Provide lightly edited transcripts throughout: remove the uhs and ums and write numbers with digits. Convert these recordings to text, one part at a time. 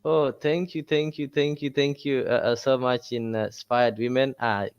Oh, thank you so much, Inspired Women.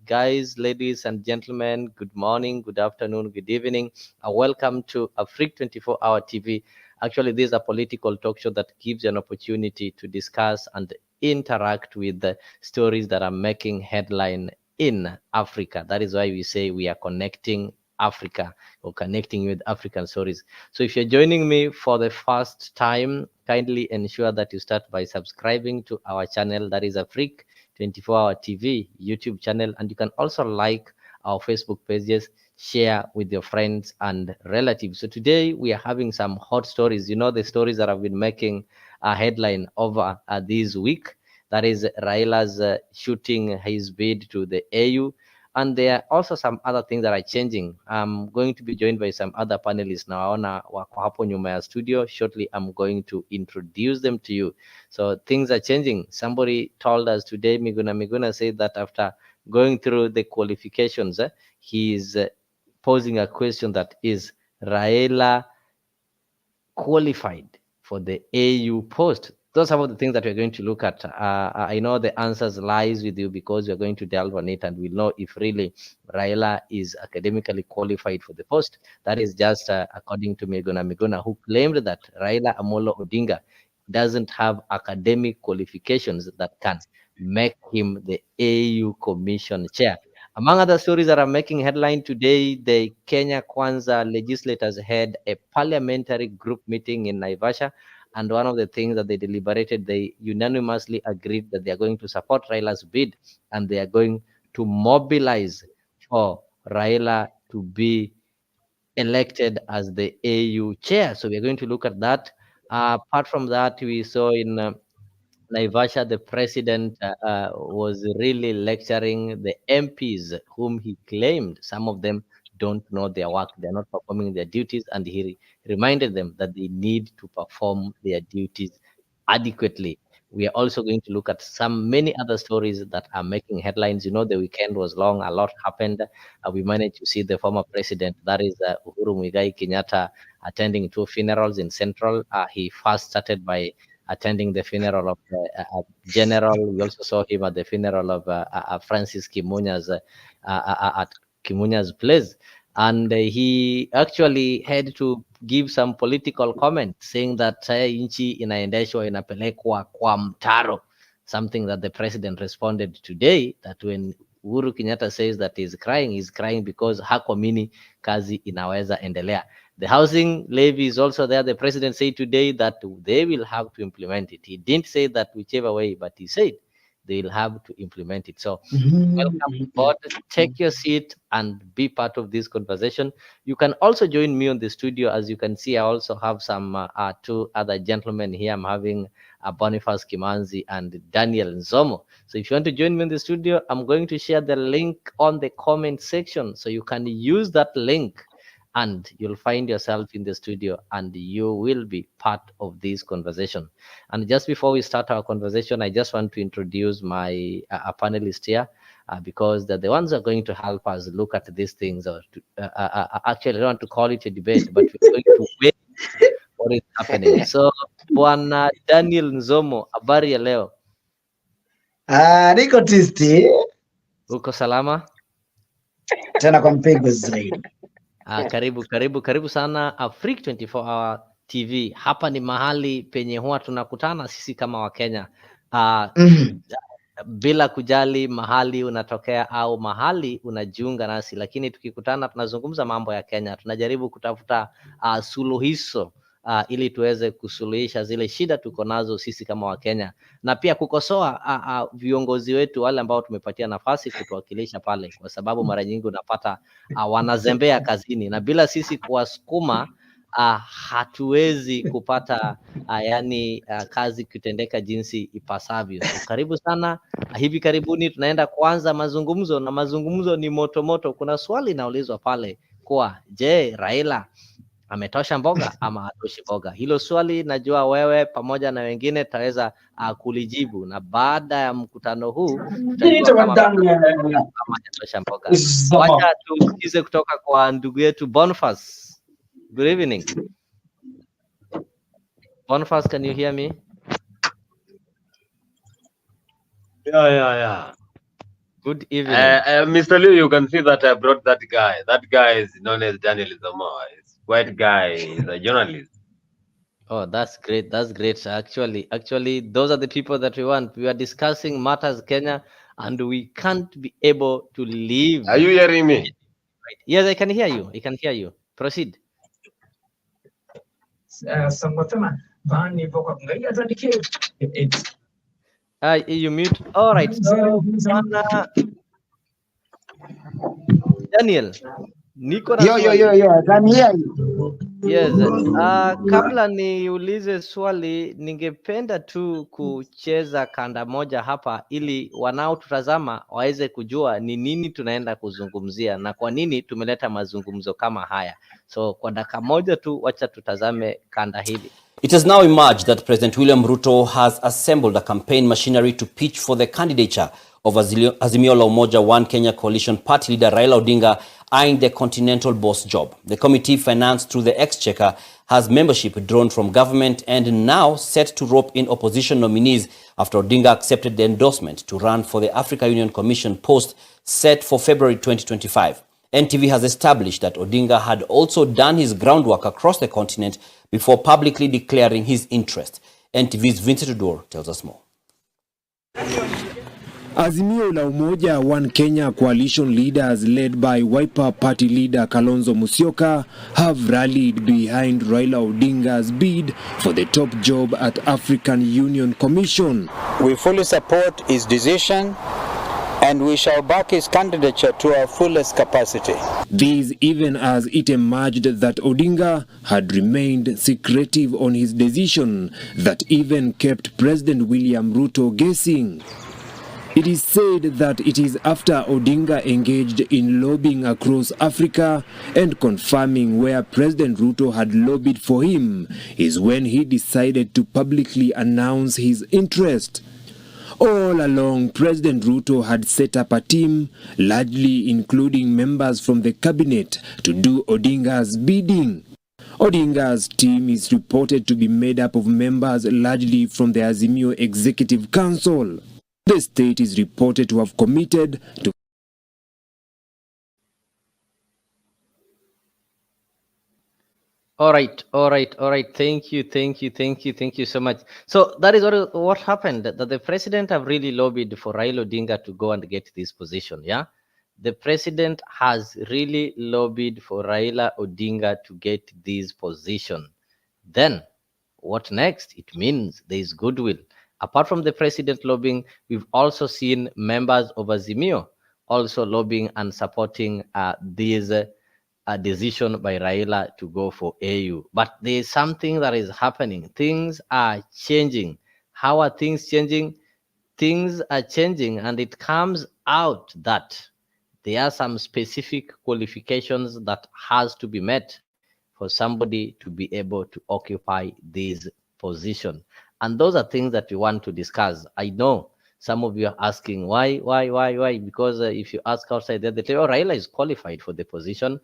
Guys, ladies, and gentlemen, good morning, good afternoon, good evening. Welcome to a Freak 24-hour TV. Actually, this is a political talk show that gives you an opportunity to discuss and interact with the stories that are making headline in Africa. That is why we say we are connecting Africa or connecting with African stories. So if you're joining me for the first time, kindly ensure that you start by subscribing to our channel. That is a Freak 24-hour TV YouTube channel. And you can also like our Facebook pages, share with your friends and relatives. So today we are having some hot stories. You know, the stories that have been making a headline over this week. That is Raila's shooting his bid to the AU, and there are also some other things that are changing. I'm going to be joined by some other panelists now. Naona wako hapo nyuma ya studio. Shortly, I'm going to introduce them to you. So things are changing. Somebody told us today, Miguna Miguna said that after going through the qualifications, he is posing a question that is Raila qualified for the AU post? Those are some of the things that we're going to look at. I know the answers lies with you because we're going to delve on it and we'll know if really Raila is academically qualified for the post. That is just according to Miguna Miguna, who claimed that Raila Amolo Odinga doesn't have academic qualifications that can make him the AU Commission chair. Among other stories that are making headline today, the Kenya Kwanza legislators had a parliamentary group meeting in Naivasha. And one of the things that they deliberated, they unanimously agreed that they are going to support Raila's bid and they are going to mobilize for Raila to be elected as the AU chair. So we are going to look at that. Apart from that, we saw in Naivasha, the president was really lecturing the MPs, whom he claimed some of them don't know their work, they're not performing their duties, and he reminded them that they need to perform their duties adequately. We are also going to look at some many other stories that are making headlines. You know, the weekend was long, a lot happened. We managed to see the former president, that is Uhuru Muigai Kenyatta, attending two funerals in Central. He first started by attending the funeral of the general. We also saw him at the funeral of Francis Kimunya's at Kimunya's place. And he actually had to give some political comment saying that nchi inaendeshwa inapelekwa kwa mtaro, something that the president responded today that when Uhuru Kenyatta says that he's crying because hakuamini kazi inaweza endelea. The housing levy is also there. The president said today that they will have to implement it. He didn't say that whichever way, but he said they will have to implement it. So welcome aboard. Take your seat and be part of this conversation. You can also join me on the studio. As you can see, I also have some two other gentlemen here. I'm having Boniface Kimanzi and Daniel Nzomo. So if you want to join me in the studio, I'm going to share the link on the comment section. So you can use that link and you'll find yourself in the studio and you will be part of this conversation. And just before we start our conversation, I just want to introduce my panelist here because they're the ones who are going to help us look at these things. Or to, actually, I don't want to call it a debate, but we're going to wait what is happening. So, Bwana Daniel Nzomo, habari ya leo? Niko tisti Uko salama? tena kwa mpigo zaidi. Karibu sana Afrique 24 Hour TV. Hapa ni mahali penye huwa tunakutana sisi kama Wakenya. Bila kujali mahali unatokea au mahali unajiunga nasi, lakini tukikutana tunazungumza mambo ya Kenya, tunajaribu kutafuta suluhisho ili tuweze kusuluhisha zile shida tuko nazo sisi kama Wakenya, na pia kukosoa viongozi wetu wale ambao tumepatia nafasi kutuwakilisha pale, kwa sababu mara nyingi unapata wanazembea kazini na bila sisi kuwasukuma hatuwezi kupata kazi kutendeka jinsi ipasavyo. So, karibu sana. Hivi karibuni tunaenda kuanza mazungumzo na mazungumzo ni moto moto. Kuna swali inaulizwa pale kwa, je, Raila ametosha mboga ama hatoshi mboga? Hilo swali najua wewe pamoja na wengine taweza kulijibu, na baada ya mkutano huu tutajua kama hajatosha mboga. Wacha tusikize kutoka kwa ndugu yetu Boniface. Good evening. Boniface, can you hear me? Yeah. Good evening. Mr. Liu, you can see that I brought that guy. That guy is known as Daniel Zama. He's white guy. He's a journalist. Oh, that's great. That's great. Actually, those are the people that we want. We are discussing matters Kenya, and we can't be able to leave. Are you hearing me? Yes, I can hear you. I can hear you. Proceed. You mute. All right. So, Daniel, niko na Yo, yo, yo, swali. yo, I can hear you. Yes. Kabla niulize swali, ningependa tu kucheza kanda moja hapa ili wanaotutazama waweze kujua ni nini tunaenda kuzungumzia na kwa nini tumeleta mazungumzo kama haya. So kwa dakika moja tu wacha tutazame kanda hili. It has now emerged that President William Ruto has assembled a campaign machinery to pitch for the candidature of Azimio la Umoja One Kenya Coalition Party leader Raila Odinga eyeing the continental boss job. The committee, financed through the Exchequer, has membership drawn from government and now set to rope in opposition nominees after Odinga accepted the endorsement to run for the Africa Union Commission post set for February 2025. NTV has established that Odinga had also done his groundwork across the continent before publicly declaring his interest. NTV's Vincent Odor tells us more. Azimio la Umoja One Kenya coalition leaders led by Wiper Party leader Kalonzo Musyoka have rallied behind Raila Odinga's bid for the top job at African Union Commission. We fully support his decision and we shall back his candidature to our fullest capacity. This even as it emerged that Odinga had remained secretive on his decision that even kept President William Ruto guessing. It is said that it is after Odinga engaged in lobbying across Africa and confirming where President Ruto had lobbied for him is when he decided to publicly announce his interest. All along, President Ruto had set up a team, largely including members from the cabinet, to do Odinga's bidding. Odinga's team is reported to be made up of members largely from the Azimio Executive Council. The state is reported to have committed to All right. Thank you so much. So that is what happened, that the president have really lobbied for Raila Odinga to go and get this position. Yeah, the president has really lobbied for Raila Odinga to get this position. Then what next? It means there is goodwill. Apart from the president lobbying, we've also seen members of Azimio also lobbying and supporting this decision by Raila to go for AU. But there is something that is happening. Things are changing. How are things changing? Things are changing, and it comes out that there are some specific qualifications that has to be met for somebody to be able to occupy this position. And those are things that we want to discuss. I know some of you are asking why? Because if you ask outside there, they tell you, oh, Raila is qualified for the position.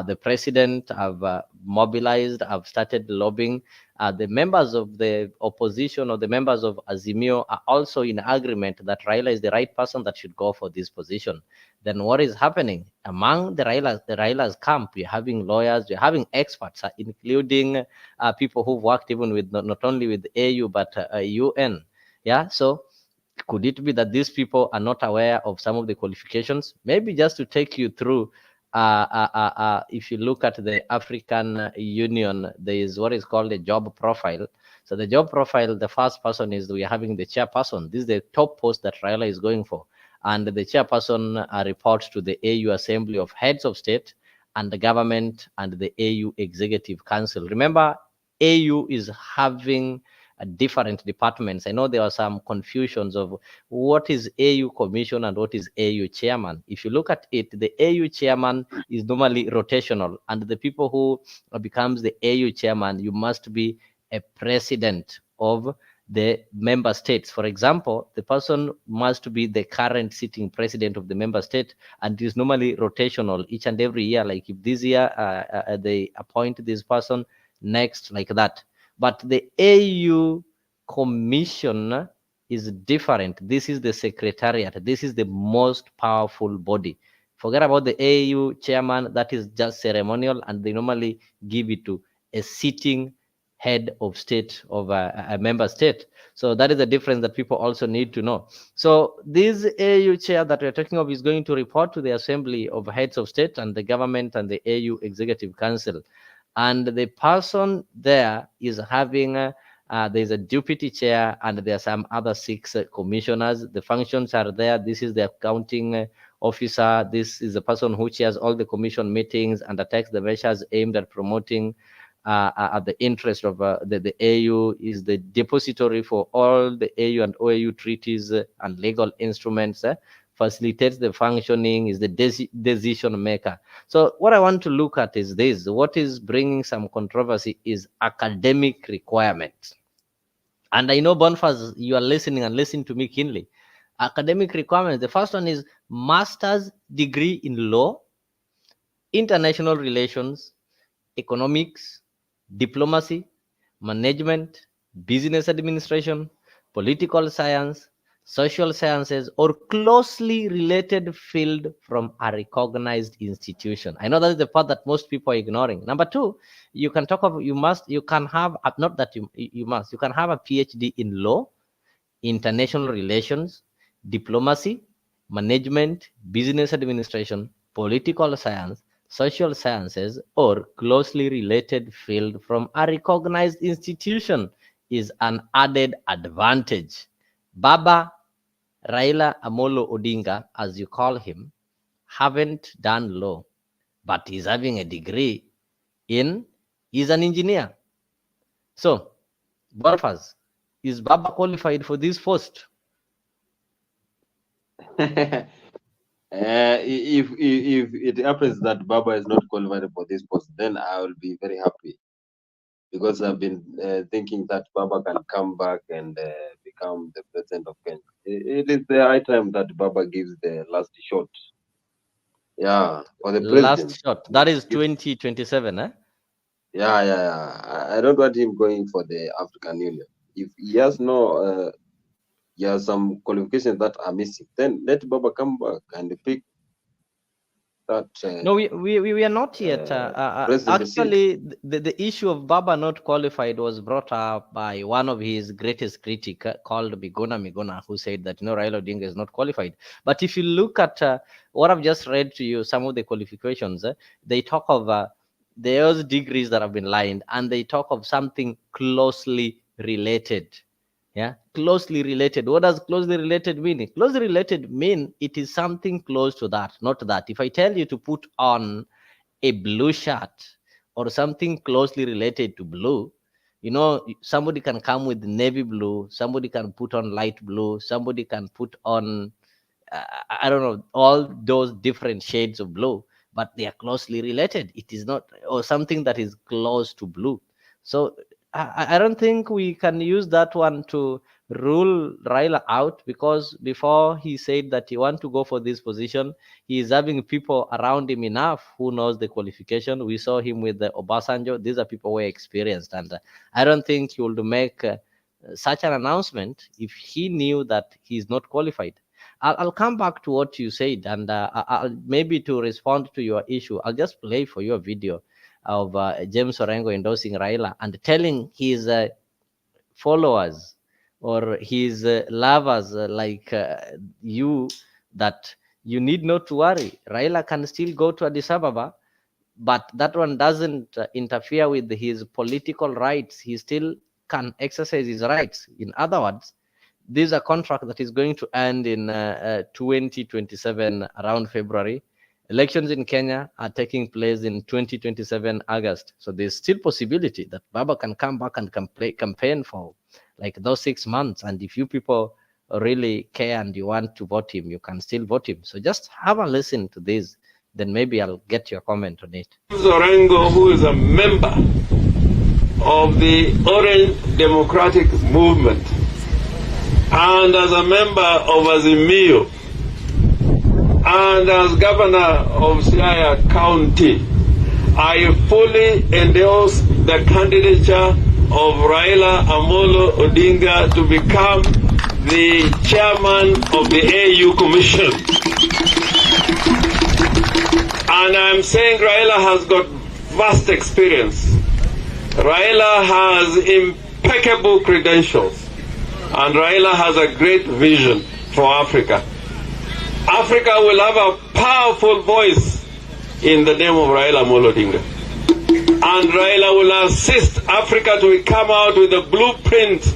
The president have mobilized, have started lobbying. The members of the opposition or the members of Azimio are also in agreement that Raila is the right person that should go for this position. Then what is happening among the Raila's camp? We're having lawyers, we're having experts, including people who've worked even with not only with AU but UN. Yeah, so could it be that these people are not aware of some of the qualifications? Maybe just to take you through, if you look at the African Union, there is what is called a job profile. So the job profile, the first person is we are having the chairperson. This is the top post that Raila is going for. And the chairperson reports to the AU Assembly of Heads of State and the government and the AU Executive Council. Remember, AU is having different departments. I know there are some confusions of what is AU Commission and what is AU Chairman. If you look at it, the AU Chairman is normally rotational, and the people who becomes the AU Chairman, you must be a president of the member states. For example, the person must be the current sitting president of the member state, and it is normally rotational each and every year. Like if this year they appoint this person, next like that. But the AU Commission is different. This is the secretariat. This is the most powerful body. Forget about the AU chairman. That is just ceremonial, and they normally give it to a sitting head of state of a member state. So that is the difference that people also need to know. So this AU chair that we're talking of is going to report to the Assembly of Heads of State and the government and the AU Executive Council. And the person there is having there's a deputy chair, and there are some other 6 commissioners. The functions are there. This is the accounting officer. This is the person who chairs all the commission meetings, undertakes the measures aimed at promoting at the interest of the AU, is the depository for all the AU and OAU treaties and legal instruments, facilitates the functioning, is the decision maker. So what I want to look at is this. What is bringing some controversy is academic requirements. And I know, Bonfaz, you are listening and listen to me keenly. Academic requirements. The first one is master's degree in law, international relations, economics, diplomacy, management, business administration, political science, social sciences, or closely related field from a recognized institution. I know that is the part that most people are ignoring. Number 2, you can talk of, you can have, not that you can have a PhD in law, international relations, diplomacy, management, business administration, political science, social sciences, or closely related field from a recognized institution is an added advantage. Baba Raila Amolo Odinga, as you call him, haven't done law, but he's having a degree in, he's an engineer. So, Bonfaz, is Baba qualified for this post? If it happens that Baba is not qualified for this post, then I will be very happy, because I've been thinking that Baba can come back and become the president of Kenya. It is the high time that Baba gives the last shot. Yeah, for the president. Last shot. That is 2027, eh? Yeah. I don't want him going for the African Union. If he has no, he has some qualifications that are missing, then let Baba come back and pick that. No, we are not yet. Actually, the issue of Baba not qualified was brought up by one of his greatest critics called Miguna Miguna, who said that, Raila Odinga is not qualified. But if you look at what I've just read to you, some of the qualifications, they talk of those degrees that have been lined, and they talk of something closely related. Yeah, closely related. What does closely related mean? Closely related mean it is something close to that, not that. If I tell you to put on a blue shirt or something closely related to blue, somebody can come with navy blue, somebody can put on light blue, somebody can put on, I don't know, all those different shades of blue, but they are closely related. It is not, or something that is close to blue. So I don't think we can use that one to rule Raila out, because before he said that he wants to go for this position, he is having people around him enough who knows the qualification. We saw him with the Obasanjo. These are people who are experienced, and I don't think he would make such an announcement if he knew that he's not qualified. I'll come back to what you said, and I'll, maybe to respond to your issue, I'll just play for you a video of James Orengo endorsing Raila and telling his followers or his lovers like you that you need not to worry. Raila can still go to Addis Ababa, but that one doesn't interfere with his political rights. He still can exercise his rights. In other words, this is a contract that is going to end in 2027 around February. Elections in Kenya are taking place in 2027 August. So there's still possibility that Baba can come back and campaign for like those 6 months. And if you people really care and you want to vote him, you can still vote him. So just have a listen to this, then maybe I'll get your comment on it. Orengo, who is a member of the Orange Democratic Movement and as a member of Azimio, and as governor of Siaya County, I fully endorse the candidature of Raila Amolo Odinga to become the chairman of the AU Commission. And I'm saying Raila has got vast experience. Raila has impeccable credentials. And Raila has a great vision for Africa. Africa will have a powerful voice in the name of Raila Odinga. And Raila will assist Africa to come out with a blueprint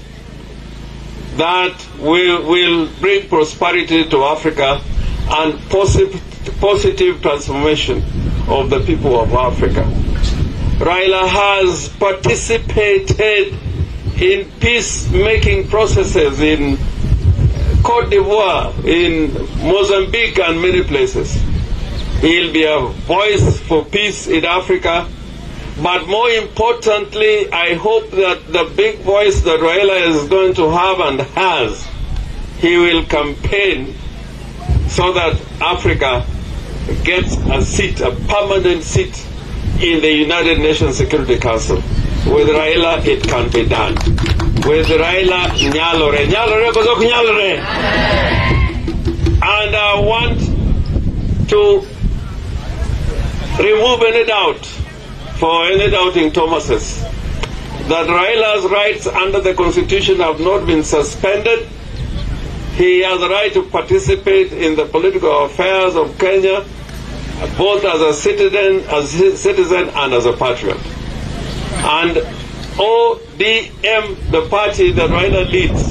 that will bring prosperity to Africa and positive transformation of the people of Africa. Raila has participated in peace-making processes in Cote d'Ivoire, in Mozambique and many places. He'll be a voice for peace in Africa. But more importantly, I hope that the big voice that Raila is going to have and has, he will campaign so that Africa gets a seat, a permanent seat in the United Nations Security Council. With Raila, it can be done. With Raila, nyalore. Nyalore, kuzok nyalore. And I want to remove any doubt for any doubting Thomases that Raila's rights under the Constitution have not been suspended. He has the right to participate in the political affairs of Kenya, both as a citizen and as a patriot. And ODM, the party that Raila leads,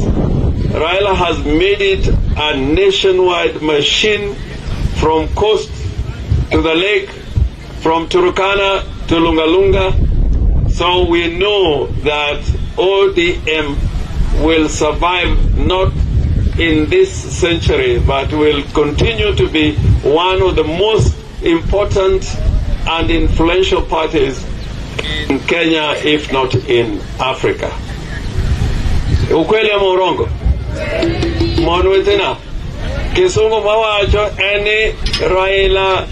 Raila has made it a nationwide machine from coast to the lake, from Turkana to Lunga. So we know that ODM will survive not in this century, but will continue to be one of the most important and influential parties in Kenya, if not in Africa. Ukweli ama urongo? Mwanwetina, kisungu mawacho eni Raila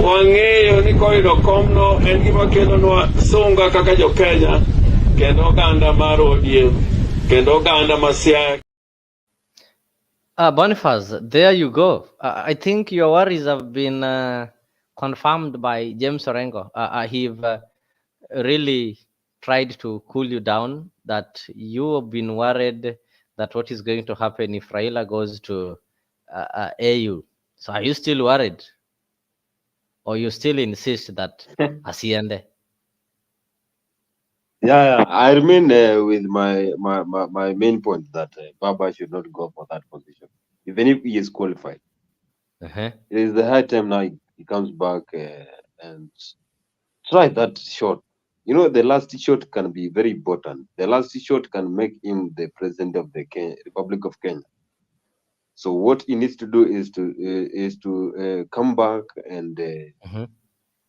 wang'eyo ni koyudo komno en gima kelonwa sunga kaka jo Kenya, kendo oganda mar ODM, kendo oganda ma Siaya. Boniface, there you go. I think your worries have been confirmed by James Orengo. He really tried to cool you down, that you have been worried that what is going to happen if Raila goes to AU. So are you still worried? Or you still insist that asiende? Yeah, I remain with my main point that Baba should not go for that position, even if he is qualified. Uh-huh. It is the high time now he comes back and try that shot. You know, the last shot can be very important. The last shot can make him the president of the Republic of Kenya. So what he needs to do is to come back, and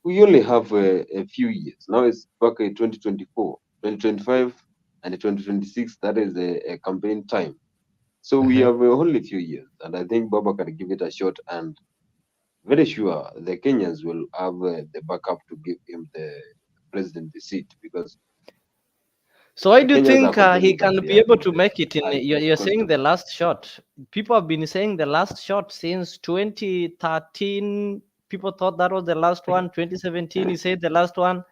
we only have a few years. Now it's back in 2024, 2025, and 2026. That is a campaign time. So we have only a few years, and I think Baba can give it a shot, and very sure the Kenyans will have the backup to give him the presidency seat, because. So why do you think he can be able to make it? You're saying the last shot. People have been saying the last shot since 2013. People thought that was the last one. 2017, he said the last one.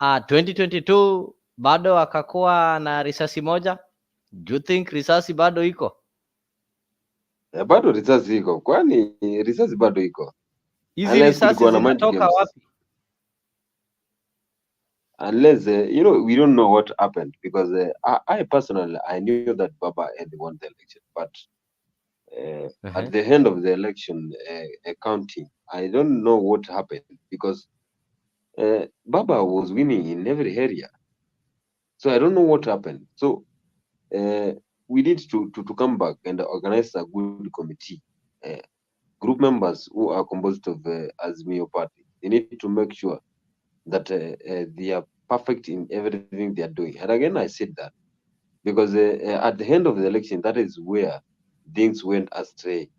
2022, bado akakuwa na risasi moja. Do you think risasi bado iko? Bado risasi iko. Kwani risasi bado iko. Hizi risasi zinatoka wapi? Unless we don't know what happened, because I personally, I knew that Baba had won the election, but at the end of the election counting, I don't know what happened, because Baba was winning in every area, so I don't know what happened. So we need to come back and organize a good committee, group members who are composed of Azimio Party. They need to make sure that they are perfect in everything they are doing. And again, I said that because at the end of the election, that is where things went astray.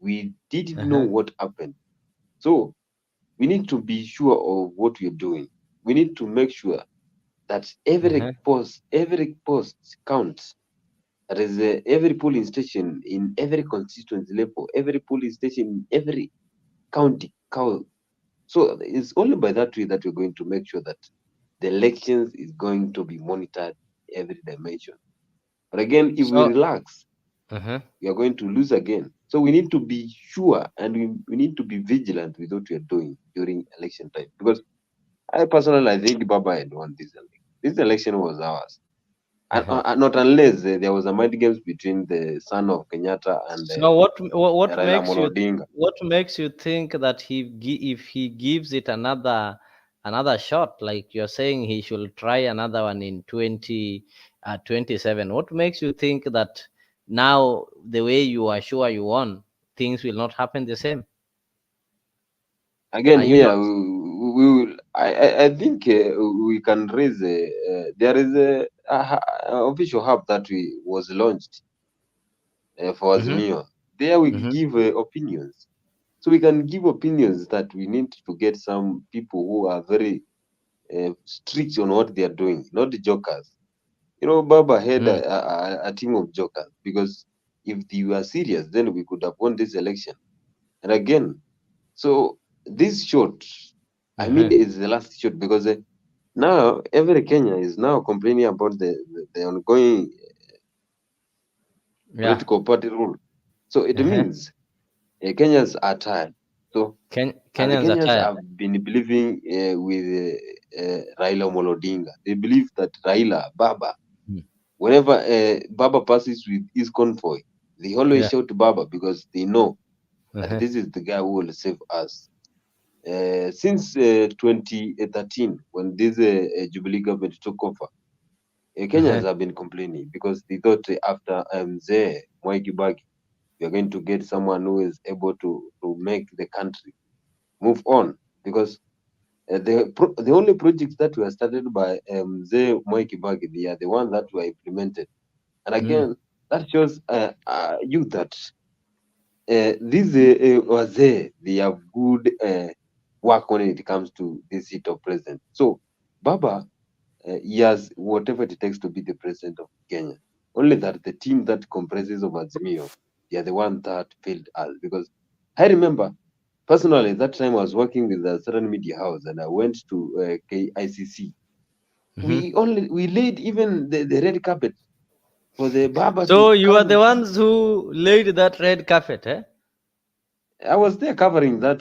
We didn't know what happened. So we need to be sure of what we're doing. We need to make sure that every post counts. There is every polling station in every constituency level, every polling station in every county. So it's only by that way that we're going to make sure that the elections is going to be monitored every dimension. But again, if we So, relax, uh-huh. we are going to lose again. So we need to be sure and we need to be vigilant with what we are doing during election time. Because I personally, I think Baba had won this election. This election was ours. Uh-huh. And not unless there was a mind games between the son of Kenyatta and So what Raila makes you Odinga. think that if he gives it another shot, like you're saying he should try another one in 2027? What makes you think that now the way you are sure you won, things will not happen the same? Again, Are you here not? we will. I think we can raise. There is a official hub that we was launched for Mm-hmm. Azimio. There we Mm-hmm. give opinions. So we can give opinions that we need to get some people who are very strict on what they are doing, not the jokers. You know, Baba had Mm. a team of jokers because if they were serious, then we could have won this election. And again, so this shot, I mean, Mm-hmm. is the last shot because now every Kenya is now complaining about the ongoing Yeah. political party rule. So it Uh-huh. means Kenyans are tired. So and the Kenyans are Kenyans tired. have been believing with Raila Odinga. They believe that Raila, Baba, Mm. whenever Baba passes with his convoy, they always Yeah. shout Baba because they know that Uh-huh. this is the guy who will save us. Since 2013, when this Jubilee government took over, Uh-huh. Kenyans have been complaining because they thought after Mzee Mwai Kibaki, we are going to get someone who is able to make the country move on. Because the only projects that were started by Mzee Mwai Kibaki, they are the ones that were implemented. And Mm. again, that shows you that these wazee, they have good work when it comes to this seat of president. So Baba, he has whatever it takes to be the president of Kenya. Only that the team that comprises of Azimio, they are the one that failed us. Because I remember personally that time I was working with a certain media house and I went to KICC. Mm-hmm. We laid even the red carpet for the Baba So to you are the come. ones who laid that red carpet, eh? I was there covering that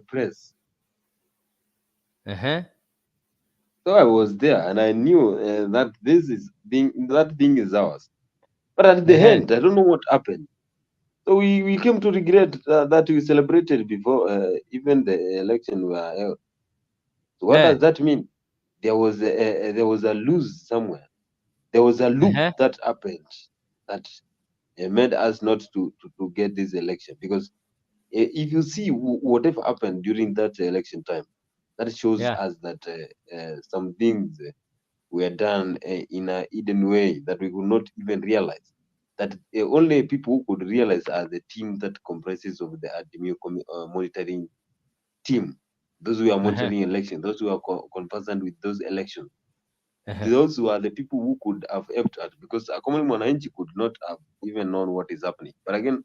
press. Uh-huh. So I was there and I knew that that thing is ours. But at the Uh-huh. end, I don't know what happened. So we came to regret that we celebrated before even the election were held. So what Yeah. does that mean? There was a lose somewhere. There was a loop Uh-huh. that happened that made us not to get this election. Because if you see whatever happened during that election time, that shows Yeah. us that some things were done in a hidden way that we could not even realize. That only people who could realize are the team that comprises of the Admin monitoring team, those who are Uh-huh. monitoring election, those who are conversant with those elections. Uh-huh. Those who are the people who could have helped us because a common Mwananchi could not have even known what is happening. But again,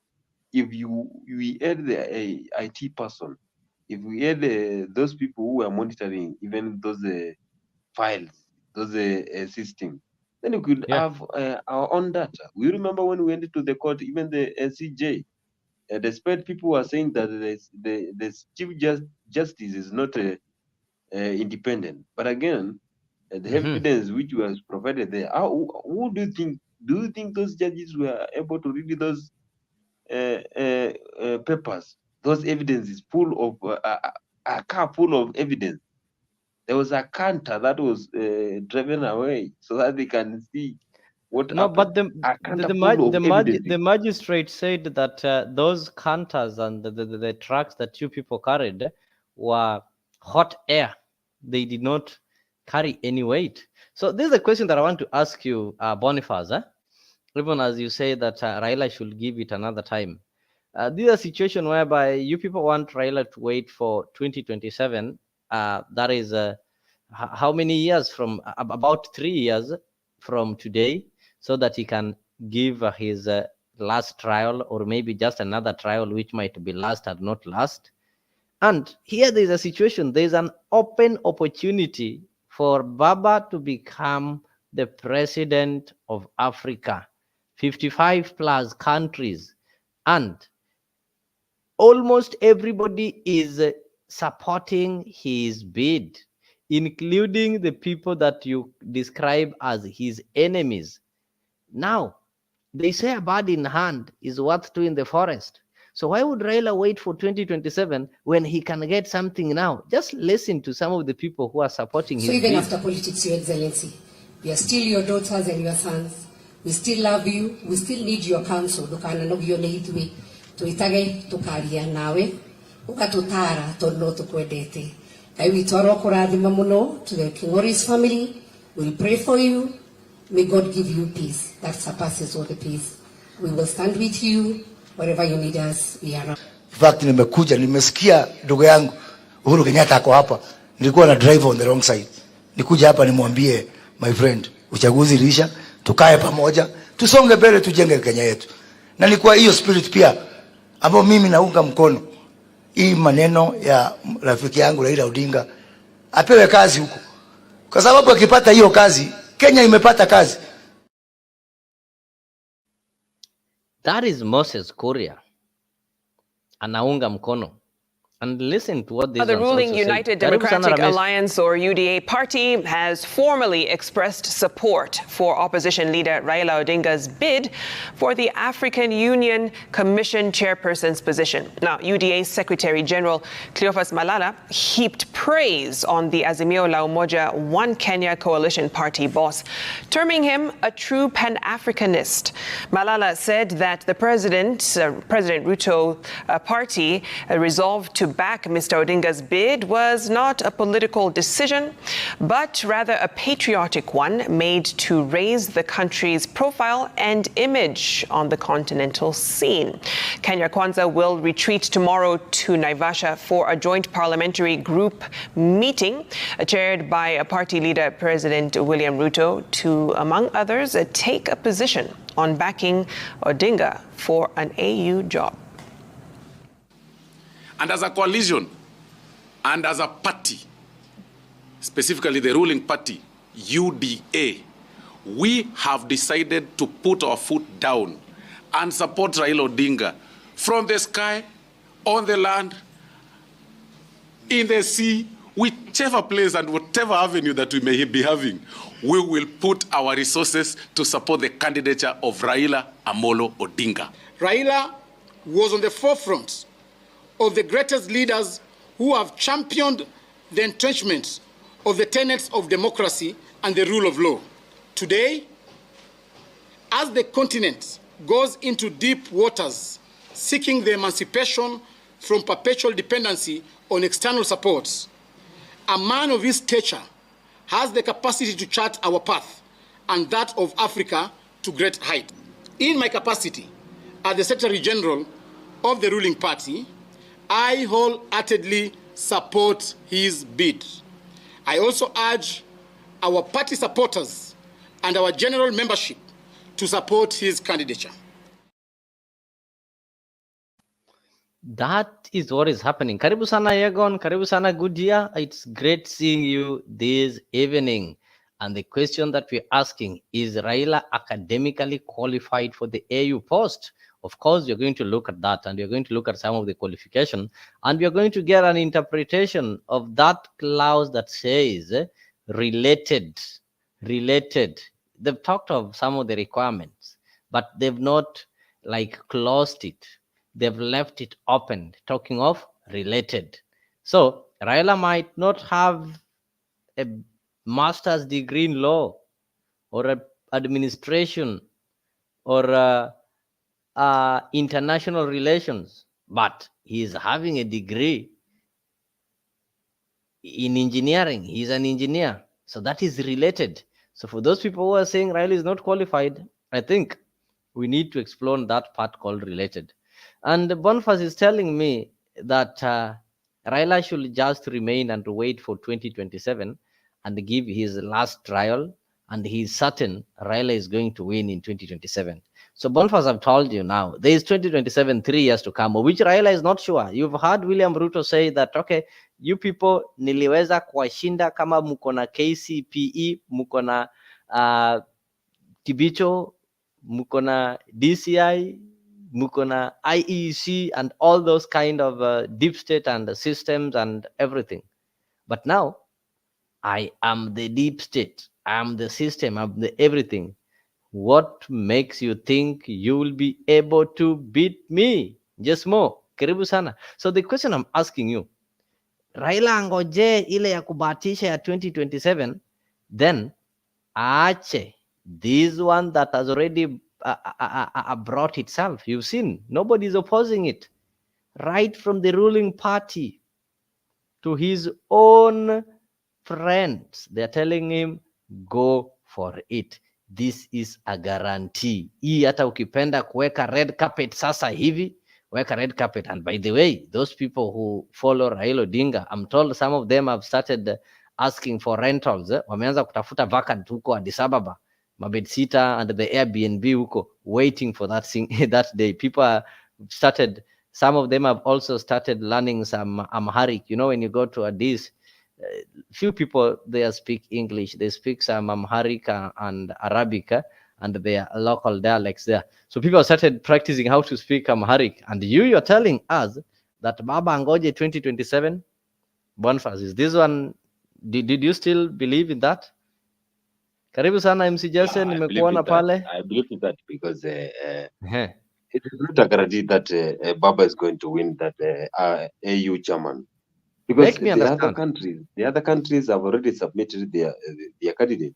if we add the IT person, if we add those people who are monitoring even those files, those systems, then we could Yeah. have our own data. We remember when we went to the court, even the CJ, despite people were saying that the Chief Justice is not independent, but again, the Mm-hmm. evidence which was provided there, who do you think those judges were able to read those papers? Those evidence is full of a car full of evidence. There was a canter that was driven away so that they can see what No, happened. but A canter full of evidence. the magistrate said that those canters and the trucks that you people carried were hot air. They did not carry any weight. So this is a question that I want to ask you, Boniface. Even as you say that Raila should give it another time. This is a situation whereby you people want Raila to wait for 2027. That is how many years from about 3 years from today. so that he can give his last trial, or maybe just another trial which might be last and not last. And here there is a situation, there is an open opportunity for Baba to become the president of Africa, 55 plus countries, and almost everybody is supporting his bid, including the people that you describe as his enemies. Now, they say a bird in hand is worth two in the forest. So why would Raila wait for 2027 when he can get something now? Just listen to some of the people who are supporting his So even bid. after politics, Your Excellency, we are still your daughters and your sons. We still love you. We still need your counsel. Dukana no gyo neitwe. Tuitage tukaria nawe. Ukatutara tono tukwedete. I will toro kuradima muno to the Kingoris family. We'll pray for you. May God give you peace that surpasses all the peace. We will stand with you wherever you need us. We are. In fact, nimekuja nimesikia ndugu yangu Uhuru Kenyatta ako hapa. Nilikuwa na drive on the wrong side. Nikuja hapa nimwambie my friend, uchaguzi lisha, tukae pamoja, tusonge mbele, tujenge Kenya yetu. Na nilikuwa hiyo spirit pia ambayo mimi naunga mkono. Hii maneno ya rafiki yangu Raila Odinga apewe kazi huko. Kwa sababu akipata hiyo kazi, Kenya imepata kazi. That is Moses Kuria, anaunga mkono. And listen to what this The ruling United Democratic Alliance, or UDA party, has formally expressed support for opposition leader Raila Odinga's bid for the African Union Commission chairperson's position. Now, UDA Secretary General Cleophas Malala heaped praise on the Azimio la Umoja One Kenya coalition party boss, terming him a true Pan-Africanist. Malala said that the President Ruto party resolved to back Mr. Odinga's bid was not a political decision, but rather a patriotic one made to raise the country's profile and image on the continental scene. Kenya Kwanza will retreat tomorrow to Naivasha for a joint parliamentary group meeting chaired by party leader President William Ruto to, among others, take a position on backing Odinga for an AU job. And as a coalition and as a party, specifically the ruling party, UDA, we have decided to put our foot down and support Raila Odinga from the sky, on the land, in the sea, whichever place and whatever avenue that we may be having, we will put our resources to support the candidature of Raila Amolo Odinga. Raila was on the forefront of the greatest leaders who have championed the entrenchment of the tenets of democracy and the rule of law. Today, as the continent goes into deep waters, seeking the emancipation from perpetual dependency on external supports, a man of his stature has the capacity to chart our path and that of Africa to great height. In my capacity as the Secretary General of the ruling party, I wholeheartedly support his bid. I also urge our party supporters and our general membership to support his candidature. That is what is happening. Karibu sana Yegon, karibu sana Goodyear. It's great seeing you this evening. And the question that we're asking, is Raila academically qualified for the AU post? Of course, you're going to look at that, and you're going to look at some of the qualifications, and you're going to get an interpretation of that clause that says related. They've talked of some of the requirements, but they've not closed it. They've left it open, talking of related. So Raila might not have a master's degree in law or administration or international relations, but he is having a degree in engineering. He's an engineer, so that is related. So for those people who are saying Raila is not qualified, I think we need to explore that part called related. And Boniface is telling me that Raila should just remain and wait for 2027 and give his last trial and he's certain Raila is going to win in 2027. So Boniface, I've told you now, there is 2027, 3 years to come, which Raila is not sure. You've heard William Ruto say that, okay, you people niliweza kuwashinda kama mko na KCPE, mko na Kibicho, mko na DCI, mko na IEC, and all those kind of deep state and systems and everything. But now, I am the deep state. I am the system. I'm the everything. What makes you think you will be able to beat me? Just more. Karibu sana. So the question I'm asking you, Raila angoje ile ya kubahatisha ya 2027, then aache this one that has already brought itself. You've seen, nobody is opposing it. Right from the ruling party to his own friends, they're telling him, go for it. This is a guarantee. Hii hata ukipenda kuweka red carpet sasa hivi, weka red carpet. And by the way, those people who follow Raila Odinga, I'm told some of them have started asking for rentals. Wameanza kutafuta vacant huko Addis Ababa, mabedsitter and the Airbnb huko, waiting for that thing, that day. People are started, some of them have also started learning some Amharic. You know, when you go to Addis, few people there speak English. They speak some Amharic and Arabic, and their local dialects there. So people started practicing how to speak Amharic. And you're telling us that Baba Angoje 2027, Bonfas, is this one? Did you still believe in that? Karibu sana MC Jason, nimekuona pale. I believe in that because it is not a guarantee that Baba is going to win that AU chairman. Because the other countries have already submitted their candidates.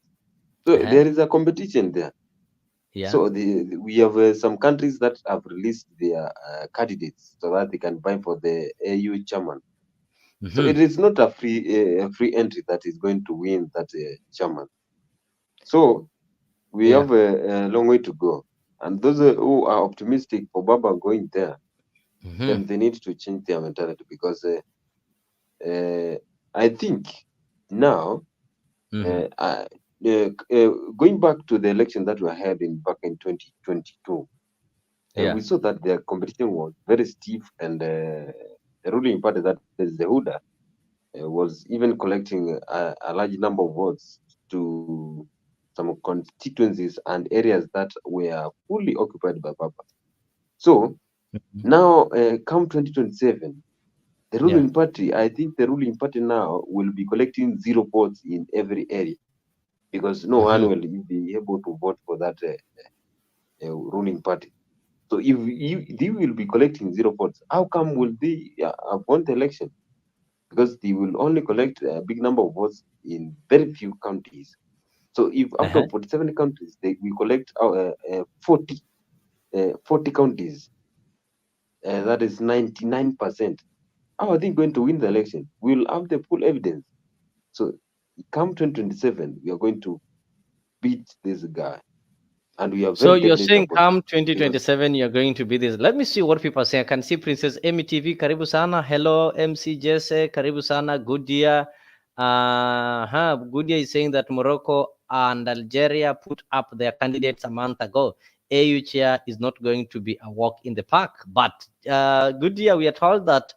So there is a competition there. Yeah. So we have some countries that have released their candidates so that they can vie for the AU chairman. So it is not a free entry that is going to win that chairman. So we have a long way to go. And those who are optimistic for Baba going there, then they need to change their mentality because I think now, going back to the election that we had back in 2022, we saw that the competition was very stiff, and the ruling party, that is the Huda, was even collecting a large number of votes to some constituencies and areas that were fully occupied by Baba. So now, come 2027, the ruling party, I think the ruling party now will be collecting 0 votes in every area because no one will be able to vote for that ruling party. So if they will be collecting 0 votes, how come will they have won the election? Because they will only collect a big number of votes in very few counties. So if out of 47 counties, we collect 40 counties, that is 99%. How are they going to win the election? We will have the full evidence. So come 2027, we are going to beat this guy. And we are very So you're saying come 2027, you're going to be this. Let me see what people say. I can see Princess Amy TV, karibu sana. Hello, MC Jesse, karibu sana. Goodia. Goodia is saying that Morocco and Algeria put up their candidates a month ago. AU chair is not going to be a walk in the park. But Goodia, we are told that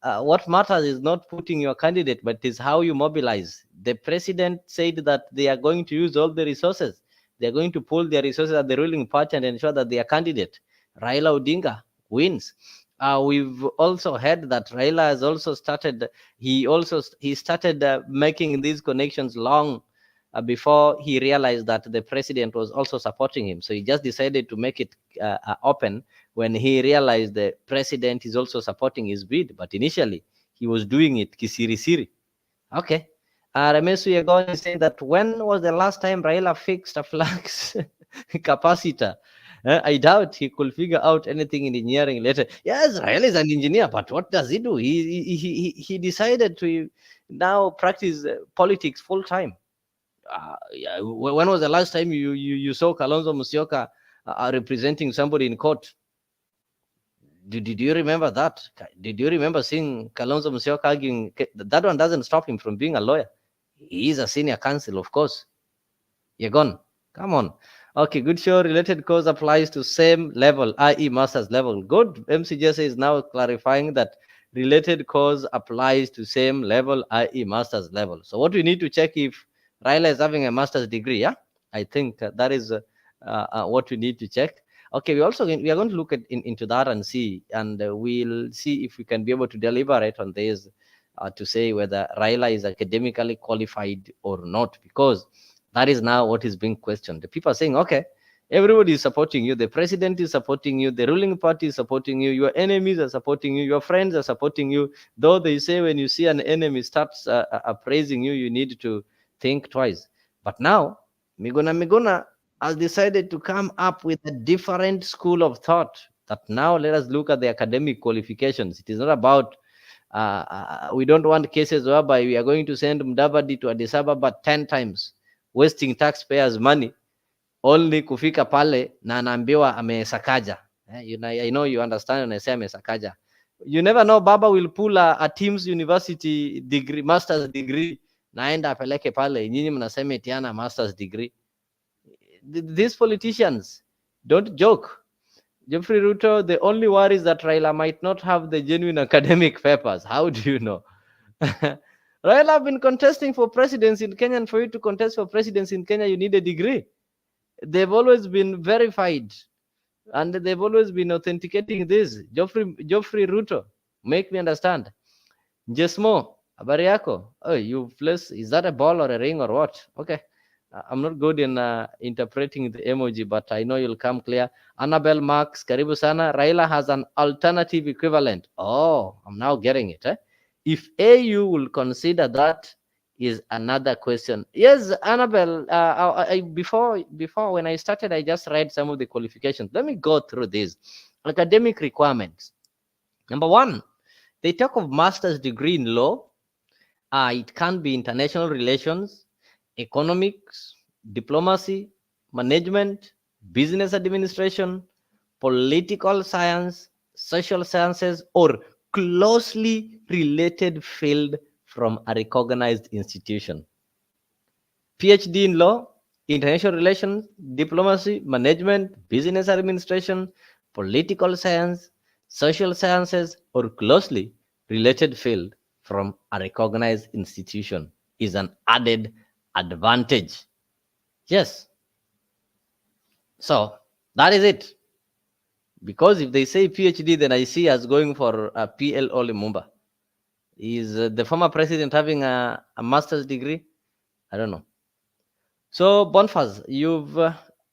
what matters is not putting your candidate, but is how you mobilize. The president said that they are going to use all the resources. They're going to pull their resources at the ruling party and ensure that their candidate, Raila Odinga, wins. We've also heard that Raila has also started, he started making these connections long before he realized that the president was also supporting him. So he just decided to make it open when he realized the president is also supporting his bid. But initially, he was doing it kisiri-siri. Okay. Remesu Yegon is saying that when was the last time Raila fixed a flux capacitor? I doubt he could figure out anything in engineering later. Yes, Raila is an engineer, but what does he do? He decided to now practice politics full time. When was the last time you saw Kalonzo Musyoka representing somebody in court? Did you remember that? Did you remember seeing Kalonzo Musyoka arguing? That one doesn't stop him from being a lawyer. He is a senior counsel, of course. You're gone. Come on. Okay, good show. Related cause applies to same level, i.e. master's level. Good. MCJS is now clarifying that related cause applies to same level, i.e. master's level. So what we need to check if Raila is having a master's degree, yeah? I think that is what we need to check. Okay, we are going to look into that and see, and we'll see if we can be able to deliberate on this to say whether Raila is academically qualified or not, because that is now what is being questioned. The people are saying, okay, everybody is supporting you. The president is supporting you. The ruling party is supporting you. Your enemies are supporting you. Your friends are supporting you. Though they say when you see an enemy starts praising you, you need to think twice. But now, Miguna Miguna has decided to come up with a different school of thought, that now let us look at the academic qualifications. It is not about we don't want cases whereby we are going to send Mudavadi to Addis Ababa 10 times, wasting taxpayers money, only kufika pale na anaambiwa amesakaja. I know you understand when I say amesakaja. You never know, Baba will pull a team's university degree, master's degree, naenda apeleke pale, nyinyi mnasema etiana master's degree. These politicians don't joke. Geoffrey Ruto, the only worry is that Raila might not have the genuine academic papers. How do you know? Raila have been contesting for presidency in Kenya, and for you to contest for presidency in Kenya, you need a degree. They've always been verified, and they've always been authenticating this. Geoffrey Ruto, make me understand. Jesmo, habari yako? Oh, you place, is that a ball or a ring or what? Okay. I'm not good in interpreting the emoji, but I know you'll come clear. Annabelle Marks, karibu sana. Raila has an alternative equivalent. Oh, I'm now getting it. If AU will consider that is another question. Yes, Annabelle, before when I started, I just read some of the qualifications. Let me go through these. Academic requirements. Number one, they talk of master's degree in law. It can be international relations, economics, diplomacy, management, business administration, political science, social sciences, or closely related field from a recognized institution. PhD in law, international relations, diplomacy, management, business administration, political science, social sciences, or closely related field from a recognized institution is an added advantage. Yes. So that is it. Because if they say PhD, then I see as going for a PLO Lumumba. Is the former president having a master's degree? I don't know. So Bonfaz, you've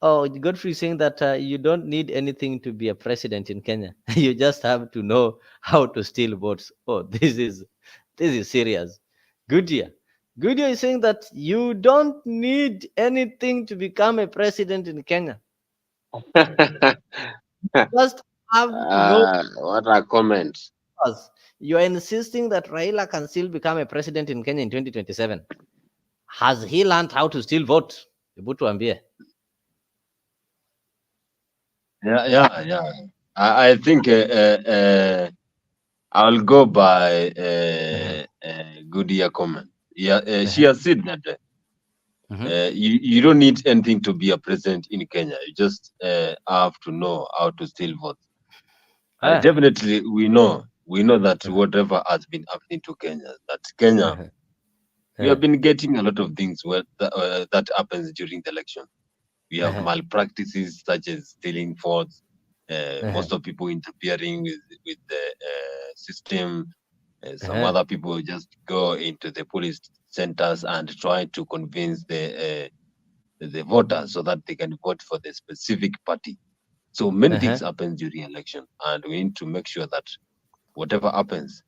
Godfrey saying that you don't need anything to be a president in Kenya. You just have to know how to steal votes. Oh, this is serious. Goodyear is saying that you don't need anything to become a president in Kenya. Just have to know. What a comment. You are insisting that Raila can still become a president in Kenya in 2027. Has he learned how to steal vote? Yeah. I think I'll go by Goodyear comment. Yeah, she has said that you don't need anything to be a president in Kenya. You just have to know how to steal votes. Definitely, we know that whatever has been happening to Kenya, that Kenya, we have been getting a lot of things that happens during the election. We have malpractices such as stealing votes, most of people interfering with the system. Some other people just go into the police centers and try to convince the voters so that they can vote for the specific party. So many things happen during election, and we need to make sure that whatever happens,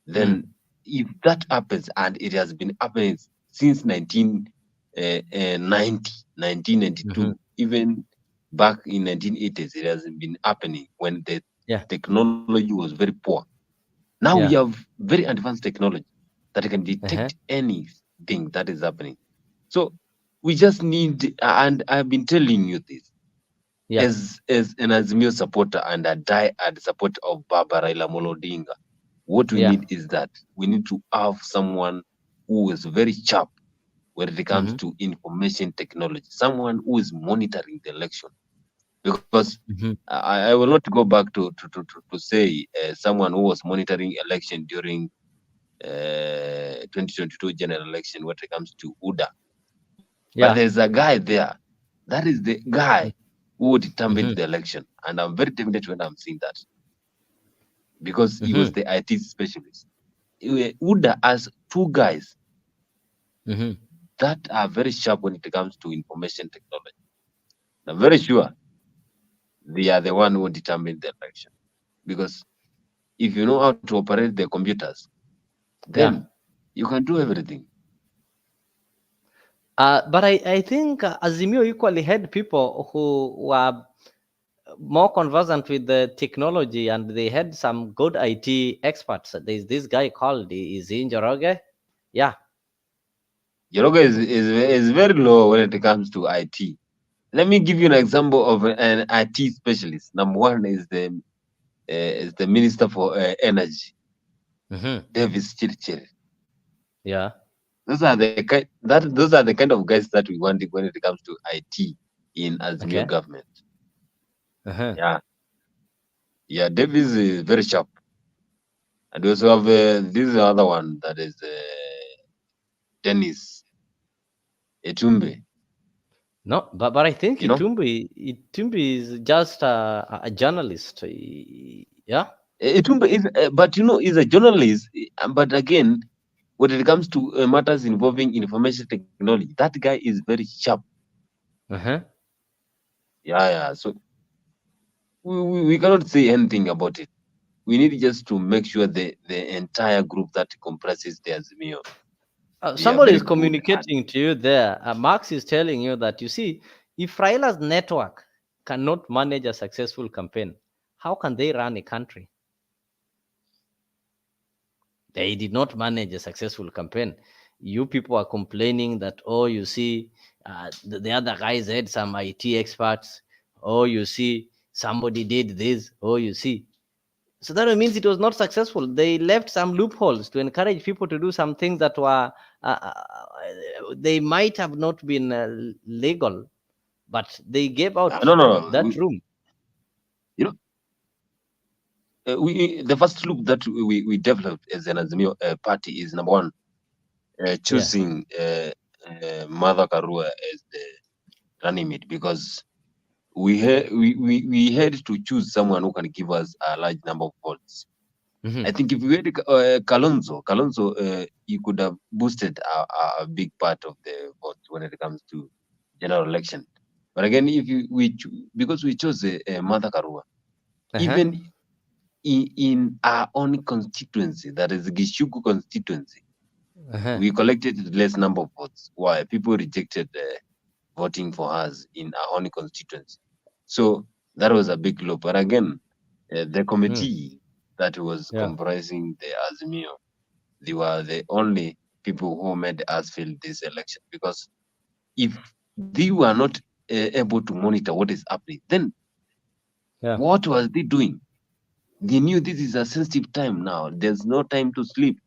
then if that happens, and it has been happening since 1992, even back in 1980s, it has been happening when the technology was very poor. Now we have very advanced technology that can detect anything that is happening. So we just need, and I've been telling you this, as an Azimio supporter and a die-hard supporter of Baba Raila Odinga, what we need is that we need to have someone who is very sharp when it comes to information technology, someone who is monitoring the election. Because I will not go back to say someone who was monitoring election during 2022 general election when it comes to UDA. But there's a guy there. That is the guy who determined the election. And I'm very tempted when I'm seeing that. Because he was the IT specialist. UDA has two guys that are very sharp when it comes to information technology. I'm very sure they are the one who determined the election. Because if you know how to operate the computers, then you can do everything. But I think Azimio equally had people who were more conversant with the technology, and they had some good IT experts. There's this guy called, is he Njoroge? Yeah. Njoroge is very low when it comes to IT. Let me give you an example of an IT specialist. Number one is the Minister for Energy, Davis Chirchir. Yeah. Those are the kind of guys that we want when it comes to IT in Azimio government. Yeah, Davis is very sharp. And we also have this other one that is Dennis Etumbe. No, but I think Itumbi is just a journalist. Yeah. Etumbe is, but he's a journalist. But again, when it comes to matters involving information technology, that guy is very sharp. Yeah. So we cannot say anything about it. We need just to make sure the entire group that comprises the Azimio. Somebody is communicating to you there. Max is telling you that, you see, if Raila's network cannot manage a successful campaign, how can they run a country? They did not manage a successful campaign. You people are complaining that, oh, you see, the other guys had some IT experts. Oh, you see, somebody did this. Oh, you see. So that means it was not successful. They left some loopholes to encourage people to do some things that were, they might have not been legal, but they gave out that room. The first loop that we developed as an Azimio party is number one, choosing Mother Karua as the running mate, because we had to choose someone who can give us a large number of votes. I think if we had Kalonzo, he could have boosted a big part of the vote when it comes to general election. But again, because we chose Mother Karua, even in our own constituency, that is the Gishugu constituency, we collected less number of votes, while people rejected voting for us in our own constituency. So that was a big low. But again, the committee that was comprising the Azimio, they were the only people who made us feel this election. Because if they were not able to monitor what is happening, then what was they doing? They knew this is a sensitive time now. There's no time to sleep.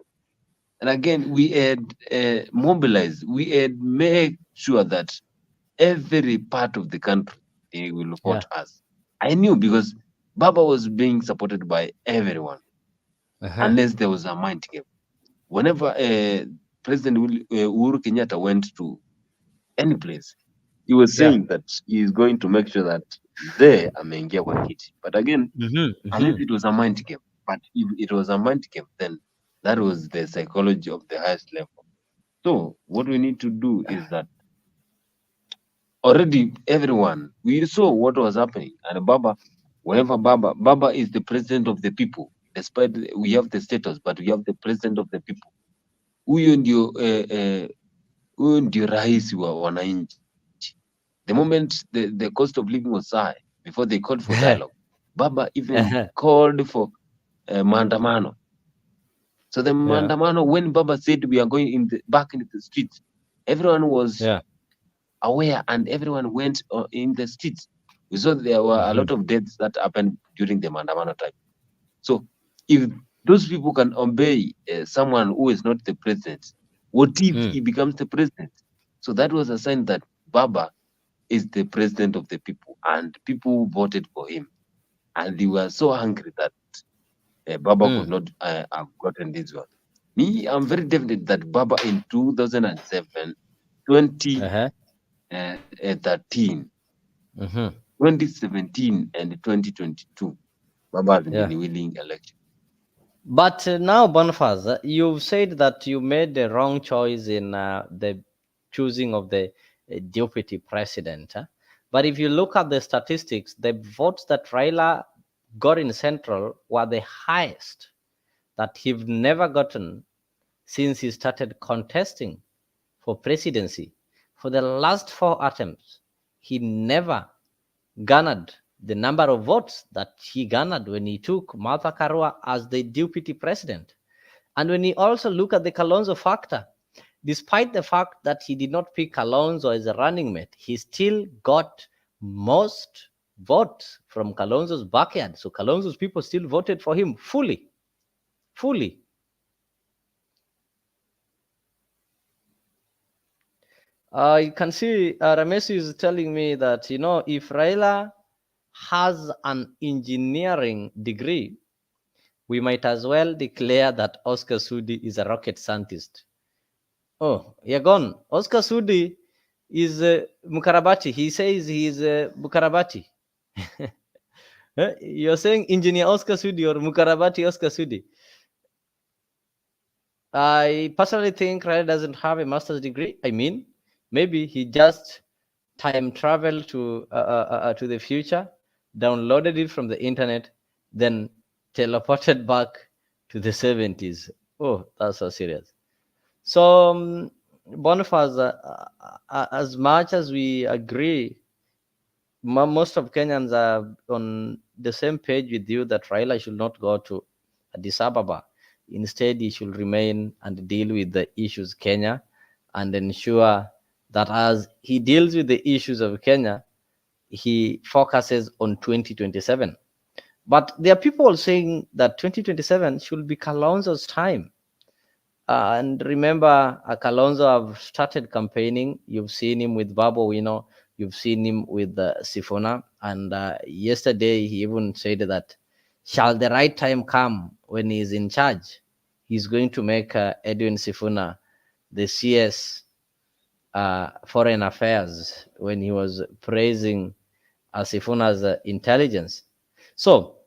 And again, we had mobilized. We had made sure that every part of the country, they will vote us. I knew because Baba was being supported by everyone, unless there was a mind game. Whenever President Uhuru Kenyatta went to any place, he was saying that he is going to make sure that they ameingia kwa kiti. But again, unless it was a mind game. But if it was a mind game, then that was the psychology of the highest level. So what we need to do is that already everyone, we saw what was happening. And Baba is the president of the people. Despite we have the status, but we have the president of the people. Huyo ndio rais wa wananchi. The moment the cost of living was high, before they called for dialogue, Baba even called for maandamano. So the maandamano, when Baba said we are going back into the streets, everyone was aware and everyone went in the streets. We saw there were a lot of deaths that happened during the maandamano time. So if those people can obey someone who is not the president, what if he becomes the president? So that was a sign that Baba is the president of the people, and people voted for him. And they were so angry that Baba could not have gotten this one. Me, I'm very definite that Baba in 2007, 2013, 2017, and 2022, Baba has been winning election. But now, Boniface, you've said that you made the wrong choice in the choosing of the deputy president. But if you look at the statistics, the votes that Raila got in Central were the highest that he've never gotten since he started contesting for presidency. For the last 4 attempts, he never garnered the number of votes that he garnered when he took Martha Karua as the deputy president. And when you also look at the Kalonzo factor, despite the fact that he did not pick Kalonzo as a running mate, he still got most votes from Kalonzo's backyard. So Kalonzo's people still voted for him fully. You can see Ramesi is telling me that, if Raila has an engineering degree, we might as well declare that Oscar Sudi is a rocket scientist. Oh, you're gone. Oscar Sudi is Mukarabati. He says he is Mukarabati. You're saying engineer Oscar Sudi or Mukarabati Oscar Sudi. I personally think Raila doesn't have a master's degree. I mean, maybe he just time traveled to the future, downloaded it from the internet, then teleported back to the 70s. Oh, that's so serious. So, Boniface, as much as we agree, most of Kenyans are on the same page with you that Raila should not go to Addis Ababa. Instead, he should remain and deal with the issues Kenya and ensure that as he deals with the issues of Kenya, he focuses on 2027. But there are people saying that 2027 should be Kalonzo's time. And remember, Kalonzo have started campaigning. You've seen him with Babu Wino. You've seen him with Sifuna. And yesterday, he even said that, shall the right time come when he's in charge, he's going to make Edwin Sifuna the CS Foreign Affairs when he was praising Sifuna's intelligence. So,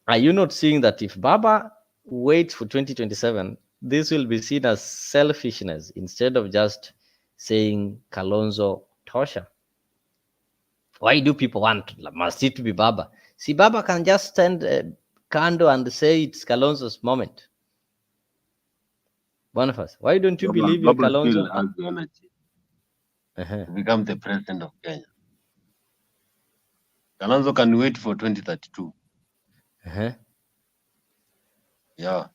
are you not seeing that if Baba waits for 2027, this will be seen as selfishness instead of just saying Kalonzo Tosha? Why do people want, must it be Baba? See, Baba can just stand Kando and say it's Kalonzo's moment. Boniface, why don't you believe in Kalonzo? Still has the energy to become the president of Kenya. Kalonzo can wait for 2032. Yeah.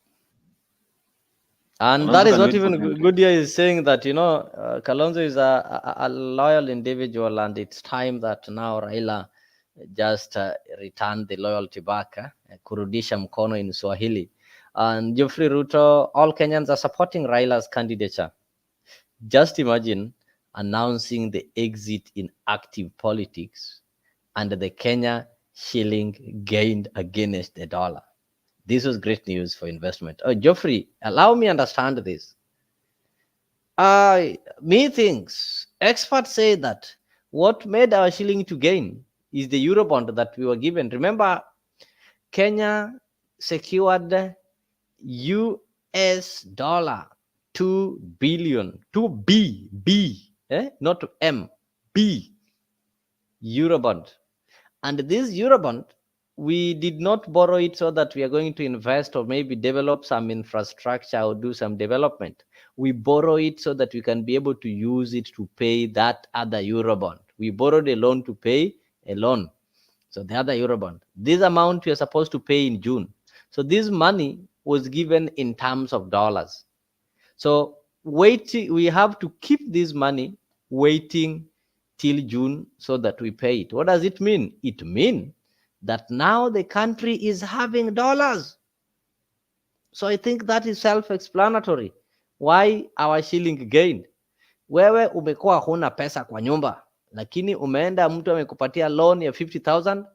And Kalonzo that is not even good. Here is saying that, Kalonzo is a loyal individual, and it's time that now Raila just return the loyalty back, kurudisha mkono in Swahili. And Geoffrey Ruto, all Kenyans are supporting Raila's candidature. Just imagine announcing the exit in active politics and the Kenya shilling gained against the dollar. This was great news for investment. Oh, Geoffrey, allow me understand this. Methinks experts say that what made our shilling to gain is the Eurobond that we were given. Remember, Kenya secured US dollar 2 billion, 2B, not M, B, Eurobond. And this Eurobond, we did not borrow it so that we are going to invest or maybe develop some infrastructure or do some development. We borrow it so that we can be able to use it to pay that other Eurobond. We borrowed a loan to pay a loan. So the other Eurobond, this amount we are supposed to pay in June. So this money was given in terms of dollars. So we have to keep this money waiting till June so that we pay it. What does it mean? It means that now the country is having dollars. So I think that is self-explanatory why our shilling gained. wewe umekuwa huna pesa kwa nyumba, lakini umeenda mtu amekupatia loan ya 50,000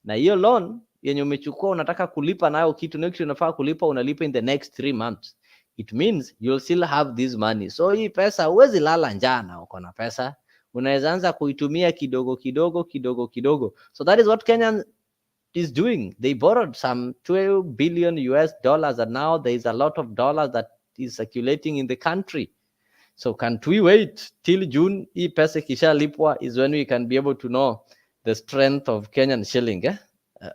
na hiyo loan yenye umechukua unataka kulipa nayo kitu, na kitu unafaa kulipa unalipa in the next 3 months. It means you'll still have this money. So hii pesa huwezi lala njaa na uko na pesa, unaweza anza kuitumia kidogo kidogo. So that is what Kenya is doing. They borrowed some 12 billion US dollars, and now there is a lot of dollars that is circulating in the country. So can't we wait till June? Hii pesa ikishalipwa is when we can be able to know the strength of Kenyan shilling.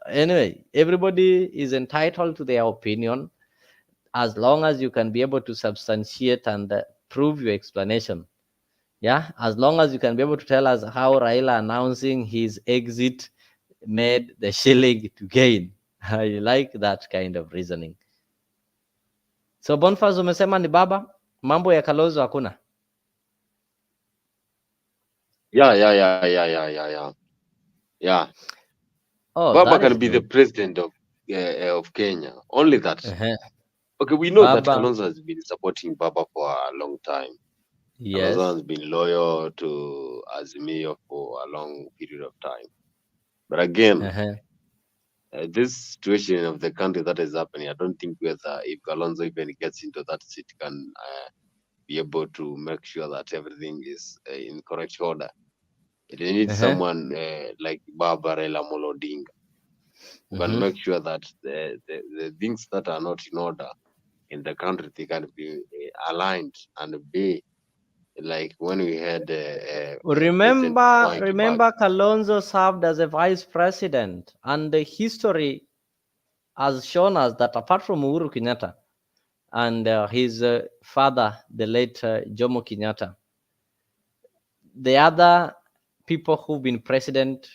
Anyway, everybody is entitled to their opinion as long as you can be able to substantiate and prove your explanation. Yeah, as long as you can be able to tell us how Raila announcing his exit made the shilling to gain. I like that kind of reasoning. So Boniface, umesema ni baba, mambo ya Kalonzo hakuna. Yeah. Oh, Baba that can is be good. the president of Kenya. Only that. Okay, we know that Baba, Kalonzo has been supporting Baba for a long time. yes. Kalonzo has been loyal to Azimio for a long period of time. But again, this situation of the country that is happening, I don't think whether if Kalonzo even gets into that seat can be able to make sure that everything is in correct order. It needs someone like Baba Raila Odinga who can make sure that the things that are not in order in the country, they can be aligned and be like when we had remember Kalonzo served as a vice president, and the history has shown us that apart from Uhuru Kenyatta and his father, the late Jomo Kenyatta, the other people who've been president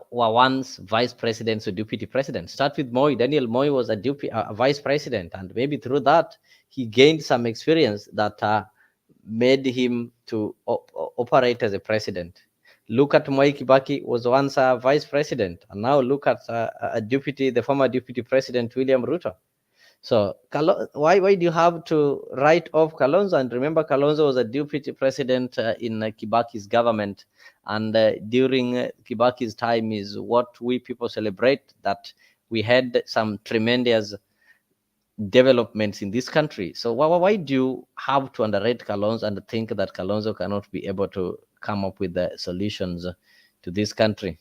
were once vice presidents or deputy presidents. Start with Moi. Daniel Moi was a vice president, and maybe through that he gained some experience that made him to operate as a president. Look at Moi Kibaki, was once a vice president, and now look at the former deputy president William Ruto. So why do you have to write off Kalonzo? And remember, Kalonzo was a deputy president in Kibaki's government, and during Kibaki's time is what we people celebrate, that we had some tremendous developments in this country. So why do you have to underrate Kalonzo and think that Kalonzo cannot be able to come up with the solutions to this country?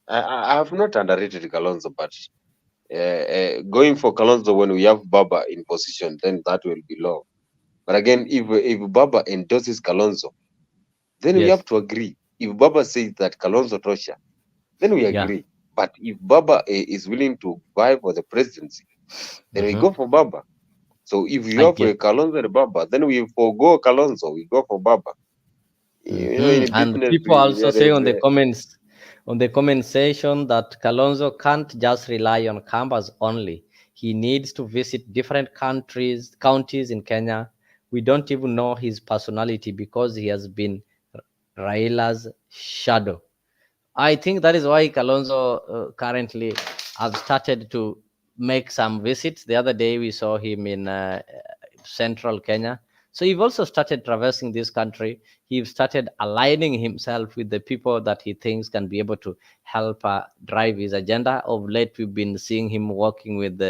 I have not underrated Kalonzo, but going for Kalonzo when we have Baba in position, then that will be low. But again, if Baba endorses Kalonzo, then we have to agree. If Baba says that Kalonzo tosha, then we agree. But if Baba is willing to vie for the presidency, then we go for Baba. So if you have Kalonzo and Baba, then we forgo Kalonzo, we go for Baba. You know, in and business, people also say on the comment section that Kalonzo can't just rely on canvas only. He needs to visit different counties in Kenya. We don't even know his personality because he has been Raila's shadow. I think that is why Kalonzo currently has started to make some visits. The other day we saw him in central Kenya. So he's also started traversing this country. He started aligning himself with the people that he thinks can be able to help drive his agenda. Of late, we've been seeing him working with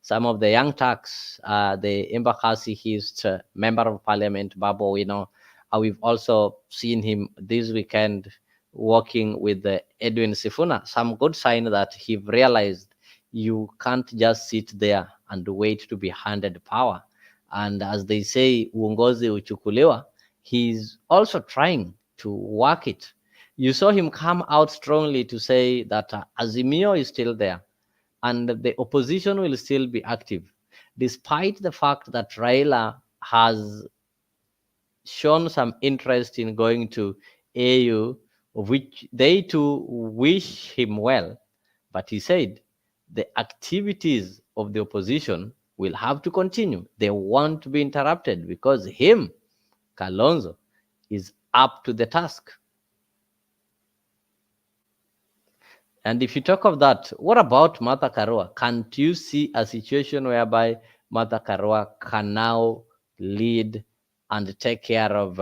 some of the young Turks, the Embakasi East member of parliament, Babu. We've also seen him this weekend working with Edwin Sifuna. Some good sign that he realized you can't just sit there and wait to be handed power. And as they say, uongozi uchukuliwa, he's also trying to work it. You saw him come out strongly to say that Azimio is still there and the opposition will still be active, despite the fact that Raila has shown some interest in going to AU, which they too wish him well. But he said the activities of the opposition will have to continue. They won't be interrupted because him, Kalonzo, is up to the task. And if you talk of that, what about Martha Karua? Can't you see a situation whereby Martha Karua can now lead and take care of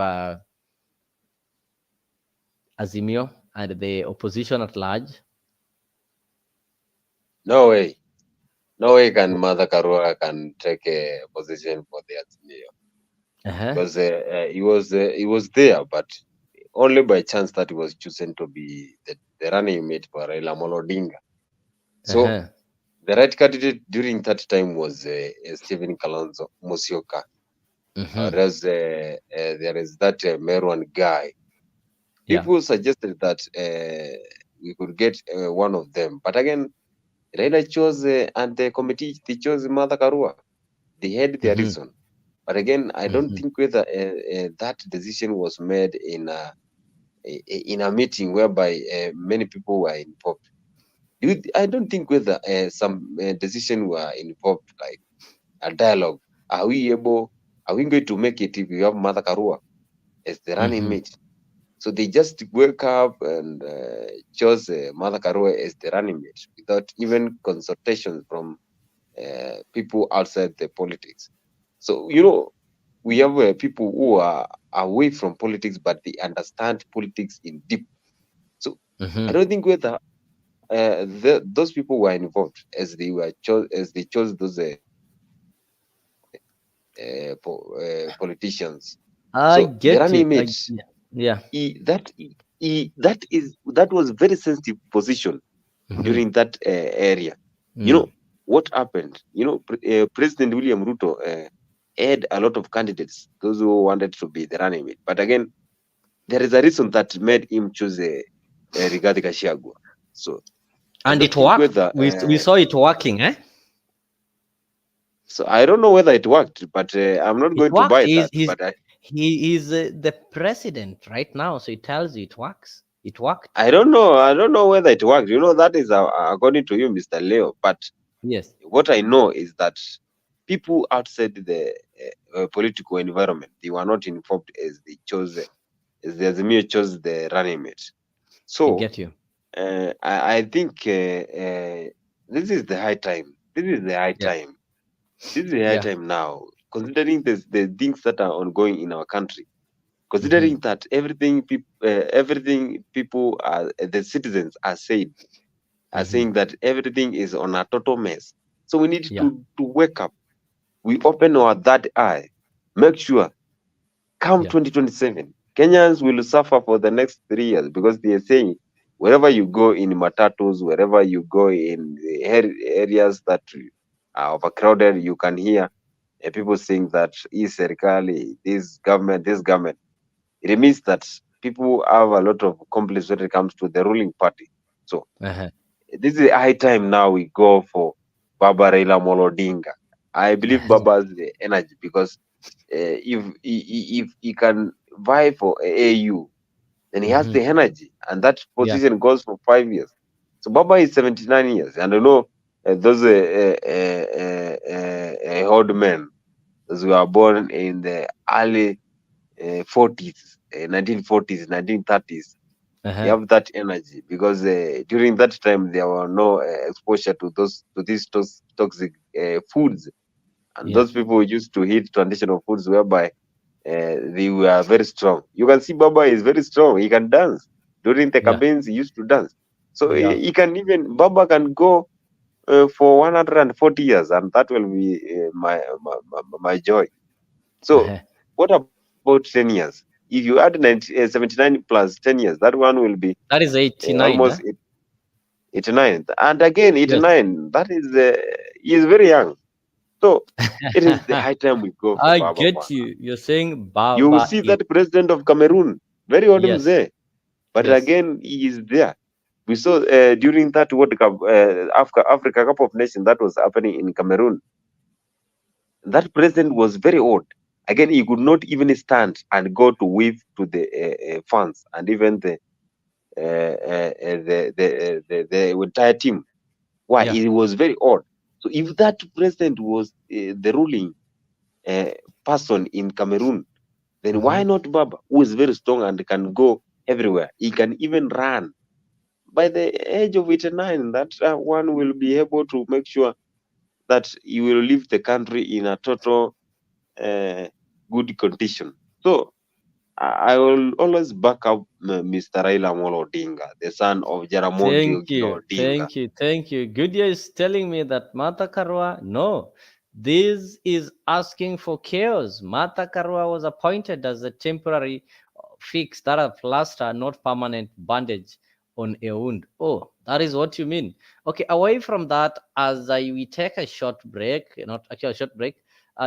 Azimio and the opposition at large? No way. No way can Mother Karua can take a position for the Azimio. Because he was there, but only by chance that he was chosen to be the running mate for Raila Odinga. So the right candidate during that time was Stephen Kalonzo Musyoka. Whereas there is that Merwan guy. People suggested that we could get one of them, but again, Raila chose and the committee they chose Mother Karua. They had their reason. But again, I don't think whether that decision was made in a meeting whereby many people were involved. I don't think whether some decision were involved, like a dialogue. Are we going to make it if we have Mother Karua as the running mate? So they just wake up and chose Mother Karua as the running mate without even consultation from people outside the politics. So, we have people who are away from politics, but they understand politics in deep. So I don't think whether those people were involved as they chose those politicians. I So the get you. running mates, Yeah. that was very sensitive position during that area. What happened? President William Ruto had a lot of candidates, those who wanted to be the running mate. But again, there is a reason that made him choose Rigathi Gachagua. So, and it worked. We saw it working, eh? So I don't know whether it worked, but I'm not going to buy that. He is the president right now, so it tells you it works. It worked. I don't know whether it worked. That is according to you, Mr. Leo. But yes, what I know is that people outside the political environment, they were not informed as they chose, as the Azimio chose the running mate. So I get you. I think this is the high time. This is the high time. This is the high time now, considering the things that are ongoing in our country. Considering that everything people are, the citizens are saying that everything is on a total mess. So we need to wake up. We open our third eye. Make sure, come 2027, Kenyans will suffer for the next 3 years, because they are saying wherever you go in matatus, wherever you go in the areas that are overcrowded, you can hear people saying that this government. It means that people have a lot of conflicts when it comes to the ruling party. So this is high time now we go for Baba Raila Odinga. I believe Baba has the energy, because if he can vie for AU, then he has the energy, and that position goes for 5 years. So Baba is 79 years, and I know those old men, those who are born in the early 40s, 1940s, 1930s, they have that energy, because during that time there were no exposure to these toxic foods, and those people used to eat traditional foods whereby they were very strong. You can see Baba is very strong. He can dance. During the campaigns, he used to dance. So Baba can go for 140 years, and that will be my joy. So what about 10 years? If you add 79 plus 10 years, that one will be that is 89, almost 89. And again, 89, that is he is very young. So it is the high time we go for I get you. You're saying Baba. You will see that president of Cameroon, very old mzee, but again, he is there. We saw during that World Cup, Africa Cup of Nations that was happening in Cameroon. That president was very old. Again, he could not even stand and go to wave to the fans and even the entire team. Why? He was very old. So if that president was the ruling person in Cameroon, then why not Baba, who is very strong and can go everywhere? He can even run. By the age of 89, that one will be able to make sure that he will leave the country in a total good condition. So I will always back up Mr. Raila Odinga, the son of Jaramogi Thank Oginga you, Odinga. thank you, thank you. Goodyear is telling me that Martha Karua, no, this is asking for chaos. Martha Karua was appointed as a temporary fix, that a plaster, not permanent bandage on a wound. Oh, that is what you mean. Okay, away from that, as we take a short break, not actually a short break,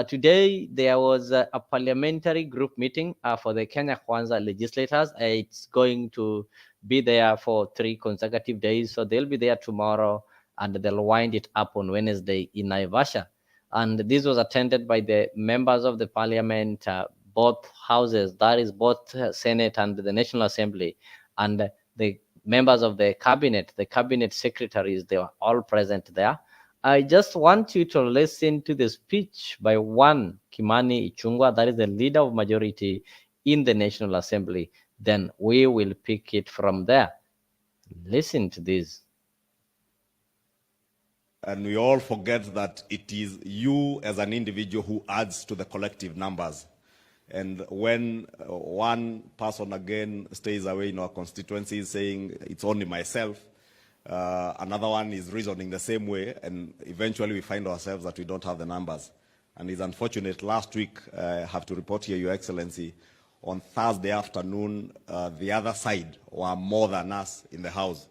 today there was a parliamentary group meeting for the Kenya Kwanza legislators. It's going to be there for 3 consecutive days. So they'll be there tomorrow and they'll wind it up on Wednesday in Naivasha. And this was attended by the members of the parliament, both houses, that is both Senate and the National Assembly, and the members of the cabinet secretaries, they were all present there. I just want you to listen to the speech by one Kimani Ichung'wah, that is the leader of majority in the National Assembly. Then we will pick it from there. Listen to this. And we all forget that it is you as an individual who adds to the collective numbers. And when one person again stays away in our constituency saying it's only myself, another one is reasoning the same way, and eventually we find ourselves that we don't have the numbers. And it's unfortunate. Last week, I have to report here, Your Excellency, on Thursday afternoon, the other side were more than us in the House.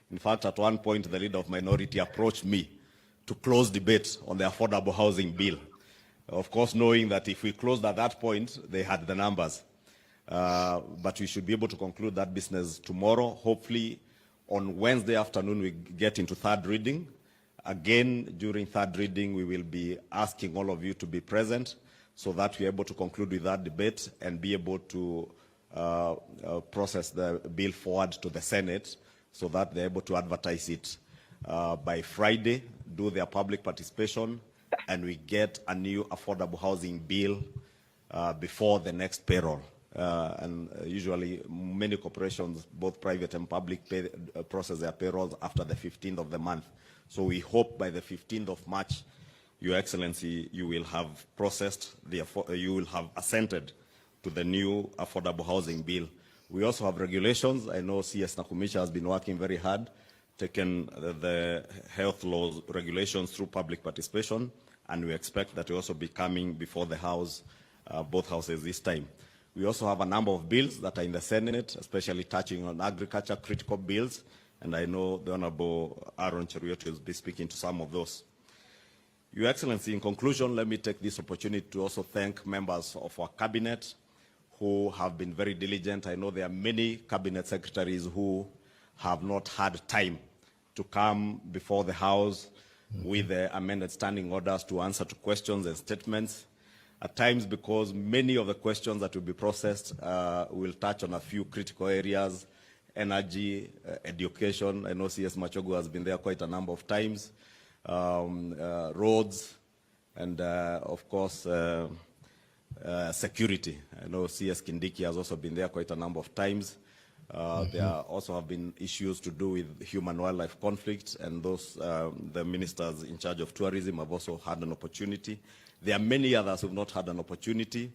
In fact, at one point, the leader of minority approached me to close debate on the affordable housing bill. Of course, knowing that if we closed at that point, they had the numbers. But we should be able to conclude that business tomorrow. Hopefully, on Wednesday afternoon, we get into third reading. Again, during third reading, we will be asking all of you to be present so that we're able to conclude with that debate and be able to process the bill forward to the Senate so that they're able to advertise it by Friday, do their public participation, and we get a new affordable housing bill before the next payroll. And usually many corporations, both private and public, process their payrolls after the 15th of the month. So we hope by the 15th of March, Your Excellency, you will have processed, you will have assented to the new affordable housing bill. We also have regulations. I know CS Nakumisha has been working very hard, taken the health laws regulations through public participation, and we expect that will also be coming before the House, both houses this time. We also have a number of bills that are in the Senate, especially touching on agriculture, critical bills, and I know the Honorable Aaron Cheruiyot will be speaking to some of those. Your Excellency, in conclusion, let me take this opportunity to also thank members of our cabinet who have been very diligent. I know there are many cabinet secretaries who have not had time to come before the House with the amended standing orders to answer to questions and statements. At times, because many of the questions that will be processed will touch on a few critical areas, energy, education. I know CS Machogu has been there quite a number of times, roads, and of course, security. I know CS Kindiki has also been there quite a number of times. There also have been issues to do with human-wildlife conflict, and those, the ministers in charge of tourism have also had an opportunity. There are many others who have not had an opportunity.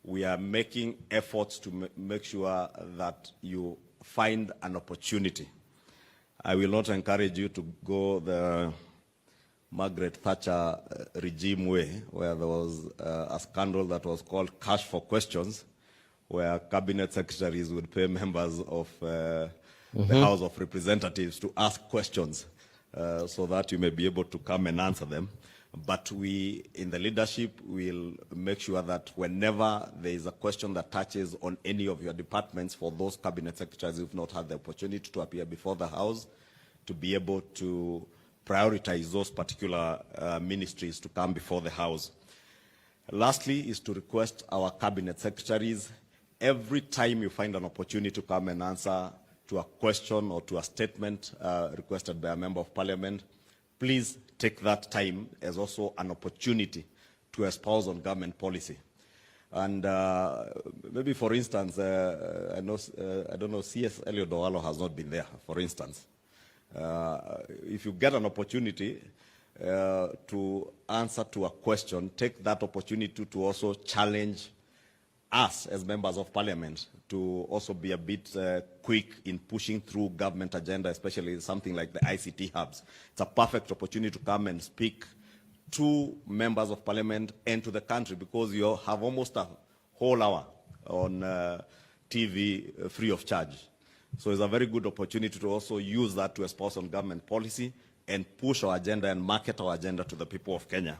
We are making efforts to make sure that you find an opportunity. I will not encourage you to go the Margaret Thatcher regime way, where there was a scandal that was called Cash for Questions, where cabinet secretaries would pay members of the House of Representatives to ask questions so that you may be able to come and answer them. But we, in the leadership, will make sure that whenever there is a question that touches on any of your departments, for those cabinet secretaries who have not had the opportunity to appear before the House, to be able to prioritize those particular ministries to come before the House. Lastly is to request our cabinet secretaries, every time you find an opportunity to come and answer to a question or to a statement requested by a member of parliament, please take that time as also an opportunity to espouse on government policy. And maybe, for instance, I don't know, CS Eliud Owalo has not been there, for instance. If you get an opportunity to answer to a question, take that opportunity to also challenge us as members of parliament to also be a bit quick in pushing through government agenda, especially something like the ICT hubs. It's a perfect opportunity to come and speak to members of parliament and to the country, because you have almost a whole hour on TV free of charge. So it's a very good opportunity to also use that to espouse on government policy and push our agenda and market our agenda to the people of Kenya.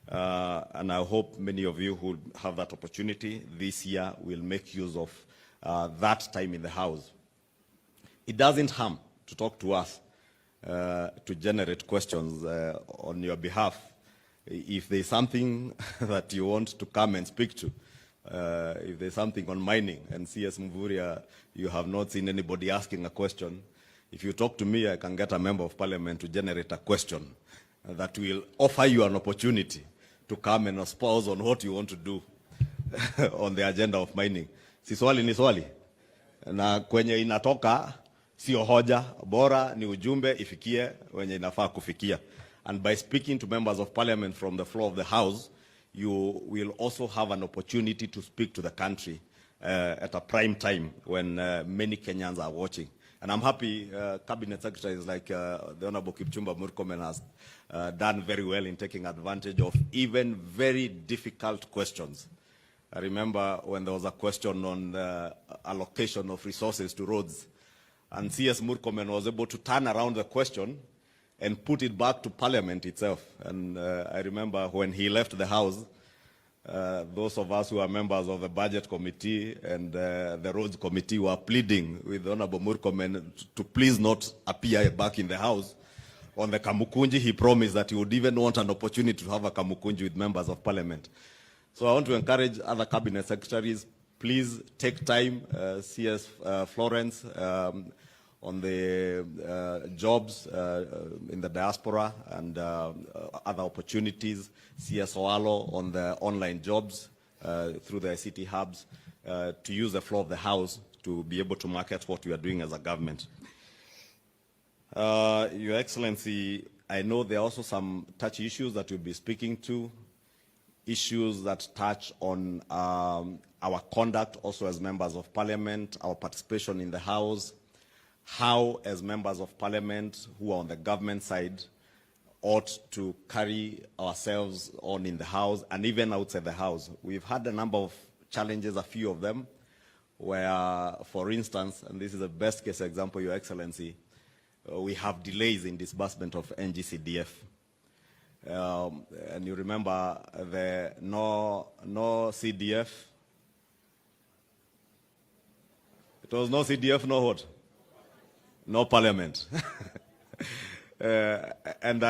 And I hope many of you who have that opportunity this year will make use of that time in the House. It doesn't harm to talk to us, to generate questions on your behalf. If there's something that you want to come and speak to, if there's something on mining, and CS Mvuria, you have not seen anybody asking a question, if you talk to me, I can get a member of parliament to generate a question that will offer you an opportunity to come and espouse on what you want to do on the agenda of mining. Si swali ni swali. Na kwenye inatoka, sio hoja, bora ni ujumbe ifikie wenye inafaa kufikia. And by speaking to members of parliament from the floor of the House, you will also have an opportunity to speak to the country at a prime time when many Kenyans are watching. And I'm happy cabinet secretaries like the Honorable Kipchumba Murkomen has done very well in taking advantage of even very difficult questions. I remember when there was a question on the allocation of resources to roads, and CS Murkomen was able to turn around the question and put it back to Parliament itself. And I remember when he left the House, those of us who are members of the Budget Committee and the Roads Committee were pleading with Honorable Murkomen to please not appear back in the House. On the Kamukunji, he promised that he would even want an opportunity to have a Kamukunji with members of Parliament. So I want to encourage other cabinet secretaries, please take time, CS Florence, on the jobs in the diaspora and other opportunities, CS Oalo on the online jobs through the ICT hubs, to use the floor of the House to be able to market what we are doing as a government. Your Excellency, I know there are also some touchy issues that we'll be speaking to, issues that touch on our conduct also as members of parliament, our participation in the House, how as members of parliament who are on the government side ought to carry ourselves on in the House and even outside the House. We've had a number of challenges, a few of them, where, for instance, and this is a best case example, Your Excellency, we have delays in disbursement of NGCDF. And you remember the no CDF. It was no CDF, no what? No parliament. And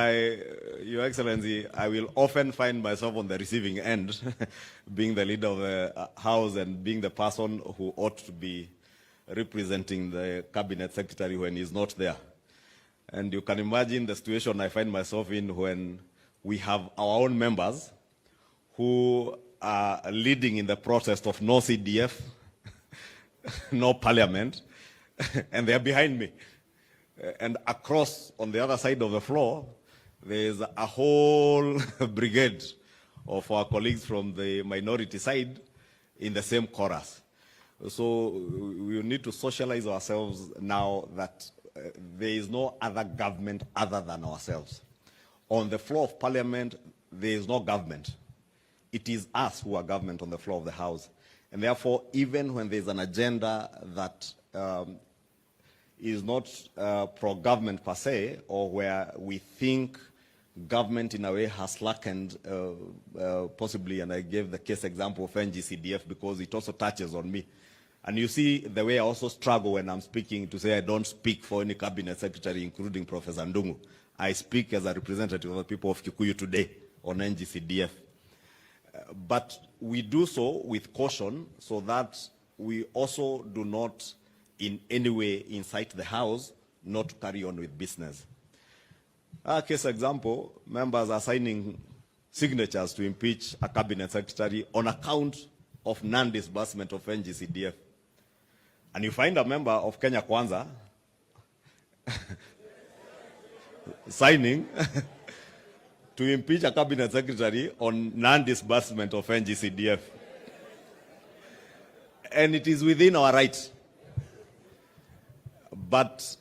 Your Excellency, I will often find myself on the receiving end, being the leader of the House and being the person who ought to be representing the cabinet secretary when he's not there. And you can imagine the situation I find myself in when we have our own members who are leading in the process of no CDF, no parliament, and they're behind me. And across, on the other side of the floor, there's a whole brigade of our colleagues from the minority side in the same chorus. So we need to socialize ourselves now that there is no other government other than ourselves. On the floor of parliament, there is no government. It is us who are government on the floor of the House. And therefore, even when there's an agenda that is not pro-government per se, or where we think government in a way has slackened, possibly, and I gave the case example of NGCDF because it also touches on me. And you see the way I also struggle when I'm speaking to say I don't speak for any cabinet secretary, including Professor Ndungu. I speak as a representative of the people of Kikuyu today on NGCDF. But we do so with caution so that we also do not in any way incite the House not to carry on with business. Case example, members are signing signatures to impeach a cabinet secretary on account of non-disbursement of NGCDF. And you find a member of Kenya Kwanza signing to impeach a cabinet secretary on non-disbursement of NGCDF. and it is within our rights. But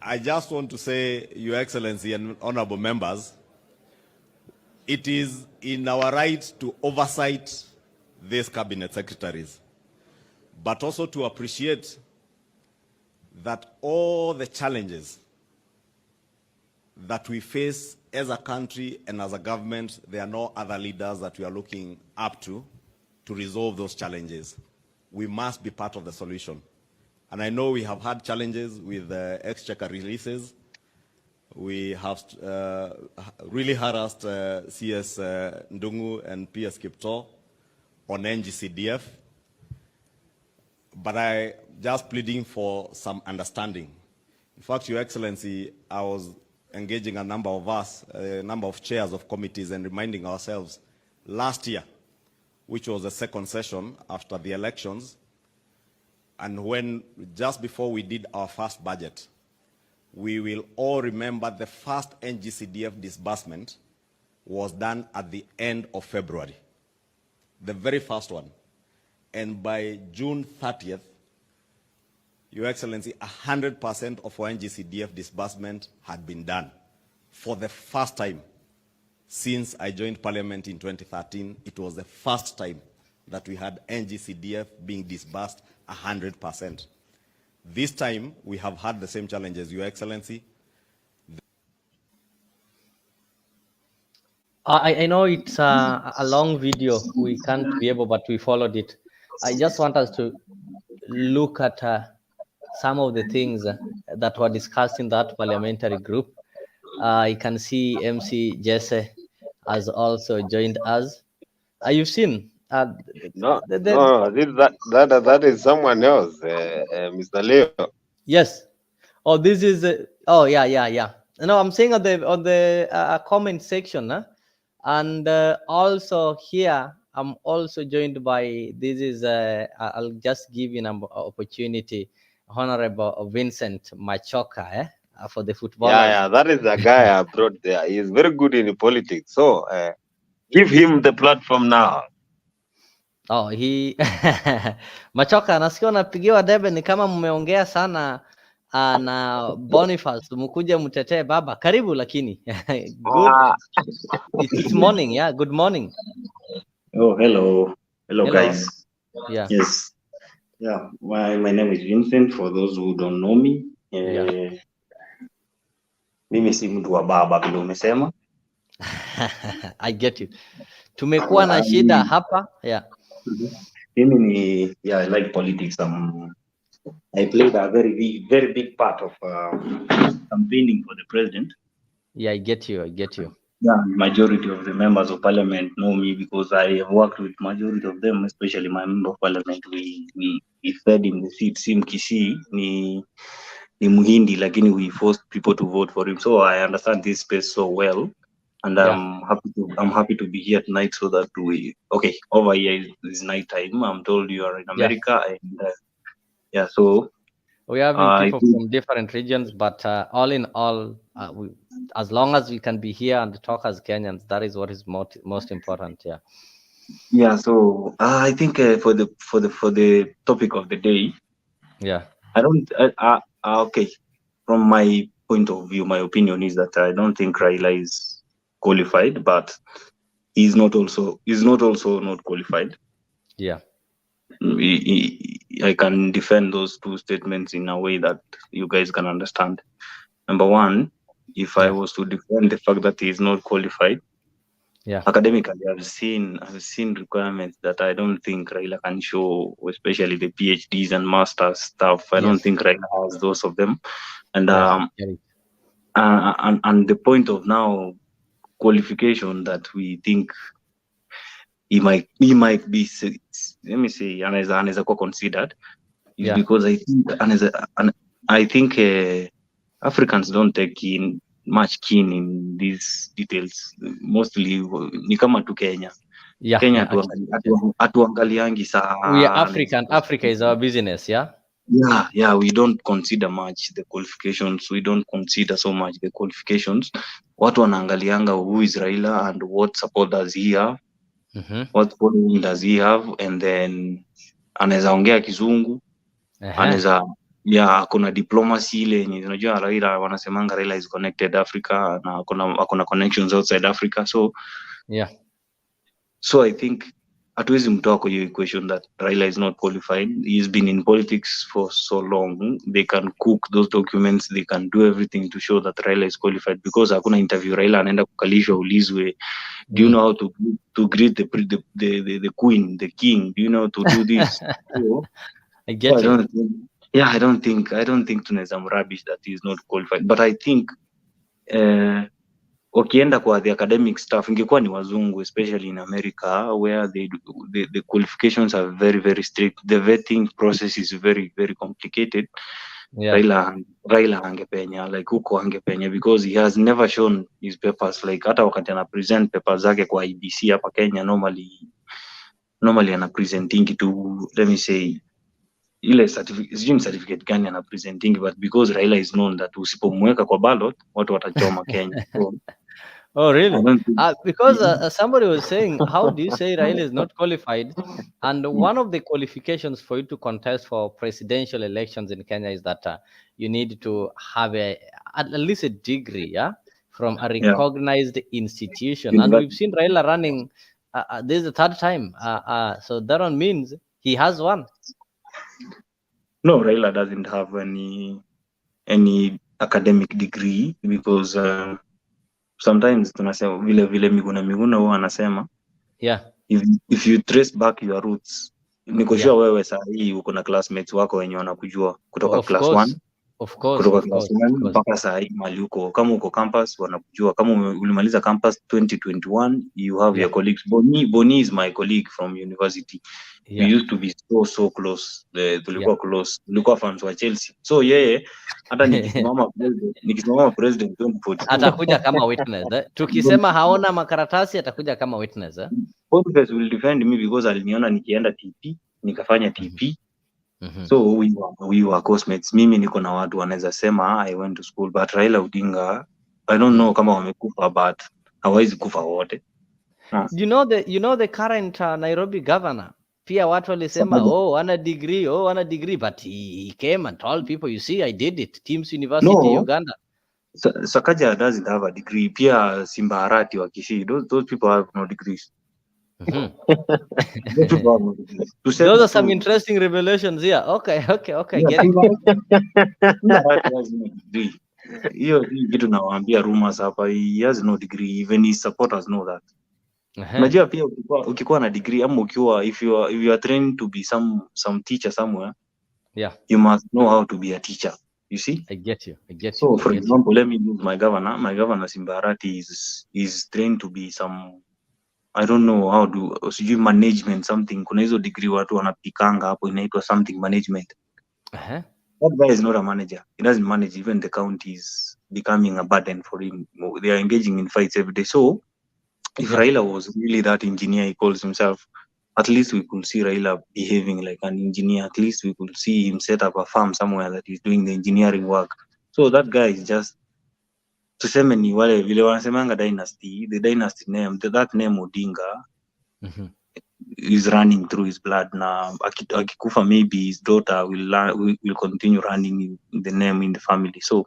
I just want to say, Your Excellency and honorable members, it is in our right to oversight these cabinet secretaries, but also to appreciate that all the challenges that we face as a country and as a government, there are no other leaders that we are looking up to resolve those challenges. We must be part of the solution. And I know we have had challenges with exchequer releases. We have really harassed CS Ndungu and PS Kipto on NGCDF. But I just pleading for some understanding. In fact, Your Excellency, I was engaging a number of us, a number of chairs of committees, and reminding ourselves last year, which was the second session after the elections, and when just before we did our first budget, we will all remember the first NGCDF disbursement was done at the end of February, the very first one. And by June 30th, Your Excellency, 100% of our NGCDF disbursement had been done. For the first time since I joined Parliament in 2013, it was the first time that we had NGCDF being disbursed 100%. This time, we have had the same challenges, Your Excellency. I know it's a long video. We can't be able, but we followed it. I just want us to look at some of the things that were discussed in that parliamentary group. I can see MC Jesse has also joined us. You've seen? No, that is someone else, Mr. Leo. Yes. Oh, this is. Yeah. No, I'm saying on the comment section, and also here I'm also joined by. This is. I'll just give you an opportunity, Honorable Vincent Machoka, for the footballers. Yeah, that is the guy I brought there. He is very good in politics. So give him the platform now. Oh, Machoka, nasikia unapigiwa debe ni kama mmeongea sana na Boniface, mkuje mtetee baba. Karibu lakini. Good. It's morning, yeah. Good morning. Oh, hello, guys. Yeah. Yes. Yeah. My name is Vincent. For those who don't know me, mimi si mtu wa baba vile umesema. I get you. Tumekuwa na shida hapa. Yeah. Mimi ni I like politics. I played a very big part of campaigning for the president. Yeah, I get you. Yeah, majority of the members of parliament know me because I have worked with majority of them, especially my member of parliament. We fed in the seat. Sim Kisi ni Muhindi, lakini we forced people to vote for him. So I understand this space so well. And I'm happy to be here tonight so that over here is night time. I'm told you are in America, and so we have people from different regions, but all in all, as long as we can be here and talk as Kenyans, that is what is most important. Yeah. So I think for the topic of the day, I don't. From my point of view, my opinion is that I don't think Raila is qualified, but he's not also not qualified. Yeah. I can defend those two statements in a way that you guys can understand. Number one, if I was to defend the fact that he is not qualified, academically, I've seen requirements that I don't think Raila can show, especially the PhDs and masters stuff. I don't think Raila has those of them, and and the point of now qualification that we think he might be, let me say, anaweza kuwa considered is because I think Africans don't take much keen in these details. Mostly ni kama tu Kenya. Kenya hatuangaliangi sana. We are African. Africa is our business, Yeah, we don't consider much the qualifications. We don't consider so much the qualifications. Watu wanaangalianga who is Raila and what support does he have, what following does he have, and then anaweza ongea kizungu, anaweza kuna diplomacy ile yenye unajua Raila wanasemanga Raila is connected Africa na kuna connections outside Africa, so I think hatuwezi mtoa kwa hiyo equation that Raila is not qualified. He's been in politics for so long. They can cook those documents, they can do everything to show that Raila is qualified, because hakuna interview Raila anaenda kukalishwa ulizwe, do you know how to greet the queen, the king, do you know how to do this? I get it. I don't think tunaweza mrubbish that he is not qualified, but I think wakienda kwa the academic stuff ingekuwa ni wazungu, especially in America where the qualifications are very very strict, the vetting process is very very complicated. Raila angepenya, like huko angepenya, because he has never shown his papers, like hata wakati ana present papers zake kwa IBC hapa Kenya, normally ana presenting to, let me say, ile certificate gani ana presenting, but because Raila is known that usipomweka kwa ballot watu watachoma Kenya. Oh, really? Because somebody was saying, how do you say Raila is not qualified? And one of the qualifications for you to contest for presidential elections in Kenya is that you need to have at least a degree, from a recognized institution. And we've seen Raila running, this is the third time. So that one means he has one. No, Raila doesn't have any academic degree, because sometimes tunasema vile Miguna Miguna huwa anasema, if you trace back your roots, niko sure wewe sahi uko na classmates wako wenye wanakujua kutoka class 1, kutoka class 1 mpaka sahi mali uko, kama uko campus wanakujua, kama ulimaliza campus 2021 you have your colleagues. Boni is my colleague from university. We used to be so close. Tulikuwa close, tulikuwa fans wa Chelsea, so hata nikisimama president 2014 atakuja kama witness. Tukisema haona makaratasi atakuja kama witness. Boniface will defend me because aliniona nikienda TP, nikafanya TP. So we were cosmates. Mimi niko na watu wanaweza sema I went to school, but Raila Odinga I don't know kama wamekufa, but hawezi kufa wote. You know the current Nairobi governor, pia watu walisema ana degree, but he came and told people, you see, I did it. Teams University, Uganda. Sakaja doesn't have a degree. Pia Simba Arati wa Kisii, those people have no degrees. Those are some interesting revelations here. Okay, get it. Hiyo kitu nawaambia rumors hapa, he has no degree, even his supporters know that. Unajua pia ukikuwa na degree ama if you are trained to be some teacher somewhere, you must know how to be a teacher, you see. I get you. So for example, let me use my governor Simba Arati is trained to be some, I don't know how to sijui management something, kuna hizo degree watu wanapikanga hapo inaitwa something management. That guy is not a manager. He doesn't manage. Even the county is becoming a burden for him. They are engaging in fights every day. So if Raila was really that engineer he calls himself, at least we could see Raila behaving like an engineer. At least we could see him set up a farm somewhere that he's doing the engineering work. So that guy is just, tuseme ni wale vile wanasemanga dynasty, the dynasty name, that name Odinga is running through his blood. Na akikufa maybe his daughter will continue running the name in the family. So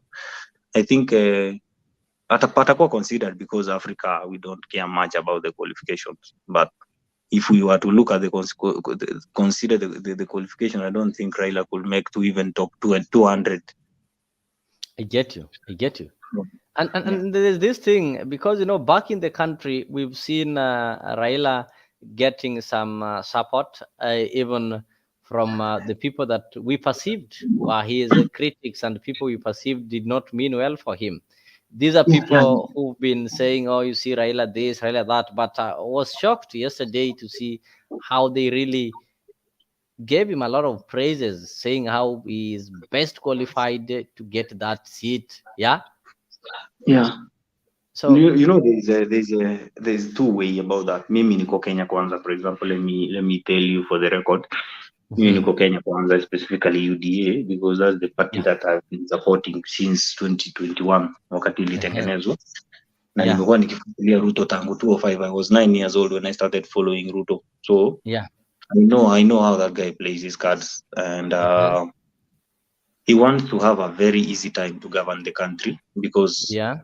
I think atakuwa considered, because Africa we don't care much about the qualifications, but if we were to look at consider the qualification, I don't think Raila could make to even top 200. I get you. And there's this thing, because back in the country we've seen Raila getting some support, even from the people that we perceived were his critics, and people we perceived did not mean well for him. These are people who've been saying, you see Raila this, Raila that, but I was shocked yesterday to see how they really gave him a lot of praises, saying how he is best qualified to get that seat. So there's two way about that. Mimi niko Kenya Kwanza, for example. Let me tell you for the record. Mimi niko Kenya Kwanza, specifically UDA, because that's the party that I've been supporting since 2021 wakati ilitengenezwa. Na nimekuwa nikifuatilia Ruto tangu 2005. I was 9 years old when I started following Ruto. So I know how that guy plays his cards, and he wants to have a very easy time to govern the country, because I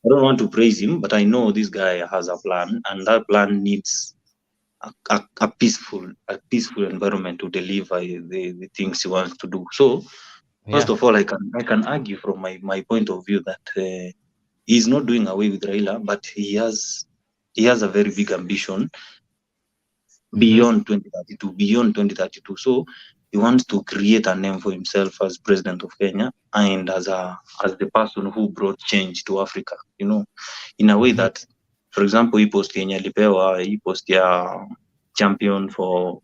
don't want to praise him, but I know this guy has a plan, and that plan needs a peaceful environment to deliver the things he wants to do. So first of all, I can argue from my point of view that he's not doing away with Raila, but he has a very big ambition beyond 2032. So he wants to create a name for himself as president of Kenya, and as the person who brought change to Africa, in a way that, for example, he post Kenya Lipewa, he post champion for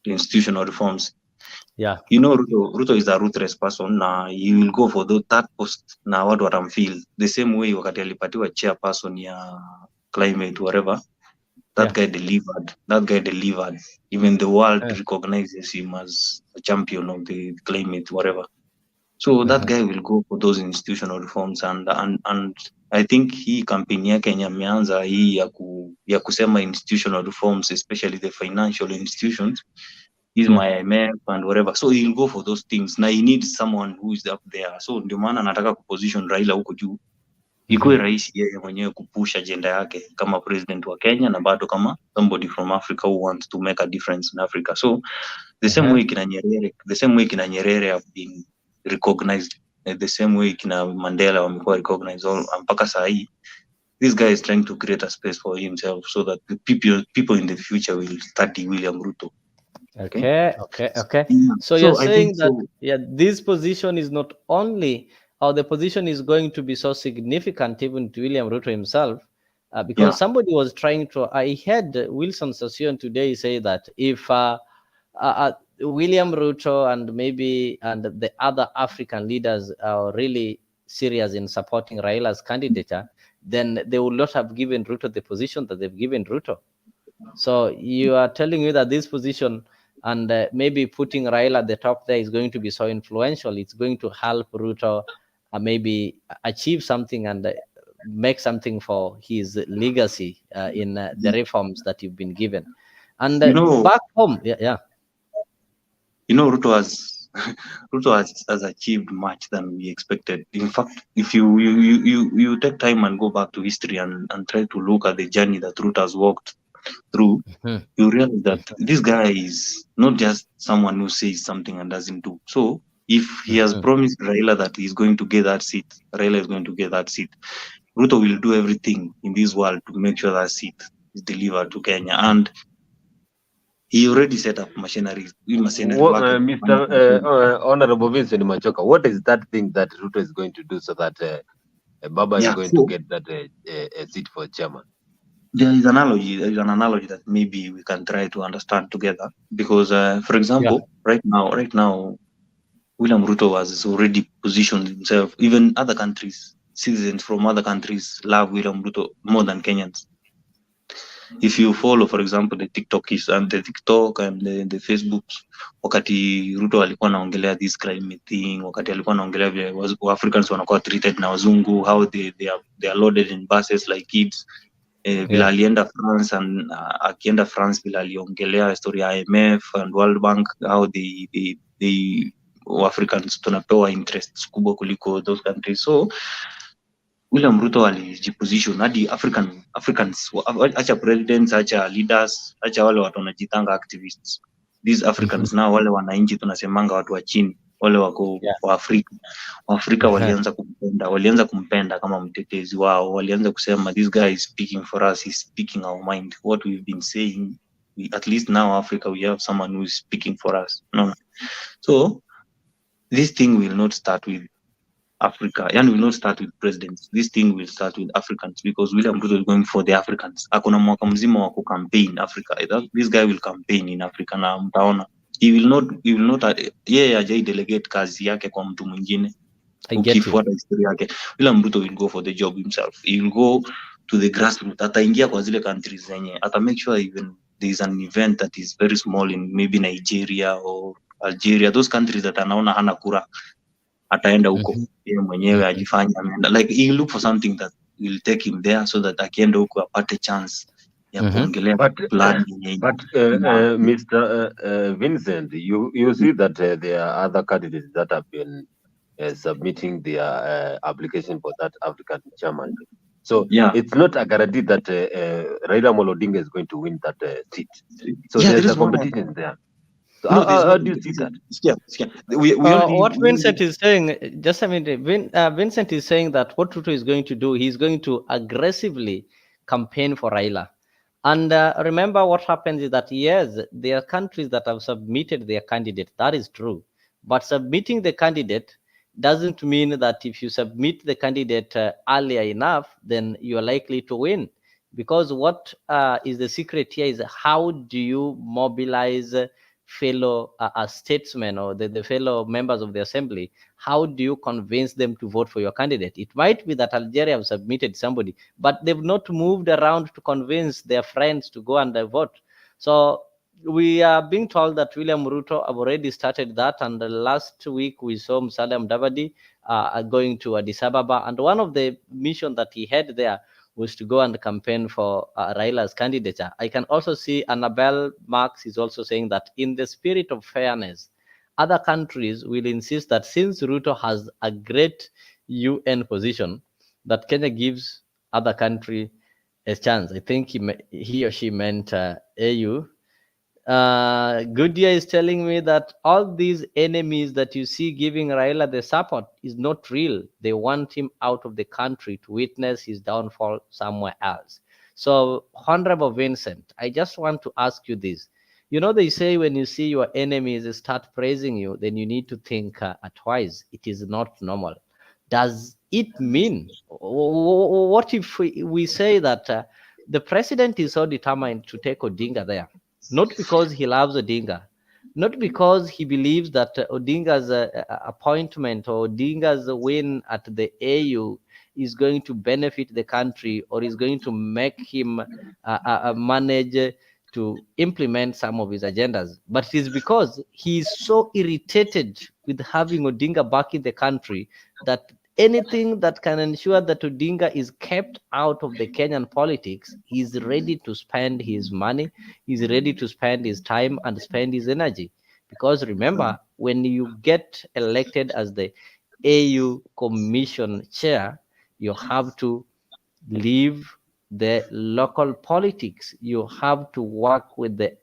institutional reforms. Ruto is a ruthless person. He will go for that post na watu watamfeel the same way wakati alipatiwa chairperson ya climate whatever. That guy delivered. Even the world recognizes him as a champion of the climate, whatever. So that guy will go for those institutional reforms, and I think hii kampeni yake yenye ameanza hii ya kusema institutional reforms, especially the financial institutions, is my IMF and whatever. So he'll go for those things. Now he needs someone who is up there. So ndio maana anataka kuposition Raila huko juu. Ikuwe rahisi yeye mwenyewe kupush agenda yake kama president wa Kenya, na bado kama somebody from Africa who wants to make a difference in Africa. So the same way kina Nyerere have been recognized, the same way kina Mandela wamekuwa recognized mpaka saa hii. This guy is trying to create a space for himself so that the people in the future will study William Ruto. Okay. So you're saying that this position is not only, or the position is going to be so significant even to William Ruto himself, because somebody was trying to, I heard Wilson Sossion today say that if William Ruto and the other African leaders are really serious in supporting Raila's candidature, then they would not have given Ruto the position that they've given Ruto. So you are telling me that this position and maybe putting Raila at the top there is going to be so influential. It's going to help Ruto maybe achieve something and make something for his legacy in the reforms that you've been given. And back home, Ruto has achieved much than we expected. In fact, if you take time and go back to history and try to look at the journey that Ruto has walked through, you realize that this guy is not just someone who says something and doesn't do. So if he has promised Raila that he's going to get that seat, Raila is going to get that seat. Ruto will do everything in this world to make sure that seat is delivered to Kenya. And he already set up machinery. Mr. Honorable Vincent Machoka, what is that thing that Ruto is going to do so that Baba is going to get that a seat for chairman? There is an analogy that maybe we can try to understand together. Because, for example, right now, William Ruto has already positioned himself. Even other countries, citizens from other countries love William Ruto more than Kenyans. If you follow, for example, the TikTok and the Facebooks, wakati Ruto alikuwa anaongelea this climate thing, wakati alikuwa anaongelea vile Africans wanakuwa treated na wazungu, how they are loaded in buses like kids. Vile alienda France, and akienda France vile aliongelea story ya IMF and World Bank, how the Africans tunapewa interests kubwa kuliko those countries. So William Ruto alijiposition hadi Africans, acha presidents, acha leaders, acha wale watu wanajitanga activists. These Africans now, wale wananchi tunasemanga watu wa chini, wale wako wa Afrika walianza kumpenda kama mtetezi wao. Walianza kusema this guy is speaking for us, he's speaking our mind, what we've been saying. At least now Africa, we have someone who is speaking for us. No. So this thing will not start with Africa, and will not start with presidents. This thing will start with Africans, because William Ruto is going for the Africans. Akona mwaka mzima wa kucampaign Africa. This guy will campaign in Africa, na mtaona. He will not ajai delegate kazi yake kwa mtu mwingine. Ukifuata history yake, William Ruto will go for the job himself. He will go to the grassroots. Ataingia kwa zile countries zenye, ata make sure even there is an event that is very small in maybe Nigeria or Algeria, those countries that anaona hana kura, ataenda huko yeye mwenyewe ajifanya ameenda. Like he look for something that will take him there, so that akienda huko apate chance ya kuongelea fulani. But Mr. Vincent, you see that there are other candidates that have been submitting their application for that African chairmanship. So it's not a guarantee that Raila Odinga is going to win that seat. So there's a competition there. So how do you see that? What Vincent is saying, just a minute, Vincent is saying that what Ruto is going to do, he's going to aggressively campaign for Raila. And remember what happens is that, yes, there are countries that have submitted their candidate. That is true. But submitting the candidate doesn't mean that if you submit the candidate earlier enough, then you are likely to win. Because what is the secret here is how do you mobilize fellow statesmen or the fellow members of the assembly? How do you convince them to vote for your candidate? It might be that Algeria have submitted somebody, but they've not moved around to convince their friends to go and vote. So we are being told that William Ruto have already started that, and last week we saw Musalia Mudavadi going to Addis Ababa, and one of the mission that he had there was to go and campaign for Raila's candidature. I can also see Annabelle Marx is also saying that in the spirit of fairness, other countries will insist that since Ruto has a great UN position, that Kenya gives other country a chance. I think he or she meant AU. Goodyear is telling me that all these enemies that you see giving Raila the support is not real. They want him out of the country to witness his downfall somewhere else. So, Honorable Vincent, I just want to ask you this. You know, they say when you see your enemies start praising you, then you need to think twice. It is not normal. Does it mean, what if we say that the president is so determined to take Odinga there? Not because he loves Odinga, not because he believes that Odinga's appointment or Odinga's win at the AU is going to benefit the country or is going to make him manage to implement some of his agendas, but it is because he is so irritated with having Odinga back in the country that anything that can ensure that Odinga is kept out of the Kenyan politics, he's ready to spend his money, he's ready to spend his time and spend his energy. Because remember, when you get elected as the AU Commission chair, you have to leave the local politics. You have to work with the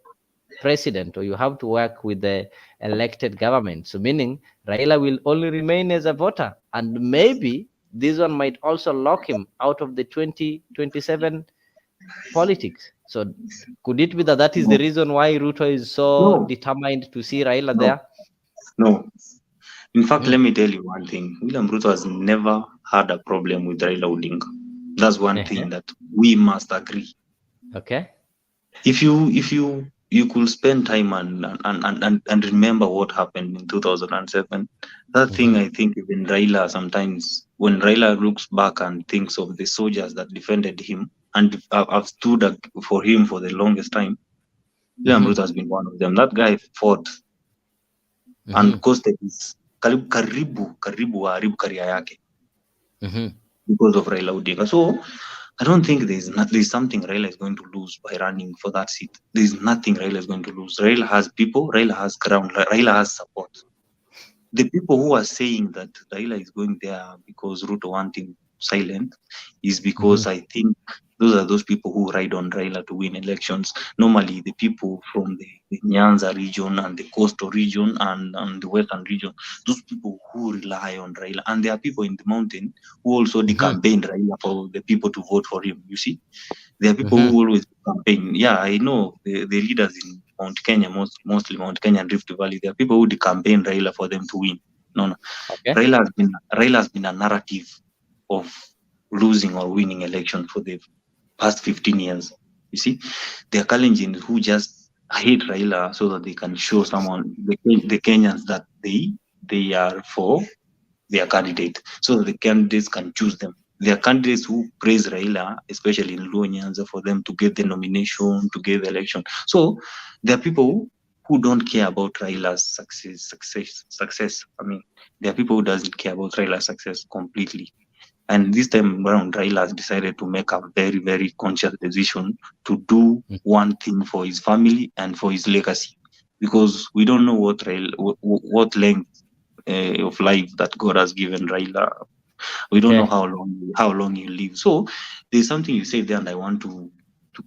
president or you have to work with the elected government. So meaning Raila will only remain as a voter, and maybe this one might also lock him out of the 2027 politics. So could it be that that is the reason why Ruto is so determined to see Raila there? No. In fact, let me tell you one thing. William Ruto has never had a problem with Raila Odinga. That's one thing that we must agree. Okay. If you could spend time and remember what happened in 2007, that thing, I think even Raila sometimes, when Raila looks back and thinks of the soldiers that defended him and have stood up for him for the longest time, William Ruto has been one of them. That guy fought and costed his karibu career yake because of Raila Odinga. So I don't think there's something Raila is going to lose by running for that seat. There's nothing Raila is going to lose. Raila has people, Raila has ground, Raila has support. The people who are saying that Raila is going there because Ruto want him silent is because I think those are those people who ride on Raila to win elections. Normally, the people from the Nyanza region and the coastal region and the western region, those people who rely on Raila. And there are people in the mountain who also campaign Raila for the people to vote for him, you see. There are people who always campaign. Yeah, I know the leaders in Mount Kenya, mostly Mount Kenya and Rift Valley, there are people who campaign Raila for them to win. No. Okay. Raila has been a narrative of losing or winning elections for the past 15 years. You see, there are Kalenjins who just hate Raila so that they can show someone, the Kenyans, that they are for their candidate, so that the candidates can choose them. There are candidates who praise Raila, especially in Luo Nyanza, for them to get the nomination, to get the election. So there are people who don't care about Raila's success. I mean, there are people who doesn't care about Raila's success completely. And this time around, Raila has decided to make a very, very conscious decision to do one thing for his family and for his legacy, because we don't know what length of life that God has given Raila. We don't know how long you live. So there's something you said there, and I want to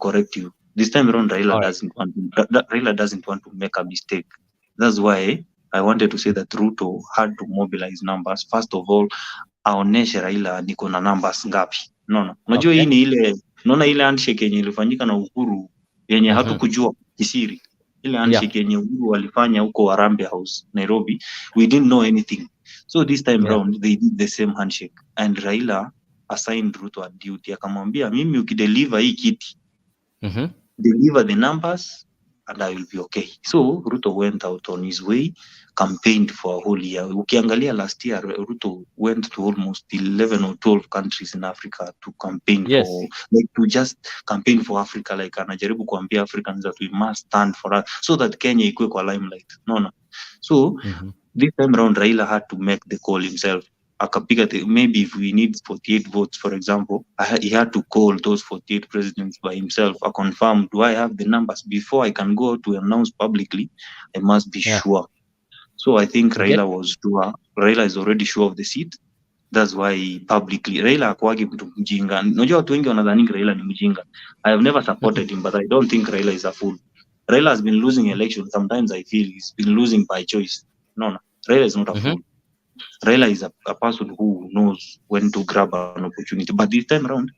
correct you. This time around, Raila doesn't want to make a mistake. That's why I wanted to say that Ruto had to mobilize numbers. First of all, aoneshe Raila niko na numbers ngapi. Unajua hii ni ile, unaona ile handshake yenye ilifanyika na Uhuru yenye hatukujua kisiri. Ile handshake yenye Uhuru walifanya huko Harambee House, Nairobi, we didn't know anything. So this time round they did the same handshake, and Raila assigned Ruto a duty, akamwambia mimi ukideliver hii kiti, deliver the numbers and I will be okay. So Ruto went out on his way, campaigned for a whole year. Ukiangalia last year, Ruto went to almost 11 or 12 countries in Africa to campaign for, like, to just campaign for Africa, like anajaribu kuambia Africans that we must stand for us so that Kenya ikue kwa limelight. No. So this time around, Raila had to make the call himself. Maybe if we need 48 votes, for example, he had to call those 48 presidents by himself. I confirm, do I have the numbers? Before I can go to announce publicly, I must be sure. So I think Raila was sure. Raila is already sure of the seat. That's why publicly, Raila hakuwagi mtu mjinga. Unajua watu wengi wanadhani Raila ni mjinga. I have never supported him, but I don't think Raila is a fool. Raila has been losing elections. Sometimes I feel he's been losing by choice. No. Raila is not a fool. Raila is a person who knows when to grab an opportunity. But this time around,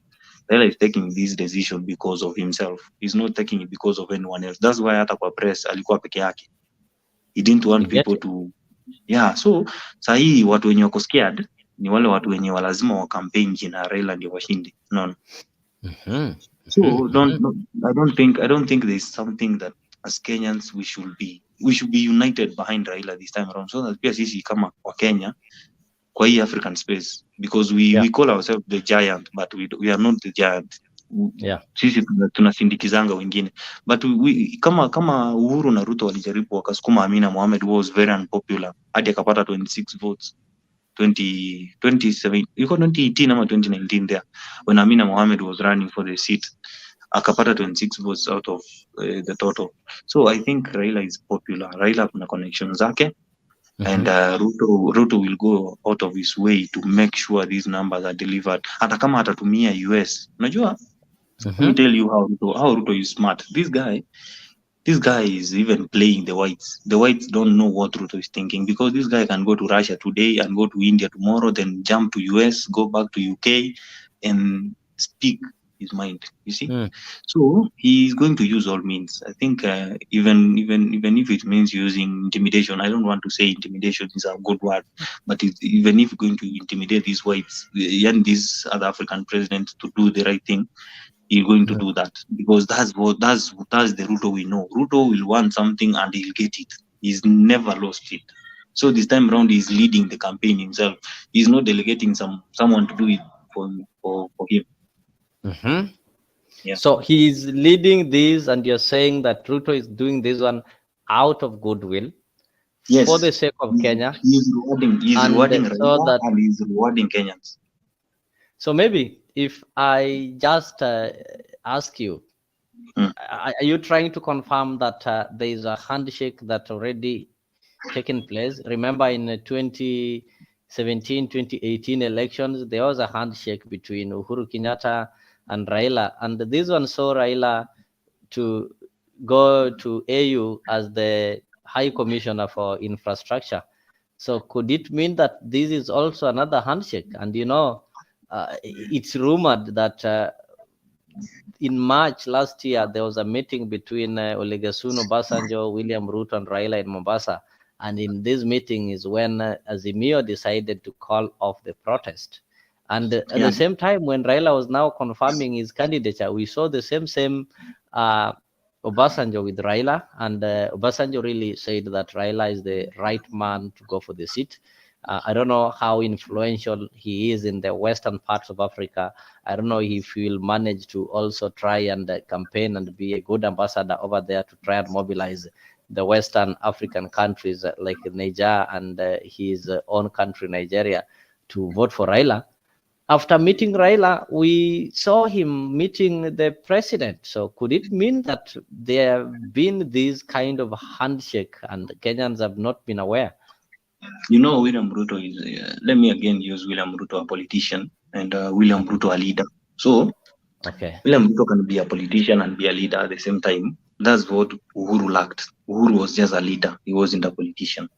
Raila is taking this decision because of himself. He's not taking it because of anyone else. That's why hata kwa press alikuwa peke yake. He didn't want people to... Yeah, so sahi watu wenye wako scared ni wale watu wenye lazima wa campaign jina Raila ndio washindi. No. So I don't think there's something that as Kenyans we should be united behind Raila this time around, so that pia sisi kama wa Kenya kwa hii African space, because we call ourselves the giant, but we are not the giant. Sisi tunasindikizanga wengine, but kama Uhuru na Ruto walijaribu wakasukuma Amina Mohamed, was very unpopular hadi akapata 26 votes 2018 ama 2019 there, when Amina Mohamed was running for the seat, akapata 26 votes out of the total. So I think Raila is popular. Raila kuna connections zake, and Ruto will go out of his way to make sure these numbers are delivered. Hata kama atatumia US. Unajua? Let me tell you how Ruto is smart. This guy is even playing the whites. The whites don't know what Ruto is thinking, because this guy can go to Russia today and go to India tomorrow, then jump to US, go back to UK, and speak his mind. You see, so he is going to use all means. I think even if it means using intimidation, I don't want to say intimidation is a good word, but even if going to intimidate these whites and these other African presidents to do the right thing, he's going to do that, because that's the Ruto we know. Ruto will want something and he'll get it. He's never lost it. So this time around, he's leading the campaign himself. He's not delegating someone to do it for him. So he's leading this, and you're saying that Ruto is doing this one out of goodwill, for the sake of Kenya. He's rewarding Raila, and he's rewarding Kenyans. So maybe if I just ask you, are you trying to confirm that there is a handshake that already taken place? Remember, in 2017, 2018 elections, there was a handshake between Uhuru Kenyatta and Raila, and this one saw Raila to go to AU as the High Commissioner for Infrastructure. So could it mean that this is also another handshake? And it's rumored that in March last year, there was a meeting between Olusegun Obasanjo, William Ruto, and Raila in Mombasa. And in this meeting is when Azimio decided to call off the protest. And at the same time, when Raila was now confirming his candidature, we saw the same Obasanjo with Raila. And Obasanjo really said that Raila is the right man to go for the seat. I don't know how influential he is in the western parts of Africa. I don't know if he will manage to also try and campaign and be a good ambassador over there to try and mobilize the Western African countries like Niger and his own country, Nigeria, to vote for Raila. after meeting Raila, we saw him meeting the president. So could it mean that there have been this kind of handshake and Kenyans have not been aware? You know, William Ruto is, let me again use William Ruto, a politician, and William Ruto, a leader. So, okay, William Ruto can be a politician and be a leader at the same time. That's what Uhuru lacked. Uhuru was just a leader. He wasn't a politician.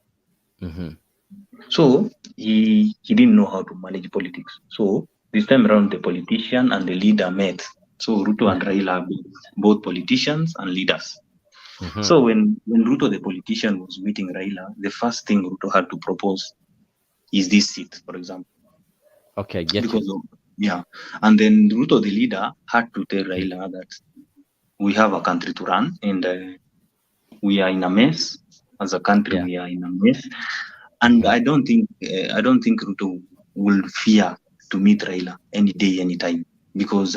So, he didn't know how to manage politics. So, this time around, the politician and the leader met. So, Ruto and Raila are both politicians and leaders. So when Ruto, the politician, was meeting Raila, the first thing Ruto had to propose is this seat, for example. Okay, get because of, yeah. And then Ruto, the leader, had to tell Raila that we have a country to run and we are in a mess. As a country, we are in a mess. And I don't think Ruto will fear to meet Raila any day, anytime, because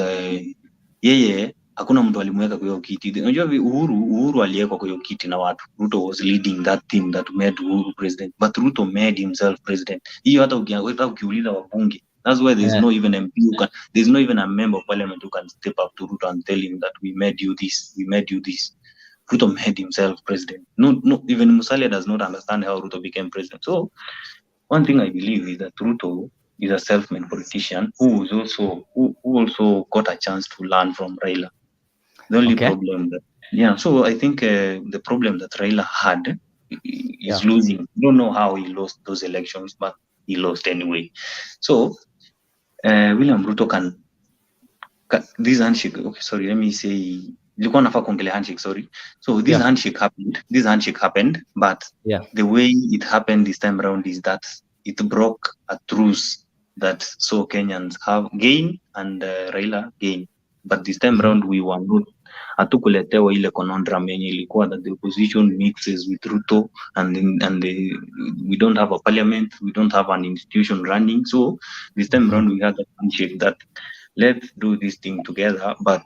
hakuna mtu alimweka kwa hiyo kiti. Unajua Uhuru aliwekwa kwa hiyo kiti na watu. Ruto was leading that team that made Uhuru president, but Ruto made himself president. Hiyo hata ukiuliza wabunge, that's why there's no even MP there's no even a member of parliament who can step up to Ruto and tell him that we made you this. Ruto made himself president. No, even Musalia does not understand how Ruto became president. So one thing I believe is that Ruto is a self-made politician who also got a chance to learn from Raila. The only problem so I think the problem that Raila had is losing. I don't know how he lost those elections, but he lost anyway. So William Ruto can this handshake. Okay, sorry, let me say. Handshake, sorry. So this handshake happened, but the way it happened this time around is that it broke a truce that so Kenyans have gained and Raila gained. But this time around we were not hatukuletewa ile conundrum yenye ilikuwa that the opposition mixes with Ruto and we don't have a parliament, we don't have an institution running. So this time around we had a handshake that let's do this thing together, but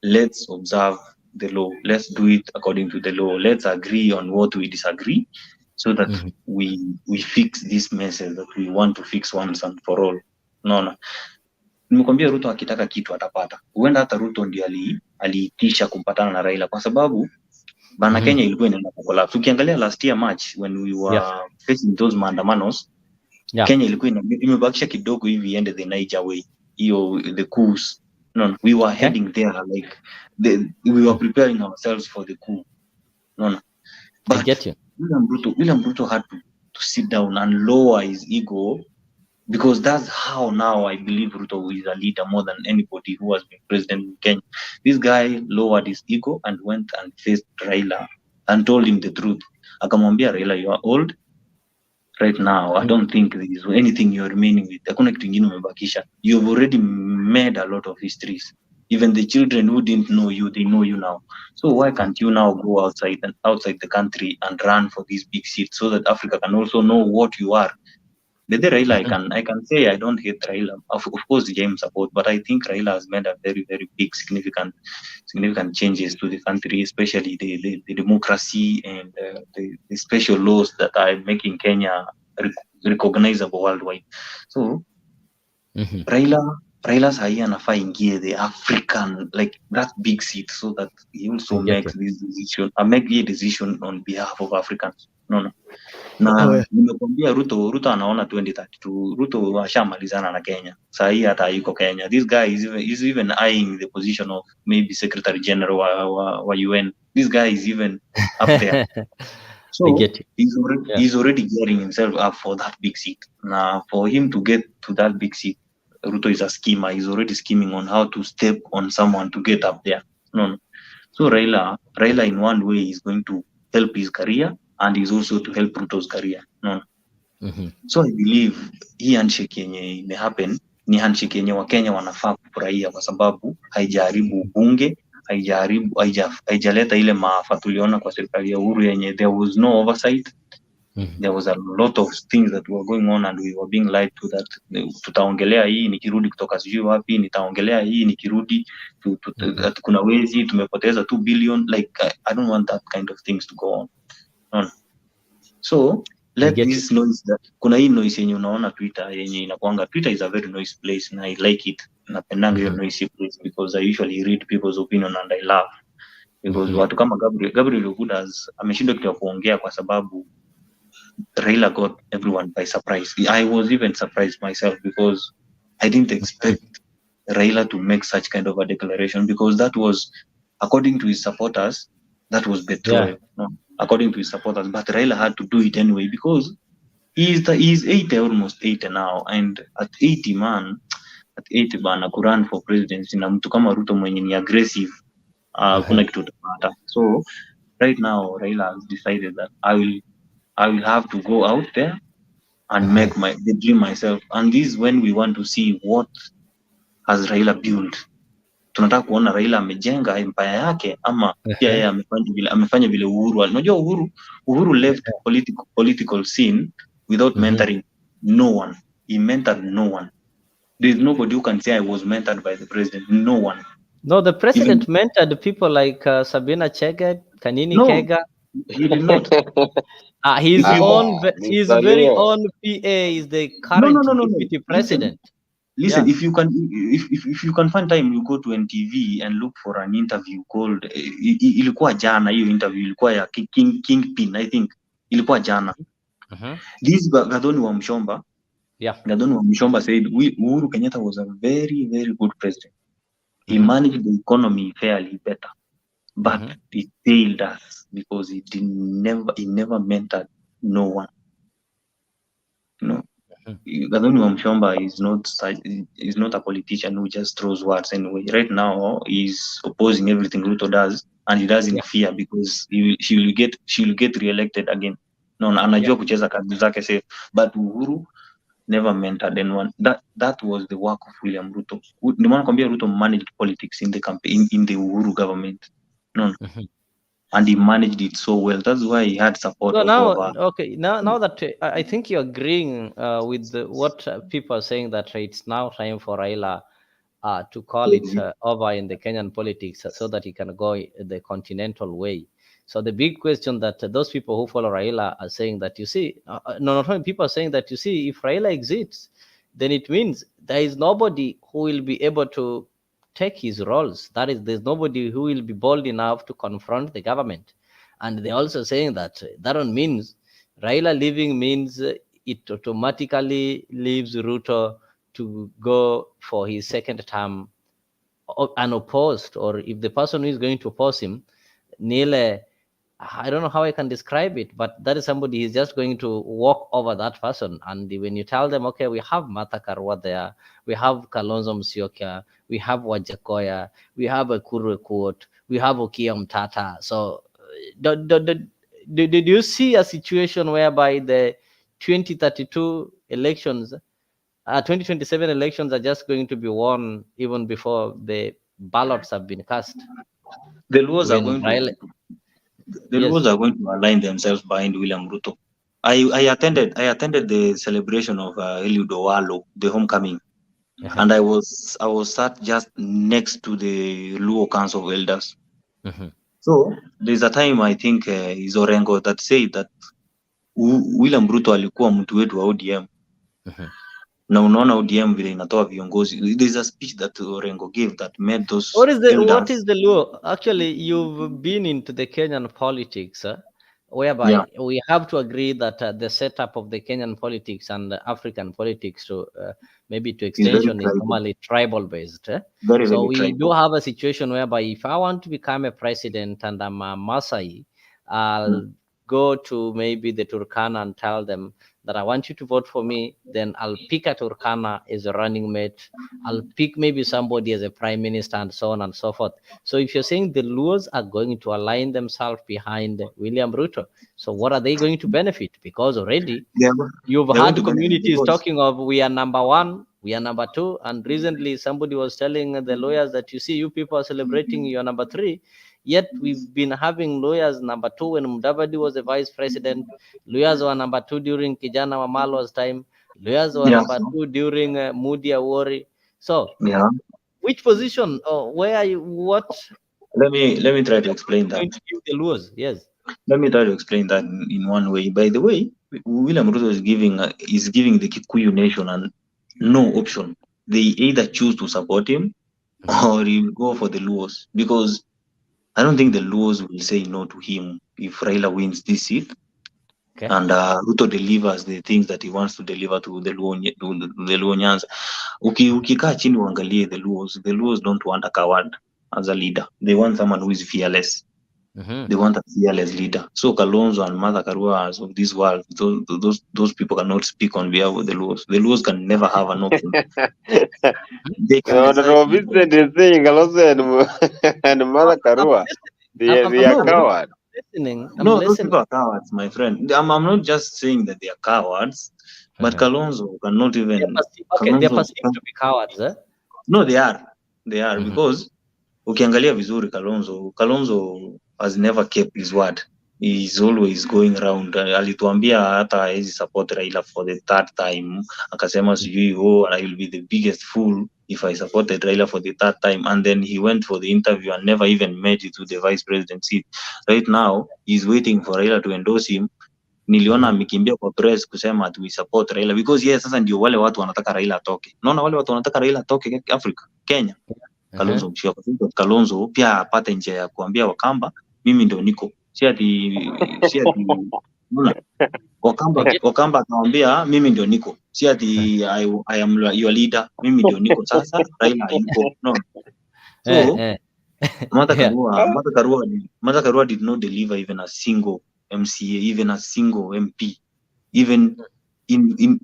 let's observe the law. Let's do it according to the law. Let's agree on what we disagree so that we fix this message that we want to fix once and for all. No. Nimekwambia Ruto akitaka kitu atapata. Huenda hata Ruto ndiye aliitisha kumpatana na Raila kwa sababu bana Kenya ilikuwa inaenda collapse. Ukiangalia last year March when we were facing those maandamanos, Kenya ilikuwa imebakisha kidogo hivi iende the Niger way. The coups. No, we were heading there like we were preparing ourselves for the coup. No. But I get you. William Ruto had to sit down and lower his ego, because that's how now I believe Ruto is a leader more than anybody who has been president in Kenya. This guy lowered his ego and went and faced Raila and told him the truth. Akamwambia Raila, you are old right now. I don't think there is anything you're remaining with. Hakuna kitu kingine umebakisha. You've already made a lot of histories. Even the children who didn't know you, they know you now. So why can't you now go outside the country and run for these big seats so that Africa can also know what you are? But the Raila, I can say I don't hate Raila. Of course, James support, but I think Raila has made a very, very big, significant changes to the country, especially the democracy and the special laws that are making Kenya recognizable worldwide. So Raila's haya anafaa ingie the African, like that big seat, so that he also makes this decision, make a decision on behalf of Africans. No. Na nimekwambia Ruto anaona 2032. Ruto ashamalizana na Kenya. Saa hii hata yuko Kenya. This guy is even eyeing the position of maybe Secretary General wa UN. This guy is even up there. So he's already gearing himself up for that big seat. Now for him to get to that big seat, Ruto is a schemer. He's already scheming on how to step on someone to get up there. No. So Raila in one way is going to help his career, and is also to help Ruto's career. No. So I believe hii handshake yenye imehappen ni handshake yenye Wakenya wanafaa kufurahia, kwa sababu haijaribu bunge, haijaleta ile maafa tuliona kwa serikali ya Uhuru yenye there was no oversight. There was a lot of things that were going on and we were being lied to that tutaongelea hii nikirudi kutoka sijui wapi, nitaongelea hii nikirudi kuna wezi tumepoteza 2 billion. Like I don't want that kind of things to go on. So let this noise that kuna hii noise yenye unaona Twitter yenye inakuanga. Twitter is a very noisy place and I like it. Napendanga hiyo noisy place because I usually read people's opinion and I laugh because watu kama Gabriel Ogudas ameshindwa kitu ya kuongea kwa sababu Raila got everyone by surprise. I was even surprised myself because I didn't expect Raila to make such kind of a declaration because that was, according to his supporters, that was betrayal. No, according to his supporters, but Raila had to do it anyway because he's 80, almost 80 now, and at 80 man, kurun for presidency na mtu kama Ruto mwenye ni aggressive, kuna kitu utapata. So right now Raila has decided that I will have to go out there and make the dream myself, and this is when we want to see what has Raila built. Tunataka kuona Raila amejenga empire yake ama pia yeye amefanya vile Uhuru. Unajua Uhuru left political scene without mentoring no one. He mentored no one. There is nobody who can say I was mentored by the president. No one. No, the president mentored people like Sabina Chege, Kanini Kega. He did not. His very own PA is the current deputy president. Listen, if you can find time, you go to NTV and look for an interview called ilikuwa jana. Hiyo interview ilikuwa ya Kingpin, I think. Ilikuwa jana. This Gadoni wa Mshomba. Gadoni wa Mshomba said Uhuru Kenyatta was a very, very good president. He managed the economy fairly better, but it failed us because he never mentored no one. No. Gadoni wa Mshomba is not a politician who just throws words anyway. Right now, he's opposing everything Ruto does, and he doesn't fear because she will get re-elected again. No, anajua kucheza kazi zake safe. But Uhuru never mentored anyone. That was the work of William Ruto. Ndio maana kwambia Ruto managed politics in the campaign in the Uhuru government. No. And he managed it so well. That's why he had support. So now that I think you're agreeing with what people are saying, that it's now time for Raila to call it over in the Kenyan politics so that he can go the continental way. So the big question that those people who follow Raila are saying that, you see, not only people are saying that, you see, if Raila exits, then it means there is nobody who will be able to take his roles. That is, there's nobody who will be bold enough to confront the government. And they're also saying that one means Raila leaving means it automatically leaves Ruto to go for his second term unopposed, or if the person who is going to oppose him, Nile, I don't know how I can describe it, but that is somebody who's just going to walk over that person. And when you tell them, okay, we have Martha Karua there, we have Kalonzo Musyoka, we have Wajakoya, we have Ekuru Aukot, we have Okiya Mtata. So did you see a situation whereby the 2032 elections, 2027 elections are just going to be won even before the ballots have been cast? The laws are going to align themselves behind William Ruto. I attended the celebration of Eliud Owalo, the homecoming, and I was sat just next to the Luo Council of Elders. So there's a time, I think is Orengo, that said that William Ruto alikuwa mtu wetu wa ODM. Na unaona ODM vile inatoa viongozi. There's a speech that Orengo gave that made those What is the Luo? Actually, you've been into the Kenyan politics, whereby we have to agree that the setup of the Kenyan politics and the African politics to maybe to extension is normally tribal based. So we do have a situation whereby if I want to become a president and I'm a Masai, I'll go to maybe the Turkana and tell them that I want you to vote for me, then I'll pick a Turkana as a running mate. I'll pick maybe somebody as a prime minister and so on and so forth. So if you're saying the Luos are going to align themselves behind William Ruto, so what are they going to benefit? Because already you've had communities talking of we are number one, we are number two. And recently somebody was telling the lawyers that, you see, you people are celebrating your number three. Yet we've been having lawyers number two when Mudavadi was the vice president. Lawyers were number two during Kijana Wamalwa's time. Lawyers were number two during Moody Awori. So, which position or where are you? What? Let me try to explain that. The lawyers, yes. Let me try to explain that in one way. By the way, William Ruto is giving the Kikuyu nation no option. They either choose to support him or he'll go for the Luos, because I don't think the Luos will say no to him if Raila wins this seat. Okay. And Ruto delivers the things that he wants to deliver to the Luo Nyanza. Ukikaa chini uangalie the Luos don't want a coward as a leader. They want someone who is fearless. They want a fearless leader. So Kalonzo and Martha Karua of this world, those people cannot speak on behalf of the Luos. The Luos can never have an option. They can decide. Vincent is saying Kalonzo and Mother Karua, they are cowards. No, those people are cowards, my friend. I'm not just saying that they are cowards, but Kalonzo cannot even. They're perceived to be cowards, eh? No, they are. They are because ukiangalia vizuri Kalonzo has never kept his word. He's always going around. Alituambia hata hawezi support Raila for the third time. Akasema sijui I will be the biggest fool if I supported Raila for the third time. And then he went for the interview and never even made it to the vice president seat. Right now, he's waiting for Raila to endorse him. Niliona amekimbia kwa press kusema we support Raila because yes, sasa ndio wale watu wanataka Raila atoke. Naona wale watu wanataka Raila atoke Afrika, Kenya. Kalonzo mshia. Kalonzo pia apate njia ya kuambia Wakamba mimi ndio niko. Si ati Wakamba akamwambia mimi ndio niko. Si ati I am your leader. Mimi ndio niko. Sasa Raila yuko. No. So Martha Karua did not deliver even a single MCA, even a single MP, even in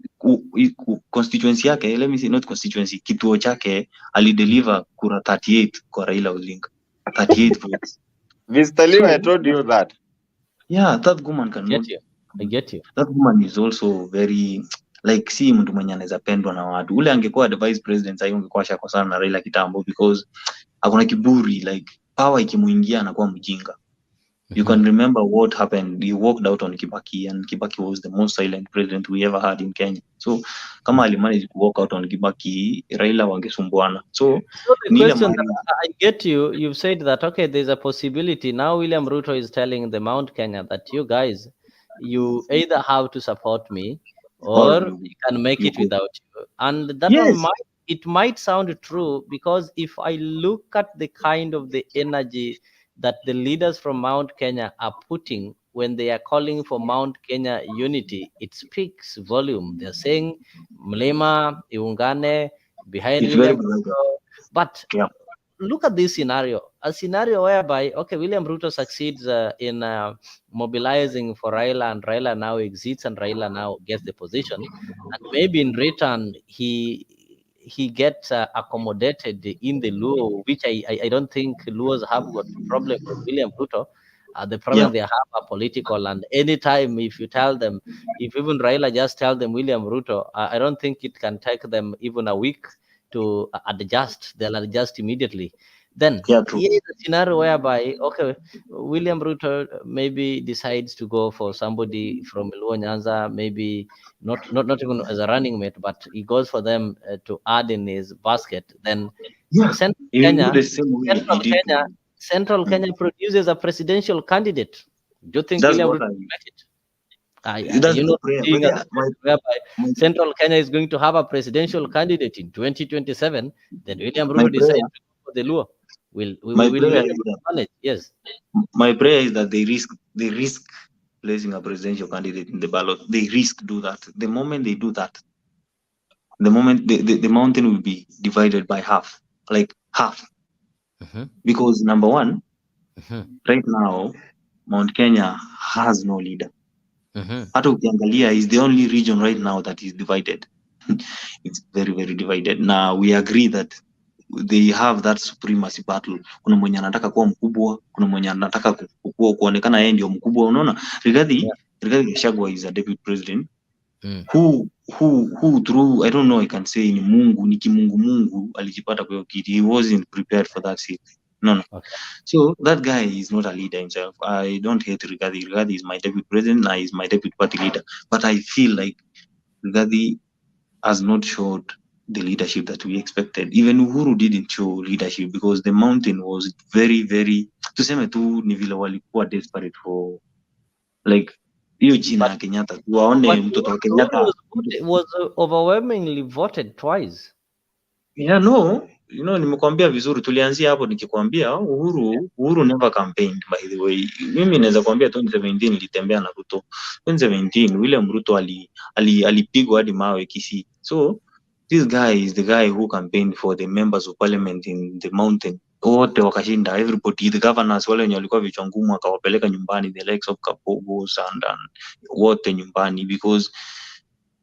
constituency yake, let me say not constituency, kituo chake alideliver kura 38 kwa Raila Odinga. 38 votes. Mr. Liu, I told you that. Yeah, that woman cannot. I get you. That woman is also very like, si mtu mwenye anaweza pendwa na watu. Ule angekuwa the vice president sasa ungekuwa shaka sana na Raila kitambo because hakuna kiburi, like power ikimuingia anakuwa mjinga. You can remember what happened. He walked out on Kibaki, and Kibaki was the most silent president we ever had in Kenya. So, kama alimanage to walk out on Kibaki, Raila wangesumbuana. So the question that I get you, you've said that, okay, there's a possibility. Now William Ruto is telling the Mount Kenya that you guys, you either have to support me or you can make it without you. And that one might sound true, because if I look at the kind of the energy that the leaders from Mount Kenya are putting when they are calling for Mount Kenya unity, it speaks volume. They're saying Mlima, Iungane, behind William Ruto. But look at this scenario, a scenario whereby, okay, William Ruto succeeds in mobilizing for Raila, and Raila now exits, and Raila now gets the position. And maybe in return, he gets accommodated in the Luo, which I don't think Luos have got problem with William Ruto. The problem they have are political, and anytime if you tell them, if even Raila just tell them William Ruto, I don't think it can take them even a week to adjust. They'll adjust immediately. Then here is a scenario whereby, okay, William Ruto maybe decides to go for somebody from Luo Nyanza, maybe not even as a running mate, but he goes for them to add in his basket. Then Central Kenya produces a presidential candidate. Do you think William Ruto will make it? Central Kenya is going to have a presidential candidate in 2027. Then William Ruto decides to go for the Luo. Will manage? Yes. My prayer is that they risk placing a presidential candidate in the ballot. They risk do that. The moment they do that, the mountain will be divided by half, like half. Because number one, right now, Mount Kenya has no leader. Hata ukiangalia is the only region right now that is divided. It's very, very divided. Now we agree that they have that supremacy battle. Kuna mwenye anataka kuwa mkubwa, kuna mwenye anataka kuonekana yeye ndio mkubwa. Unaona, Rigathi Gachagua is a deputy president who through, I don't know, I can say ni Mungu alijipata kwa kiti. He wasn't prepared for that seat. No. So that guy is not a leader himself. I don't hate Rigathi. Rigathi is my deputy president. Now he's my deputy party leader. But I feel like Rigathi has not showed the leadership that we expected. Even Uhuru didn't show leadership because the mountain was very, very, tuseme tu ni vile walikuwa desperate for Like hiyo jina ya Kenyatta waone But mtoto wa Uhuru Kenyatta. was overwhelmingly voted twice. Yeah, no, nimekwambia vizuri, tulianzia hapo nikikwambia Uhuru never campaigned, by the way. Mimi naweza kwambia 2017 nilitembea na Ruto. 2017 William Ruto alipigwa hadi mawe Kisii. So this guy is the guy who campaigned for the members of parliament in the mountain. Wote wakashinda, everybody, the governors wale wenye walikuwa vichwa ngumu akawapeleka nyumbani, the likes of Kapogos and wote nyumbani, because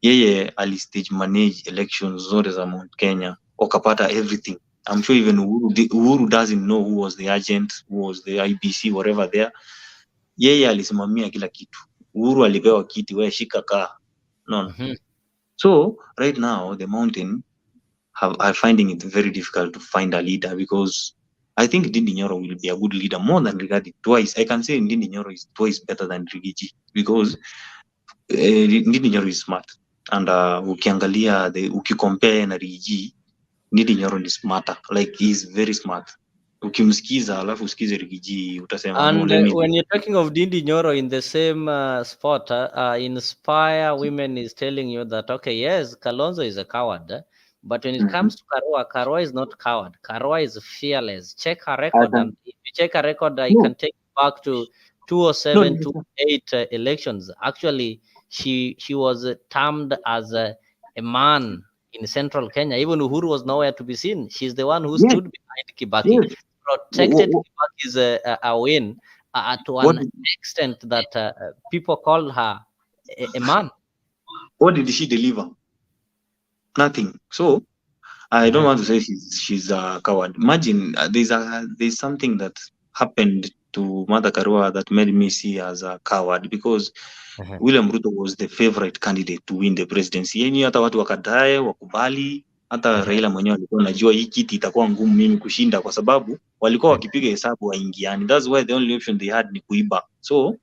yeye alistage manage elections zote za Mount Kenya, wakapata everything. I'm sure even Uhuru doesn't know who was the agent, who was the IBC, whatever there. Yeye alisimamia kila kitu. Uhuru alipewa kiti, wewe shika kaa. No. So right now the mountain are finding it very difficult to find a leader, because I think Ndindi Nyoro will be a good leader more than Rigathi. Twice. I can say Ndindi Nyoro is twice better than Rigiji, because Ndindi Nyoro is smart. And ukiangalia ukicompare na Rigiji, Ndindi Nyoro is smarter. Like he's very smart. Ukimsikiza alafu usikize Rigiji utasema And when you're talking of Ndindi Nyoro in the same spot, Inspire Women is telling you that, okay, yes, Kalonzo is a coward, but when it comes to Karua is not coward. Karua is fearless. Check her record, and if you check her record, I can take you back to 2007, 2008 elections. Actually, she was termed as a man in central Kenya. Even Uhuru was nowhere to be seen. She's the one who stood behind Kibaki. Protected Kibaki's a win to an extent that people call her a man. What did she deliver? Nothing. So I don't want to say she's a coward. Imagine there's something that happened to Martha Karua that made me see as a coward, because William Ruto was the favorite candidate to win the presidency. Yani hata watu wakadae wakubali, hata Raila mwenyewe alikuwa anajua hii kiti itakuwa ngumu mimi kushinda, kwa sababu walikuwa wakipiga hesabu waingiani. That's why the only option they had ni kuiba. So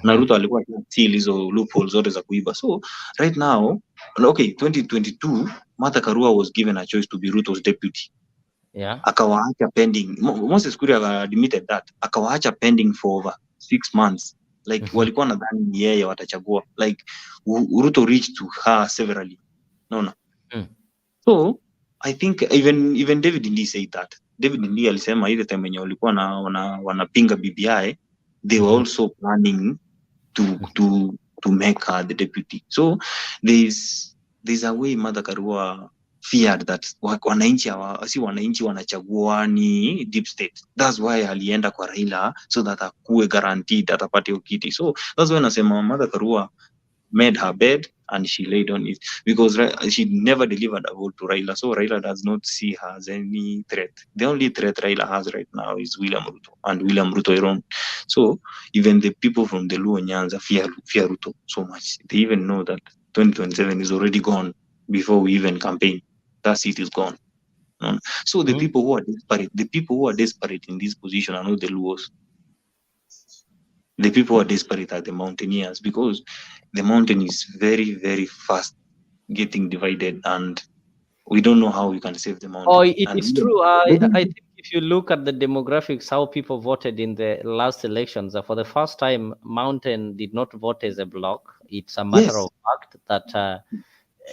na Ruto alikuwa still hizo loopholes zote za kuiba. So right now, okay, 2022 Martha Karua was given a choice to be Ruto's deputy. Yeah. Akawaacha pending. Moses Kuria admitted that. Akawaacha pending for over 6 months. Like walikuwa nadhani ni yeye watachagua. Like Ruto reached to her severally. No. So I think even David Ndii said that. David Ndii alisema ile time yenye walikuwa wanapinga BBI, they were also planning to make her the deputy. So there's a way Martha Karua feared that wananchi wanachagua ni deep state. That's why alienda kwa Raila, so that akuwe guaranteed atapata hiyo kiti. So that's why nasema Martha Karua made her bed and she laid on it, because she never delivered a vote to Raila. So Raila does not see her as any threat. The only threat Raila has right now is William Ruto and William Ruto alone. So even the people from the Luo Nyanza fear Ruto so much. They even know that 2027 is already gone before we even campaign. That seat is gone. So the people who are desperate in this position are not the Luos. The people who are desperate are the mountaineers, because the mountain is very, very fast getting divided, and we don't know how we can save the mountain. Oh, it's true. I think if you look at the demographics, how people voted in the last elections, for the first time, Mountain did not vote as a bloc. It's a matter of fact that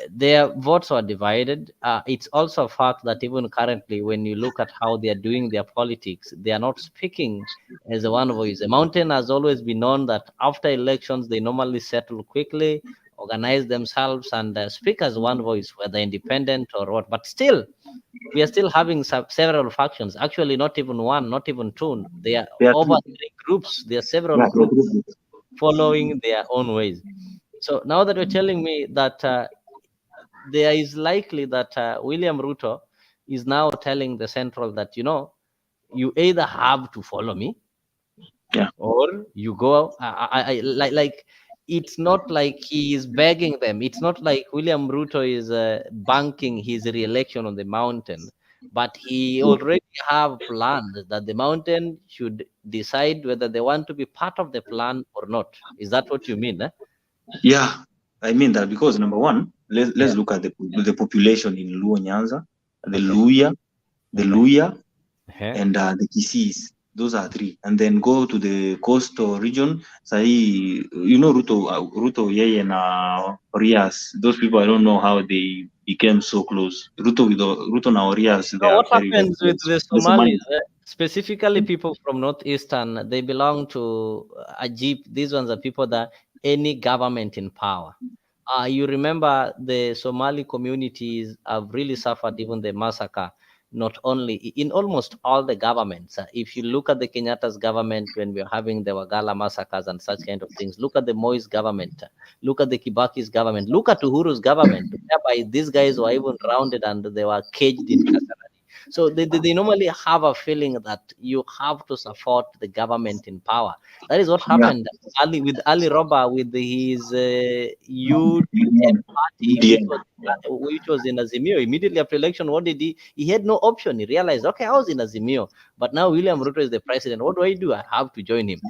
their votes are divided. It's also a fact that even currently, when you look at how they are doing their politics, they are not speaking as a one voice. The Mountain has always been known that after elections, they normally settle quickly, organize themselves, and speak as one voice, whether independent or what. But still, we are still having several factions. Actually, not even one, not even two. They are over 3 groups. There are several groups following their own ways. So now that you're telling me that there is likely that William Ruto is now telling the Central that, you either have to follow me, or you go. Like it's not like he is begging them. It's not like William Ruto is banking his re-election on the Mountain, but he already have planned that the Mountain should decide whether they want to be part of the plan or not. Is that what you mean? Yeah, I mean that, because number one, let's look at the population in Luo Nyanza, the Luya, and the Kisis. Those are three. And then go to the coastal region. Sahi, Ruto yeye na Orias. Those people, I don't know how they became so close. Ruto na Orias, they So are what very, very happens with close. the Somalis, specifically people from northeastern? They belong to Ajib. These ones are people that any government in power. You remember the Somali communities have really suffered even the massacre, not only in almost all the governments. If you look at the Kenyatta's government when we are having the Wagala massacres and such kind of things, look at the Moi's government, look at the Kibaki's government, look at Uhuru's government, whereby these guys were even rounded and they were caged in Kasarani. So they normally have a feeling that you have to support the government in power. That is what happened with Ali Roba with his UDM party, which was in Azimio. Immediately after election, what did he? He had no option. He realized, okay, I was in Azimio, but now William Ruto is the president. What do? I have to join him.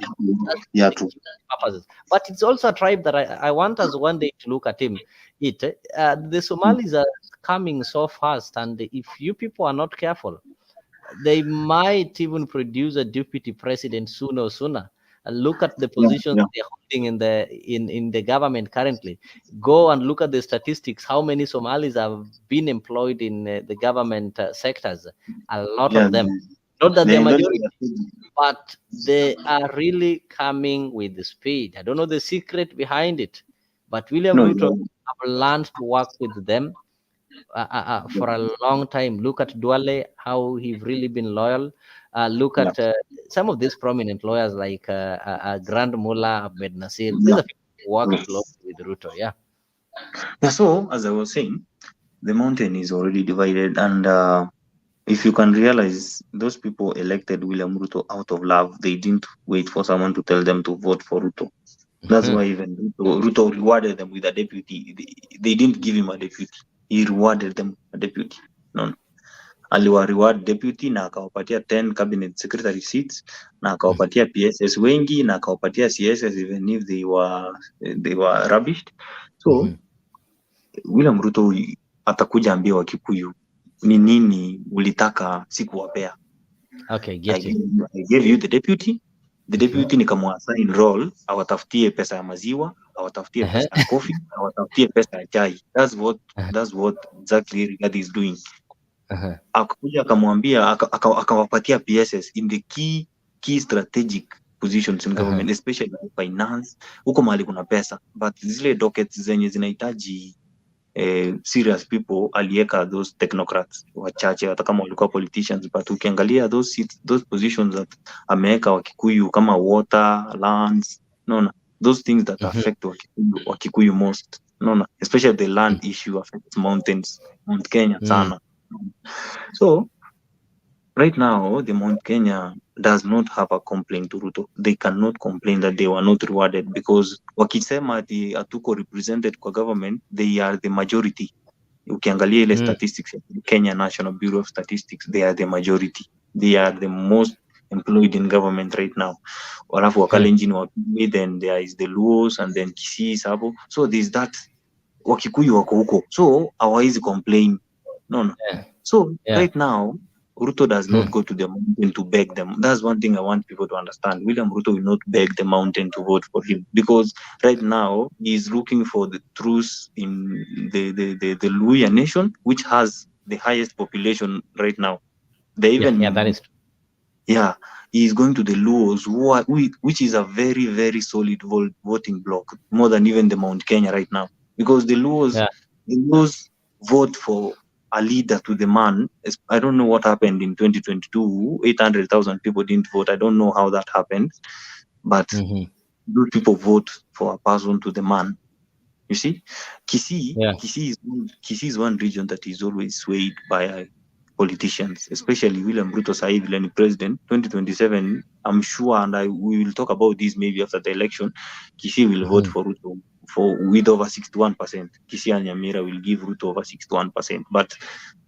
Purposes. But it's also a tribe that I want us one day to look at him. The Somalis are coming so fast, and if you people are not careful, they might even produce a deputy president sooner or sooner. And look at the positions they're holding in the government currently. Go and look at the statistics. How many Somalis have been employed in the government sectors? A lot of them. Not that they're majority, but they are really coming with the speed. I don't know the secret behind it, but William Ruto have learned to work with them for a long time. Look at Duale, how he's really been loyal. Look at some of these prominent lawyers like Grand Mullah Ahmed Nasir. These are people who work closely with Ruto. Yeah. So, as I was saying, the mountain is already divided, and if you can realize, those people elected William Ruto out of love. They didn't wait for someone to tell them to vote for Ruto. That's why even Ruto rewarded them with a deputy. They didn't give him a deputy. He rewarded them a deputy. No. Aliwa reward deputy na akawapatia 10 cabinet secretary seats na akawapatia PSS wengi na akawapatia CSS even if they were rubbished. So William Ruto atakuja ambia Wakikuyu ni nini ulitaka sikuwapea. Okay, I gave you the deputy. The deputy nikamwassign role, awatafutie pesa ya maziwa, awatafutie pesa ya coffee, awatafutie pesa ya chai. That's what exactly Rigathi is doing. Akakuja akamwambia akawapatia PSS in the key strategic positions in government, especially finance. Huko mahali kuna pesa, but zile dockets zenye zinahitaji serious people alieka those technocrats wachache, hata kama walikuwa politicians, but ukiangalia those seats, those positions that ameweka Wakikuyu kama water, lands, those things that affect Wakikuyu most, especially the land issue affects mountains, Mount Kenya sana. So right now the Mount Kenya does not have a complaint to Ruto. They cannot complain that they were not rewarded, because wakisema ati hatuko represented kwa government, they are the majority. Ukiangalia ile statistics, Kenya National Bureau of Statistics, they are the majority. They are the most employed in government right now. Walafu Wakalenjin wapili, then there is the Luos, and then Kisii Sabo. So there's that Wakikuyu wako huko. So hawawezi complain. So right now Ruto does not go to the mountain to beg them. That's one thing I want people to understand. William Ruto will not beg the mountain to vote for him, because right now he's looking for the truth in the Luhya nation, which has the highest population right now. They even that is true. He is going to the Luos, which is a very, very solid voting bloc, more than even the Mount Kenya right now, because the Luos vote for a leader to the man. I don't know what happened in 2022. 800,000 people didn't vote. I don't know how that happened, but those people vote for a person to the man. You see, Kisii is one region that is always swayed by politicians, especially William Ruto Sahi Vilani president. 2027, I'm sure, and we will talk about this maybe after the election. Kisii will vote for Ruto with over 61%. Kisii and Nyamira will give Ruto over 61%. But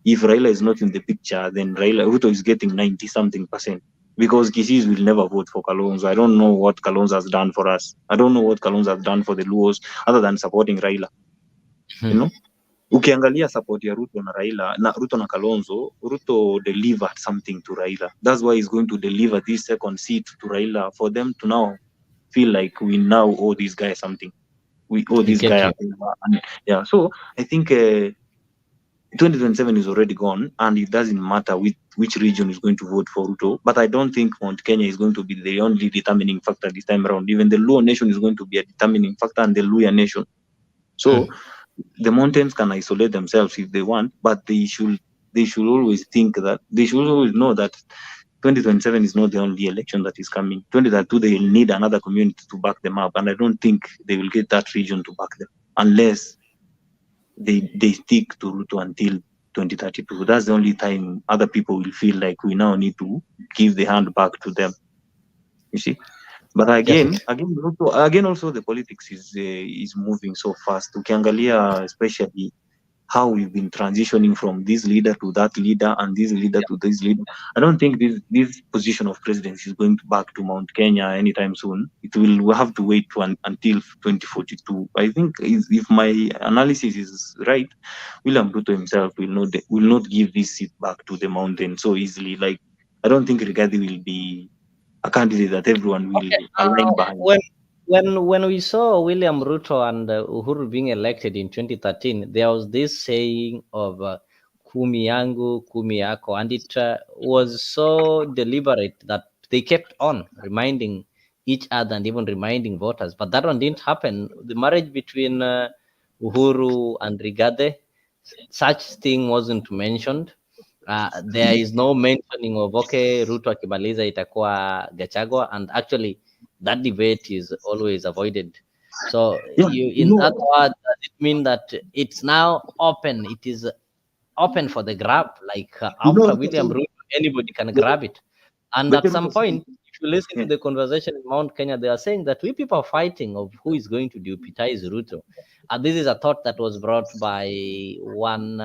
if Raila is not in the picture, then Ruto is getting 90-something%. Because Kisii will never vote for Kalonzo. I don't know what Kalonzo has done for us. I don't know what Kalonzo has done for the Luos other than supporting Raila. You know? Ukiangalia support ya Ruto na Raila, na Ruto na Kalonzo, Ruto delivered something to Raila. That's why he's going to deliver this second seat to Raila for them to now feel like we now owe this guy something. We owe this guy a favor. And yeah, so I think 2027 is already gone, and it doesn't matter which region is going to vote for Ruto. But I don't think Mount Kenya is going to be the only determining factor this time around. Even the Luo nation is going to be a determining factor, and the Luya nation. So the mountains can isolate themselves if they want, but they should always think that they should always know that 2027 is not the only election that is coming. 2032 they will need another community to back them up, and I don't think they will get that region to back them unless they stick to Ruto until 2032. That's the only time other people will feel like we now need to give the hand back to them. You see. But again, also the politics is moving so fast. Ukiangalia especially how we've been transitioning from this leader to that leader and this leader to this leader. I don't think this position of presidency is going back to Mount Kenya anytime soon. We'll have to wait until 2042. I think if my analysis is right, William Ruto himself will not give this seat back to the mountain so easily. Like, I don't think Rigathi will be a candidate that everyone will align behind. When we saw William Ruto and Uhuru being elected in 2013, there was this saying of kumi yangu, kumi yako, and it was so deliberate that they kept on reminding each other and even reminding voters. But that one didn't happen. The marriage between Uhuru and Rigathi, such thing wasn't mentioned. There is no mentioning of Ruto akimaliza itakuwa Gachagua, and actually that debate is always avoided. So in other words, does it mean that it's now open? It is open for the grab, like after William Ruto, anybody can grab it. And at some point, if you listen to the conversation in Mount Kenya, they are saying that we people are fighting of who is going to deputize Ruto. And this is a thought that was brought by one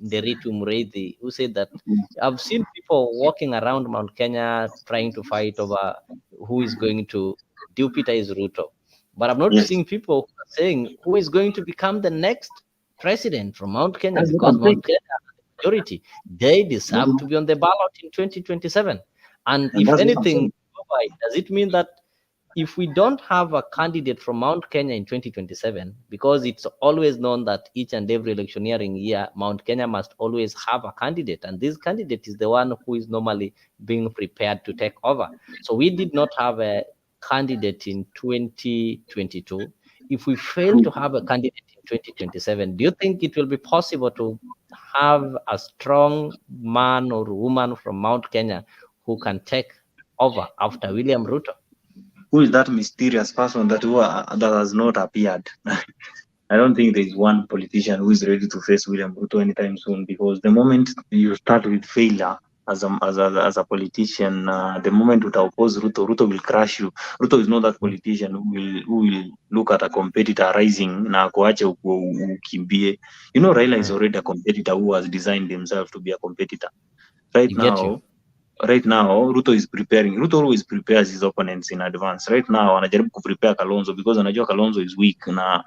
Nderitu Muriithi, who said that I've seen people walking around Mount Kenya trying to fight over who is going to deputize Ruto. But I'm not seeing people who are saying who is going to become the next president from Mount Kenya, because Mount Kenya has the majority. They deserve to be on the ballot in 2027. And if anything, does it mean that if we don't have a candidate from Mount Kenya in 2027, because it's always known that each and every electioneering year, Mount Kenya must always have a candidate, and this candidate is the one who is normally being prepared to take over. So we did not have a candidate in 2022. If we fail to have a candidate in 2027, do you think it will be possible to have a strong man or woman from Mount Kenya who can take over after William Ruto? Who is that mysterious person that has not appeared? I don't think there is one politician who is ready to face William Ruto anytime soon, because the moment you start with failure as a politician, the moment you oppose Ruto will crush you. Ruto is not that politician who will look at a competitor rising na kuache ukimbie. You know, Raila is already a competitor who has designed himself to be a competitor. Right now, Ruto is preparing. Ruto always prepares his opponents in advance. Right now, anajaribu kuprepare Kalonzo because anajua Kalonzo is weak na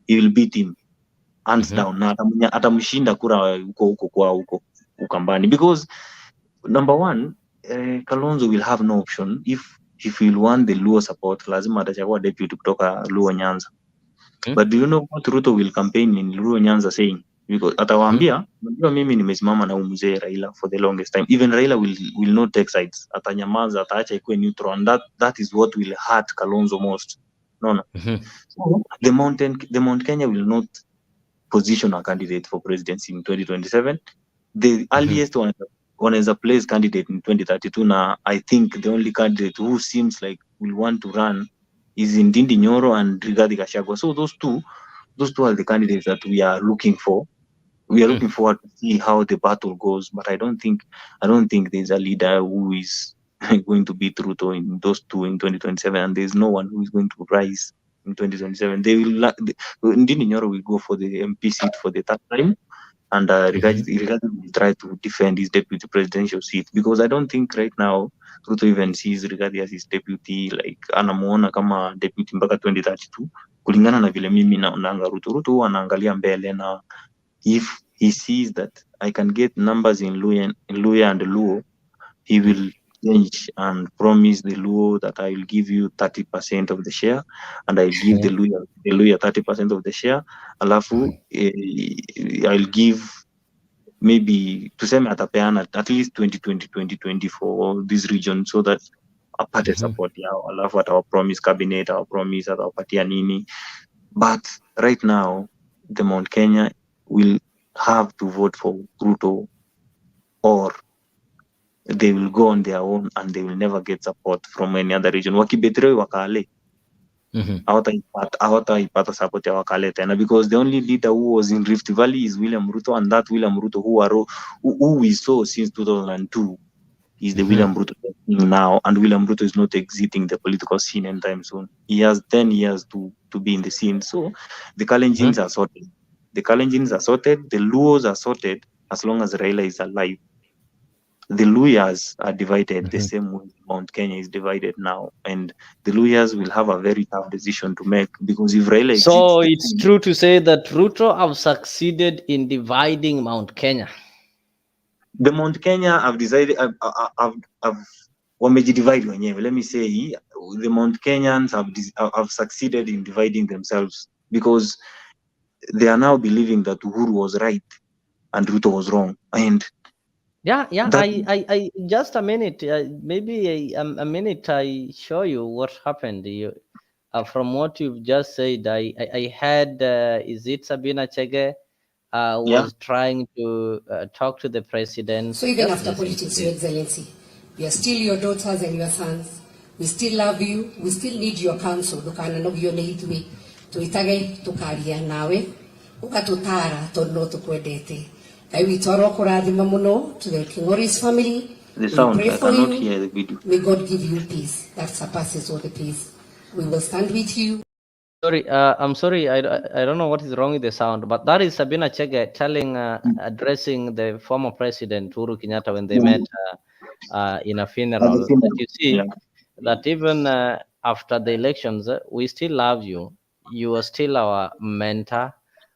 he will beat him hands down. Na atamshinda kura huko huko Ukambani, because number one, Kalonzo will have no option. If he will want the Luo support, lazima atachagua deputy kutoka Luo Nyanza. But do you know what Ruto will campaign in Luo Nyanza saying? Because atawaambia, unajua mimi nimesimama na mzee Raila for the longest time. Even Raila will not take sides. Atanyamaza, ataacha ikuwe neutral, and that is what will hurt Kalonzo most. No. So, the Mount Kenya will not position a candidate for presidency in 2027. The earliest one is a place candidate in 2032. Now, I think the only candidate who seems like will want to run is Ndindi Nyoro and Rigathi Gachagua. So those two are the candidates that we are looking for. We are looking forward to see how the battle goes, but I don't think there's a leader who is going to beat Ruto in those two in 2027, and there's no one who is going to rise in 2027. Ndindi Nyoro will go for the MP seat for the third time, and Rigathi will try to defend his deputy presidential seat, because I don't think right now Ruto even sees Rigathi as his deputy, like anamuona kama deputy mpaka 2032, kulingana na vile mimi naonanga Ruto anaangalia mbele, na if he sees that I can get numbers in Luya and Luo, he will change and promise the Luo that I will give you 30% of the share, and I'll give the Luya 30% of the share. Alafu, I'll give maybe tuseme atapeana at least 2020 for this region, so that apate support yao, alafu atawapromise cabinet, atawapromise atawapatia nini. But right now the Mount Kenya will have to vote for Ruto, or they will go on their own and they will never get support from any other region. Wakibetray wakale, hawataipata support ya wakale tena, because the only leader who was in Rift Valley is William Ruto, and that William Ruto who we saw since 2002 is the William Ruto now, and William Ruto is not exiting the political scene anytime soon. He has 10 years to be in the scene. So the Kalenjins are sorted. The Kalenjins are sorted. The Luos are sorted as long as Raila is alive. The Luyas are divided the same way Mount Kenya is divided now. And the Luyas will have a very tough decision to make, because if Raila exits... So it's true to say that Ruto have succeeded in dividing Mount Kenya. The Mount Kenya have decided, wamejidivide wenyewe. Let me say, the Mount Kenyans have succeeded in dividing themselves, because they are now believing that Uhuru was right and Ruto was wrong. And I just a minute, maybe a minute, I show you what happened. From what you've just said, I had, is it Sabina Chege was trying to talk to the president. So even after politics, Your Excellency, we are still your daughters and your sons. We still love you. We still need your counsel. Dukana no gyo neitwe tuitage tukaria nawe ukatutara tono tukwedete. I will toro kuradima muno to the Kingoris family. The sound, I cannot hear the video. May God give you peace that surpasses all the peace. We will stand with you. Sorry, I'm sorry. I don't know what is wrong with the sound, but that is Sabina Chege telling, addressing the former president Uhuru Kenyatta when they met in a funeral. That you see that even after the elections, we still love you. You are still our mentor,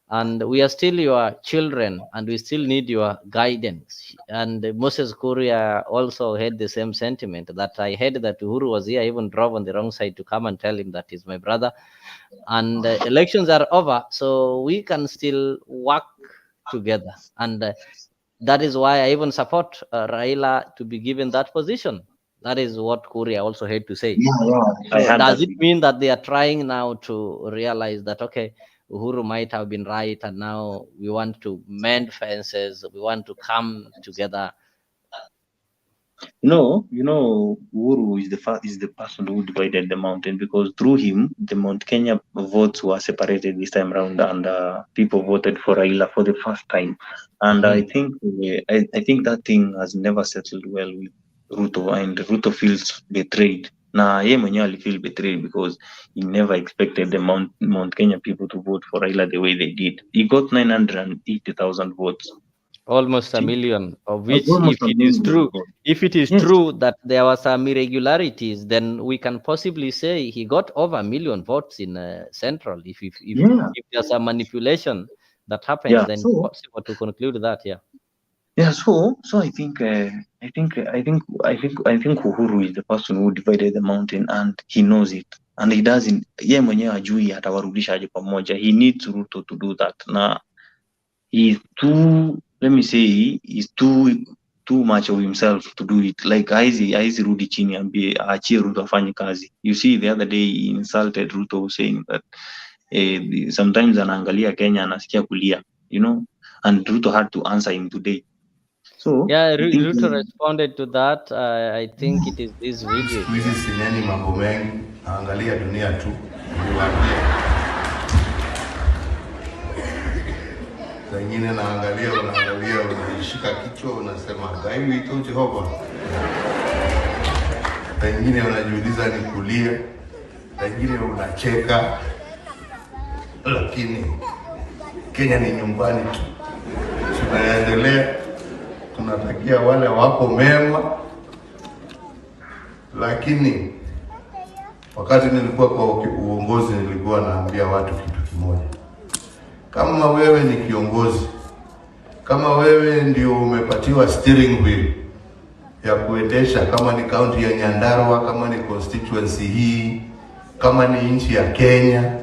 and we are still your children, and we still need your guidance. And Moses Kuria also had the same sentiment, that I heard that Uhuru was here, even drove on the wrong side to come and tell him that he's my brother. And elections are over, so we can still work together. And that is why I even support Raila to be given that position. That is what Kuria also had to say. So does it mean that they are trying now to realize that, okay, Uhuru might have been right, and now we want to mend fences, we want to come together? No, Uhuru is the person who divided the mountain, because through him, the Mount Kenya votes were separated this time around, and people voted for Raila for the first time. And I think that thing has never settled well with Ruto, and Ruto feels betrayed. Ye mwenyewe feel betrayed because he never expected the Mount Kenya people to vote for Raila the way they did. He got 980,000 votes. Almost a million, of which, if it is true that there were some irregularities, then we can possibly say he got over 1 million votes in Central. If there's a manipulation that happens, then it's possible to conclude that. So I think Uhuru is the person who divided the mountain, and he knows it, and he doesn't. Ye mwenyewe ajui atawarudisha aje pamoja. He needs Ruto to do that. Na he's too, let me say, he's too much of himself to do it. Like aizi rudi chini ambie aachie Ruto afanye kazi. You see, the other day he insulted Ruto, saying that sometimes anaangalia Kenya anasikia kulia, and Ruto had to answer him today. So Ruto responded to that. I think it is this video. Sineni mambo mengi, angalia dunia tu. Wengine unaangalia, unashika kichwa, unasema gaiwi ito Jehova. Wengine unajiuliza ni kulia, wengine unacheka. Lakini Kenya ni nyumbani tu. Tunaendelea, tunatakia wale wako mema. Lakini wakati nilikuwa kwa uongozi, nilikuwa naambia watu kitu kimoja. Kama wewe ni kiongozi Kama wewe ndio umepatiwa steering wheel ya kuendesha, kama ni kaunti ya Nyandarua, kama ni constituency hii, kama ni nchi ya Kenya,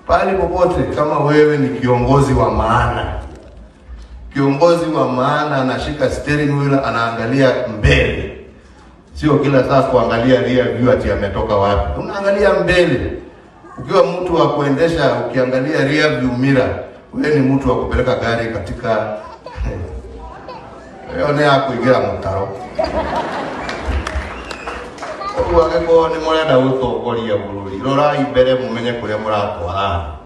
pale popote, kama wewe ni kiongozi wa maana, kiongozi wa maana anashika steering wheel, anaangalia mbele, sio kila saa kuangalia rear view ati ametoka wapi. Unaangalia mbele. Ukiwa mtu wa kuendesha ukiangalia rear view mirror, wewe ni mtu wa kupeleka gari katika yone yako igira mutaro. Wageko ni murenda gutongoria bururi. Rora imbere mumenye kuria muratwara.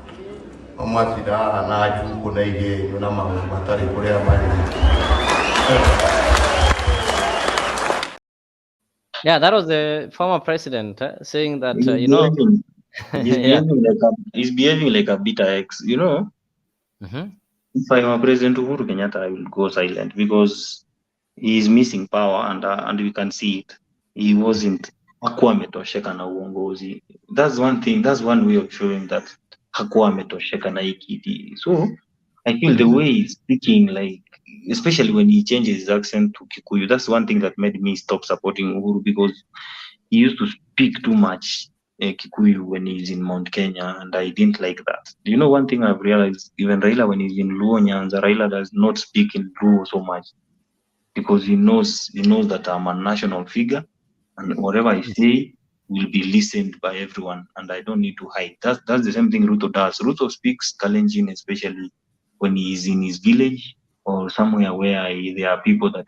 Omwatira na ajuku na ige na maundu matari kuria mari. Yeah, that was the former president saying that, he's behaving like a bitter ex, If I'm a President Uhuru Kenyatta, I will go silent because he is missing power and we can see it. He wasn't hakuwa ametosheka na uongozi. That's one thing, that's one way of showing that hakuwa ametosheka na hiki. So I feel the way he's speaking, like, especially when he changes his accent to Kikuyu, that's one thing that made me stop supporting Uhuru, because he used to speak too much Kikuyu when he's in Mount Kenya, and I didn't like that. Do you know one thing I've realized? Even Raila, when he's in Luo Nyanza, Raila does not speak in Luo so much, because he knows that I'm a national figure, and whatever I say will be listened by everyone, and I don't need to hide. That's the same thing Ruto does. Ruto speaks Kalenjin, especially when he is in his village or somewhere where there are people that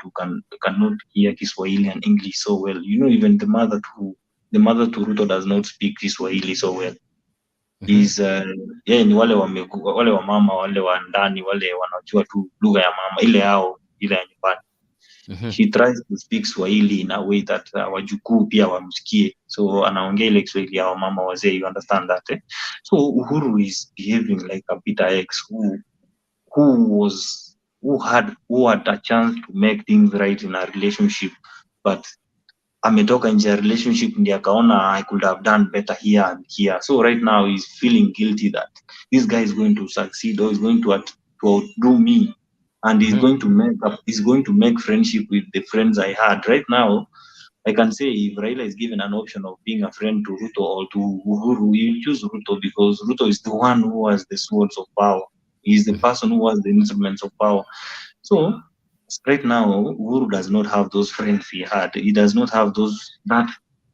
cannot hear Kiswahili and English so well. Even the mother to Ruto does not speak Kiswahili so well. He's ni wale wa mama, wale wa ndani, wale wanajua tu lugha ya mama ile yao, ile ya nyumbani. She tries to speak Swahili in a way that wajukuu pia wamsikie. So anaongea ile Kiswahili ya mama wazee, you understand that. So Uhuru is behaving like a bitter ex who had a chance to make things right in a relationship, but ametoka nje ya relationship ndiye akaona I could have done better here and here. So right now he's feeling guilty that this guy is going to succeed or is going to outdo me, and he's going to make friendship with the friends I had. Right now, I can say if Raila is given an option of being a friend to Ruto or to Uhuru, he'll choose Ruto, because Ruto is the one who has the swords of power. He's the person who has the instruments of power. So right now, Uhuru does not have those friends he had. He does not have that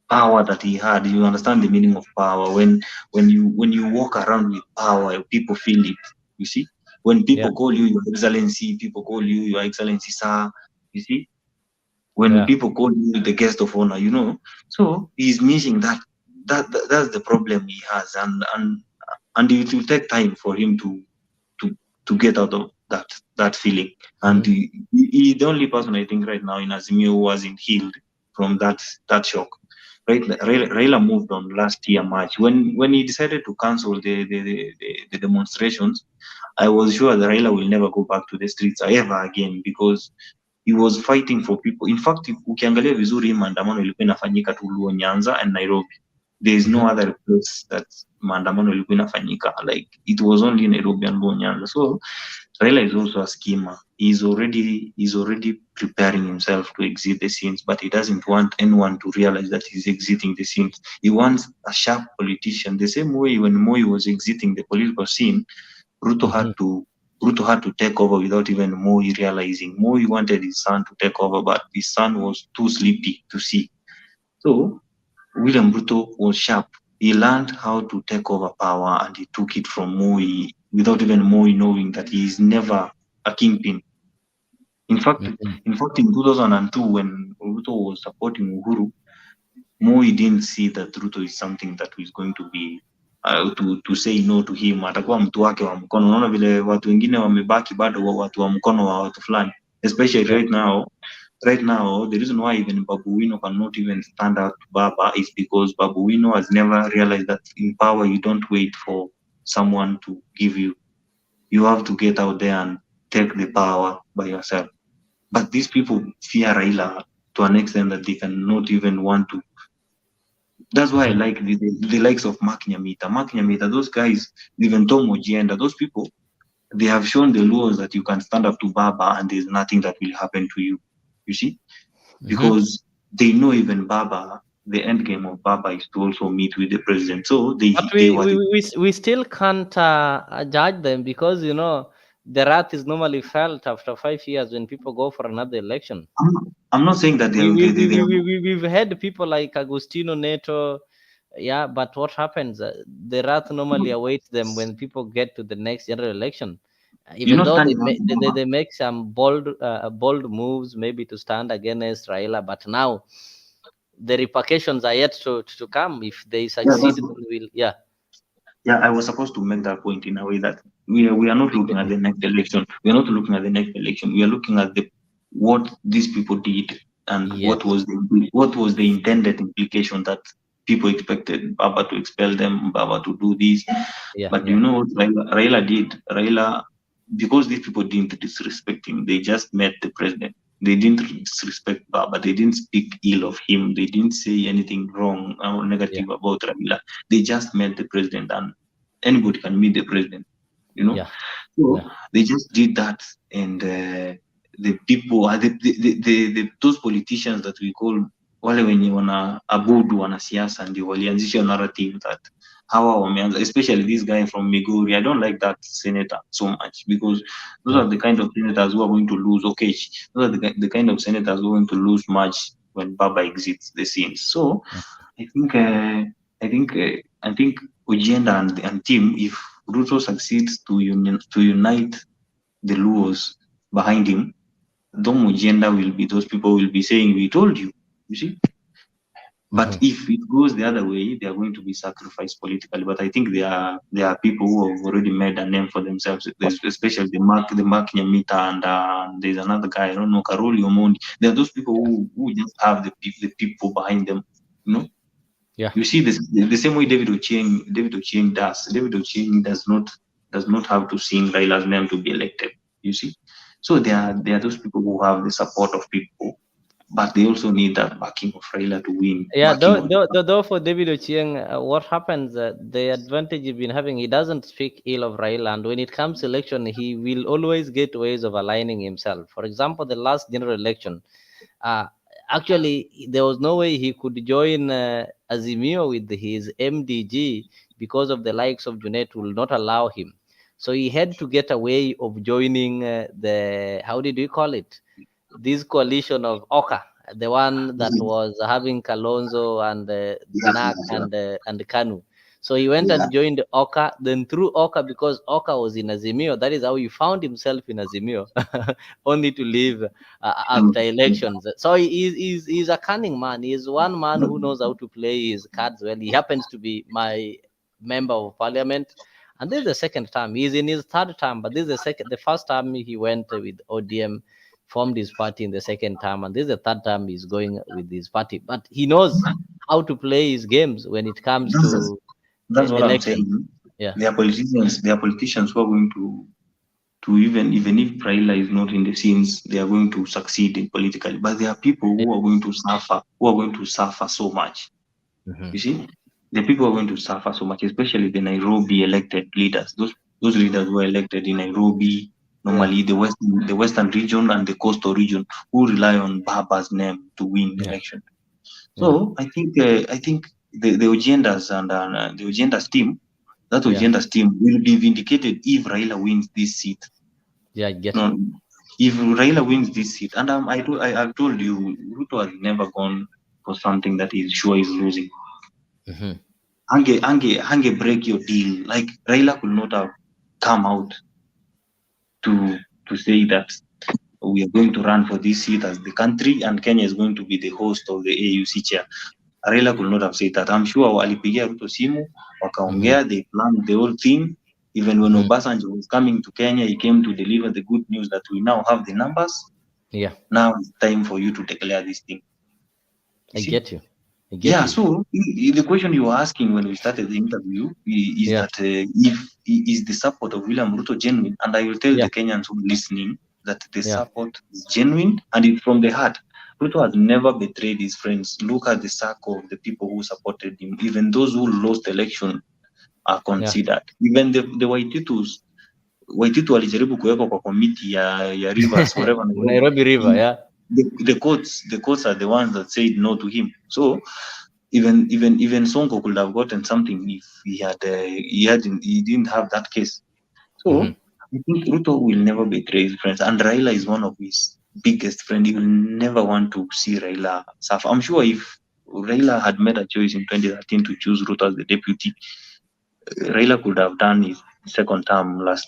power that he had. You understand the meaning of power. When you walk around with power, people feel it. You see, when people call you Your Excellency, people call you Your Excellency, sir. You see, when people call you the guest of honor, So he's missing that. That's the problem he has, and it will take time for him to get out of that feeling. And he the only person I think right now in Azimio who wasn't healed from that shock. Right, Raila moved on last year March when he decided to cancel the demonstrations. I was sure that Raila will never go back to the streets ever again, because he was fighting for people. In fact, ukiangalia vizuri maandamano ilikuwa inafanyika tu Luo Nyanza and Nairobi. There is no other place that maandamano ilikuwa inafanyika. Like, it was only Nairobi and Luo Nyanza. So Raila is also a schemer. He's already preparing himself to exit the scenes, but he doesn't want anyone to realize that he's exiting the scenes. He wants a sharp politician. The same way when Moi was exiting the political scene, Ruto had to take over without even Moi realizing. Moi wanted his son to take over, but his son was too sleepy to see. So William Ruto was sharp. He learned how to take over power, and he took it from Moi without even Moi knowing that he is never a kingpin. In fact, in 2002, when Ruto was supporting Uhuru, Moi didn't see that Ruto is something that is going to be to say no to him. Atakuwa mtu wake wa mkono. Unaona vile watu wengine wamebaki bado watu wa mkono wa watu fulani. Especially right now, the reason why even Babu Wino cannot even stand out to Baba is because Babu Wino has never realized that in power you don't wait for someone to give you. You have to get out there and take the power by yourself. But these people fear Raila to an extent that they cannot even want to. That's why I like the likes of Mark Nyamita. Those guys, even Tom Ojienda, those people, they have shown the Luos that you can stand up to Baba and there's nothing that will happen to you. You see? Because they know even Baba, the end game of Baba is to also meet with the president. So But we still can't judge them, because the wrath is normally felt after 5 years when people go for another election. I'm not saying that we've had people like Agustino Neto, yeah, but what happens? The wrath normally awaits them when people get to the next general election. Even though they make some bold moves, maybe to stand against Raila, but now the repercussions are yet to come. If they succeed, Yeah, I was supposed to make that point in a way that we are not looking at the next election. We are not looking at the next election. We are looking at what these people did and what was the intended implication that people expected Baba to expel them, Baba to do this. But you know what Raila did? Raila, because these people didn't disrespect him, they just met the president. They didn't disrespect Baba. They didn't speak ill of him. They didn't say anything wrong or negative about Raila. They just met the president, and anybody can meet the president, So they just did that, and the people, those politicians that we call wale wenye wanaabudu wanasiasa ndio walianzisha narrative that hawa wameanza, especially this guy from Migori. I don't like that senator so much, because those are the kind of senators who are going to lose. Okay, those are the kind of senators who are going to lose much when Baba exits the scene. So I think Ugenda and team, if Ruto succeeds to unite the Luos behind him, Dom Ugenda will be, those people will be saying, we told you, you see. But if it goes the other way, they are going to be sacrificed politically. But I think there are people who have already made a name for themselves, especially the Mark Nyamita, and there's another guy, I don't know, Karoli Omondi. There are those people who just have the people behind them, Yeah. You see the same way David Ochieng does. David Ochieng does not have to sing Raila's name to be elected. You see, so there are those people who have the support of people, but they also need that backing of Raila to win. Yeah, though for David Ochieng, what happens? The advantage he's been having, he doesn't speak ill of Raila, and when it comes to election, he will always get ways of aligning himself. For example, the last general election, actually, there was no way he could join Azimio with his MDG, because of the likes of Junet will not allow him. So he had to get a way of joining the, how did you call it? This coalition of Oka, the one that was having Kalonzo and Nak and Kanu. So he went and joined Oka. Then through Oka, because Oka was in Azimio, that is how he found himself in Azimio, only to leave after elections. So he's a cunning man. He's one man who knows how to play his cards well. He happens to be my member of parliament, and this is the second time. He's in his third term, but this is the first time he went with ODM, formed his party in the second term, and this is the third time he's going with his party. But he knows how to play his games when it comes to that's what I'm saying. Yeah, there are politicians who are going to even if Raila is not in the scenes, they are going to succeed in politically. But there are people who are going to suffer so much. You see, the people are going to suffer so much, especially the Nairobi elected leaders. Those leaders were elected in Nairobi, normally the western region and the coastal region, who rely on Baba's name to win the election. So I think the Ogendas and the Ogendas team, Ogendas team will be vindicated if Raila wins this seat. Yeah, I get if Raila wins this seat, and I've told you, Ruto has never gone for something that he's sure he's losing. Hange break your deal. Like Raila could not have come out to say that we are going to run for this seat as the country and Kenya is going to be the host of the AUC chair. Raila could not have said that. I'm sure walipigia Ruto simu, wakaongea, they planned the whole thing. Even when Obasanjo was coming to Kenya, he came to deliver the good news that we now have the numbers. Yeah. Now it's time for you to declare this thing. I get you. So the question you were asking when we started the interview is that if is the support of William Ruto genuine, and I will tell the Kenyans who are listening that the support is genuine and it's from the heart. Ruto has never betrayed his friends. Look at the circle of the people who supported him. Even those who lost election are considered. Even the Waititus, Waititu walijaribu kuwekwa kwa committee ya rivers whatever Nairobi River, yeah. The courts are the ones that said no to him. So even Sonko could have gotten something if he didn't have that case. So I think Ruto will never betray his friends, and Raila is one of his biggest friends. He will never want to see Raila suffer. I'm sure if Raila had made a choice in 2013 to choose Ruto as the deputy, Raila could have done his second term last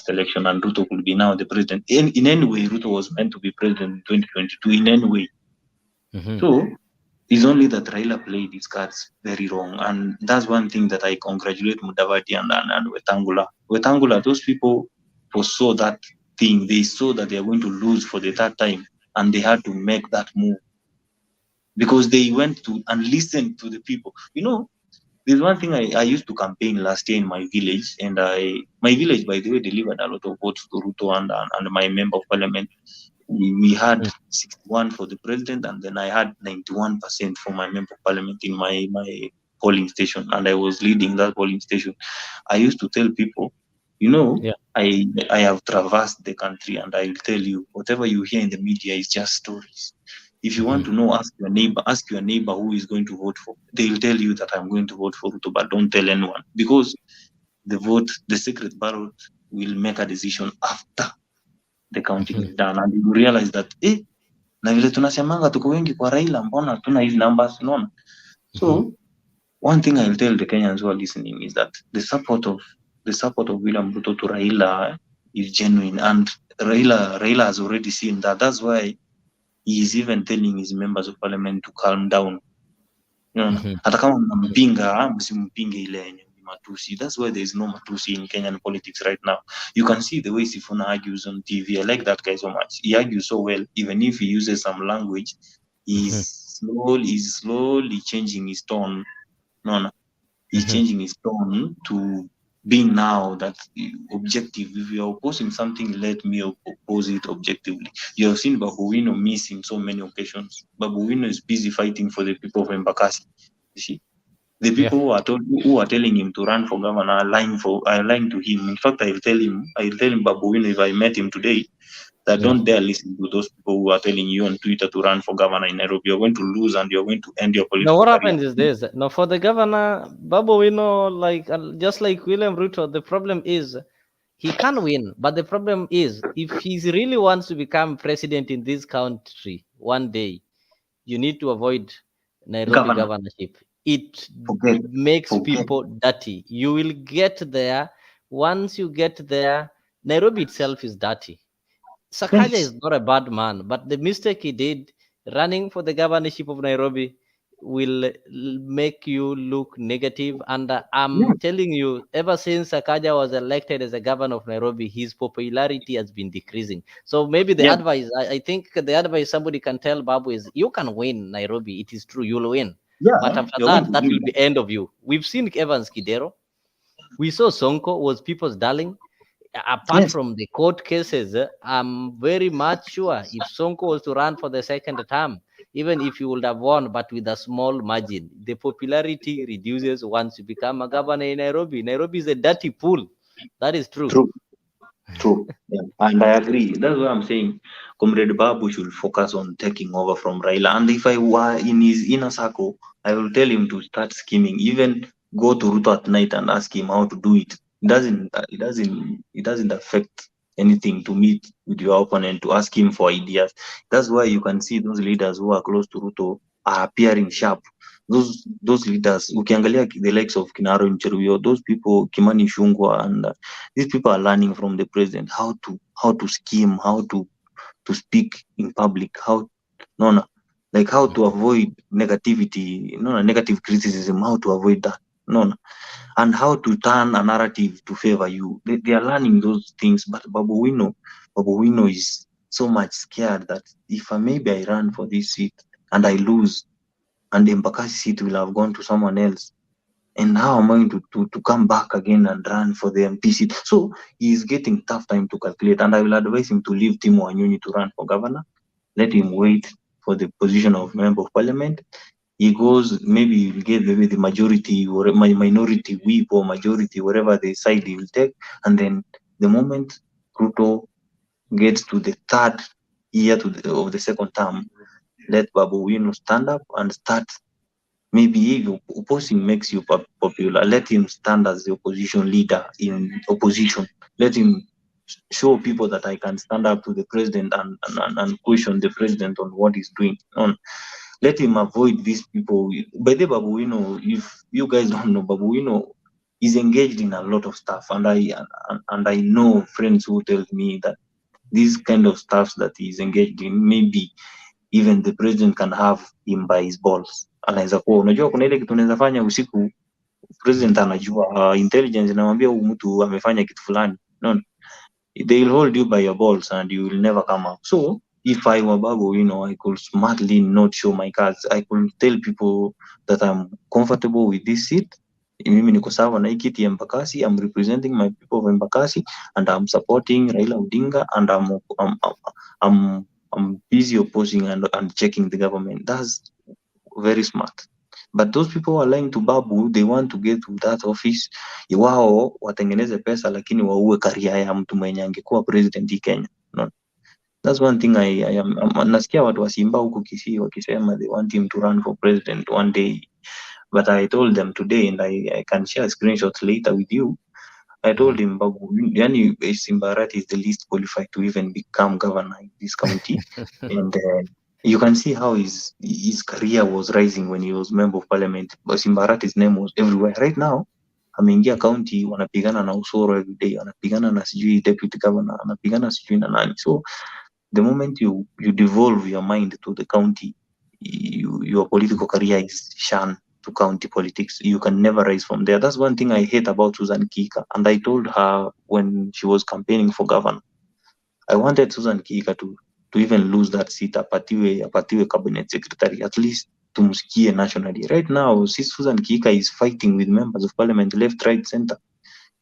election, and Ruto could be now the president. In any way, Ruto was meant to be president in 2022. In any way, so it's only that Raila played his cards very wrong, and that's one thing that I congratulate Mudavadi and Wetangula. Wetangula, those people foresaw that thing. They saw that they are going to lose for the third time, and they had to make that move because they went to and listened to the people. You know, there's one thing I used to campaign last year in my village, and my village, by the way, delivered a lot of votes to Ruto and my member of parliament. We had 61 for the president, and then I had 91% for my member of parliament in my polling station, and I was leading that polling station. I used to tell people, you know, I have traversed the country, and I will tell you, whatever you hear in the media is just stories. If you want to know, ask your neighbor who is going to vote for. They will tell you that I'm going to vote for Ruto, but don't tell anyone, because the secret ballot will make a decision after the counting is done, and you realize that na vile tunasemanga tuko wengi kwa Raila, mbona hatuna hizi numbers, unaona? So one thing I will tell the Kenyans who are listening is that the support of William Ruto to Raila is genuine, and Raila has already seen that. That's why he is even telling his members of parliament to calm down. Hata kama mnampinga, msimpinge ile yenye matusi. That's why there is no matusi in Kenyan politics right now. You can see the way Sifuna argues on TV. I like that guy so much. He argues so well, even if he uses some language. He's slowly changing his tone. He's changing his tone to being now that objective. If you are opposing something, let me oppose it objectively. You have seen Babu Wino miss in so many occasions. Babu Wino is busy fighting for the people of Embakasi. You see? The people who are telling him to run for governor are lying to him. In fact, I'll tell him, Babu Wino, if I met him today, that don't dare listen to those people who are telling you on Twitter to run for governor in Nairobi. You're going to lose, and you're going to end your political Now, what career. happens is this. Now, for the governor, Babu Wino, just like William Ruto, the problem is he can win. But the problem is, if he really wants to become president in this country one day, you need to avoid Nairobi governorship. It makes people dirty. You will get there. Once you get there, Nairobi itself is dirty. Sakaja is not a bad man, but the mistake he did running for the governorship of Nairobi will make you look negative. And I'm telling you, ever since Sakaja was elected as a governor of Nairobi, his popularity has been decreasing. So maybe the advice, I think the advice somebody can tell Babu is, you can win Nairobi. It is true, you'll win. But after that will be the end of you. We've seen Evans Kidero. We saw Sonko was people's darling. Apart from the court cases, I'm very much sure if Sonko was to run for the second term, even if he would have won, but with a small margin, the popularity reduces once you become a governor in Nairobi. Nairobi is a dirty pool. That is true. True. Yeah. And I agree. That's why I'm saying Comrade Babu should focus on taking over from Raila. And if I were in his inner circle, I will tell him to start scheming. Even go to Ruto at night and ask him how to do it. It doesn't affect anything to meet with your opponent, to ask him for ideas. That's why you can see those leaders who are close to Ruto are appearing sharp. Those leaders, ukiangalia the likes of Kinaro Mcheruyo, those people, Kimani Ichung'wah, and these people are learning from the president how to scheme, how to speak in public, how to avoid negativity, negative criticism, how to avoid that, and how to turn a narrative to favor you. They are learning those things, but Babu Wino is so much scared that if maybe I run for this seat and I lose, and the Embakasi seat will have gone to someone else, and how am I to come back again and run for the MP seat? So he is getting tough time to calculate, and I will advise him to leave Timo Wanyonyi to run for governor. Let him wait for the position of member of parliament. He goes, maybe he will get maybe the majority or minority whip or majority, whatever the side he will take, and then The moment Ruto gets to the third year of the second term, let Babu Owino stand up and start. Maybe if opposing makes you popular, let him stand as the opposition leader in opposition. Let him show people that I can stand up to the president and question the president on what he's doing. Let him avoid these people. By the Babu Owino, if you guys don't know, Babu Owino is engaged in a lot of stuff, and I know friends who tell me that these kind of stuff that he's engaged in, maybe even the president can have him by his balls. Anaweza kuwa unajua kuna ile kitu unaweza fanya usiku, president anajua, intelligence inamwambia huyu mtu amefanya kitu fulani. No, they will hold you by your balls and you will never come out. So if I were Babu, I could smartly not show my cards. I could tell people that I'm comfortable with this seat. Mimi niko sawa na hii kiti ya Embakasi. I'm representing my people of Embakasi and I'm supporting Raila Odinga, and I'm busy opposing and checking the government. That's very smart. But those people who are lying to Babu, they want to get to that office. Wao watengeneze pesa lakini waue career ya mtu mwenye angekuwa president hii Kenya. No. That's one thing I am nasikia watu wa Simba huko Kisii wakisema they want him to run for president one day. But I told them today, and I can share screenshots later with you. I told him, Babu, yani Simbarat is the least qualified to even become governor in this county. And you can see how his career was rising when he was member of parliament. But Simbarat's name was everywhere. Right now, ameingia county, wanapigana na Usoro every day, wanapigana na sijui deputy governor, wanapigana sijui na nani. So the moment you devolve your mind to the county, your political career is shunned to county politics. You can never rise from there. That's one thing I hate about Susan Kika. And I told her when she was campaigning for governor, I wanted Susan Kika to even lose that seat, apatiwe cabinet secretary, at least tumsikie nationally. Right now, Susan Kika is fighting with members of parliament, left, right, center.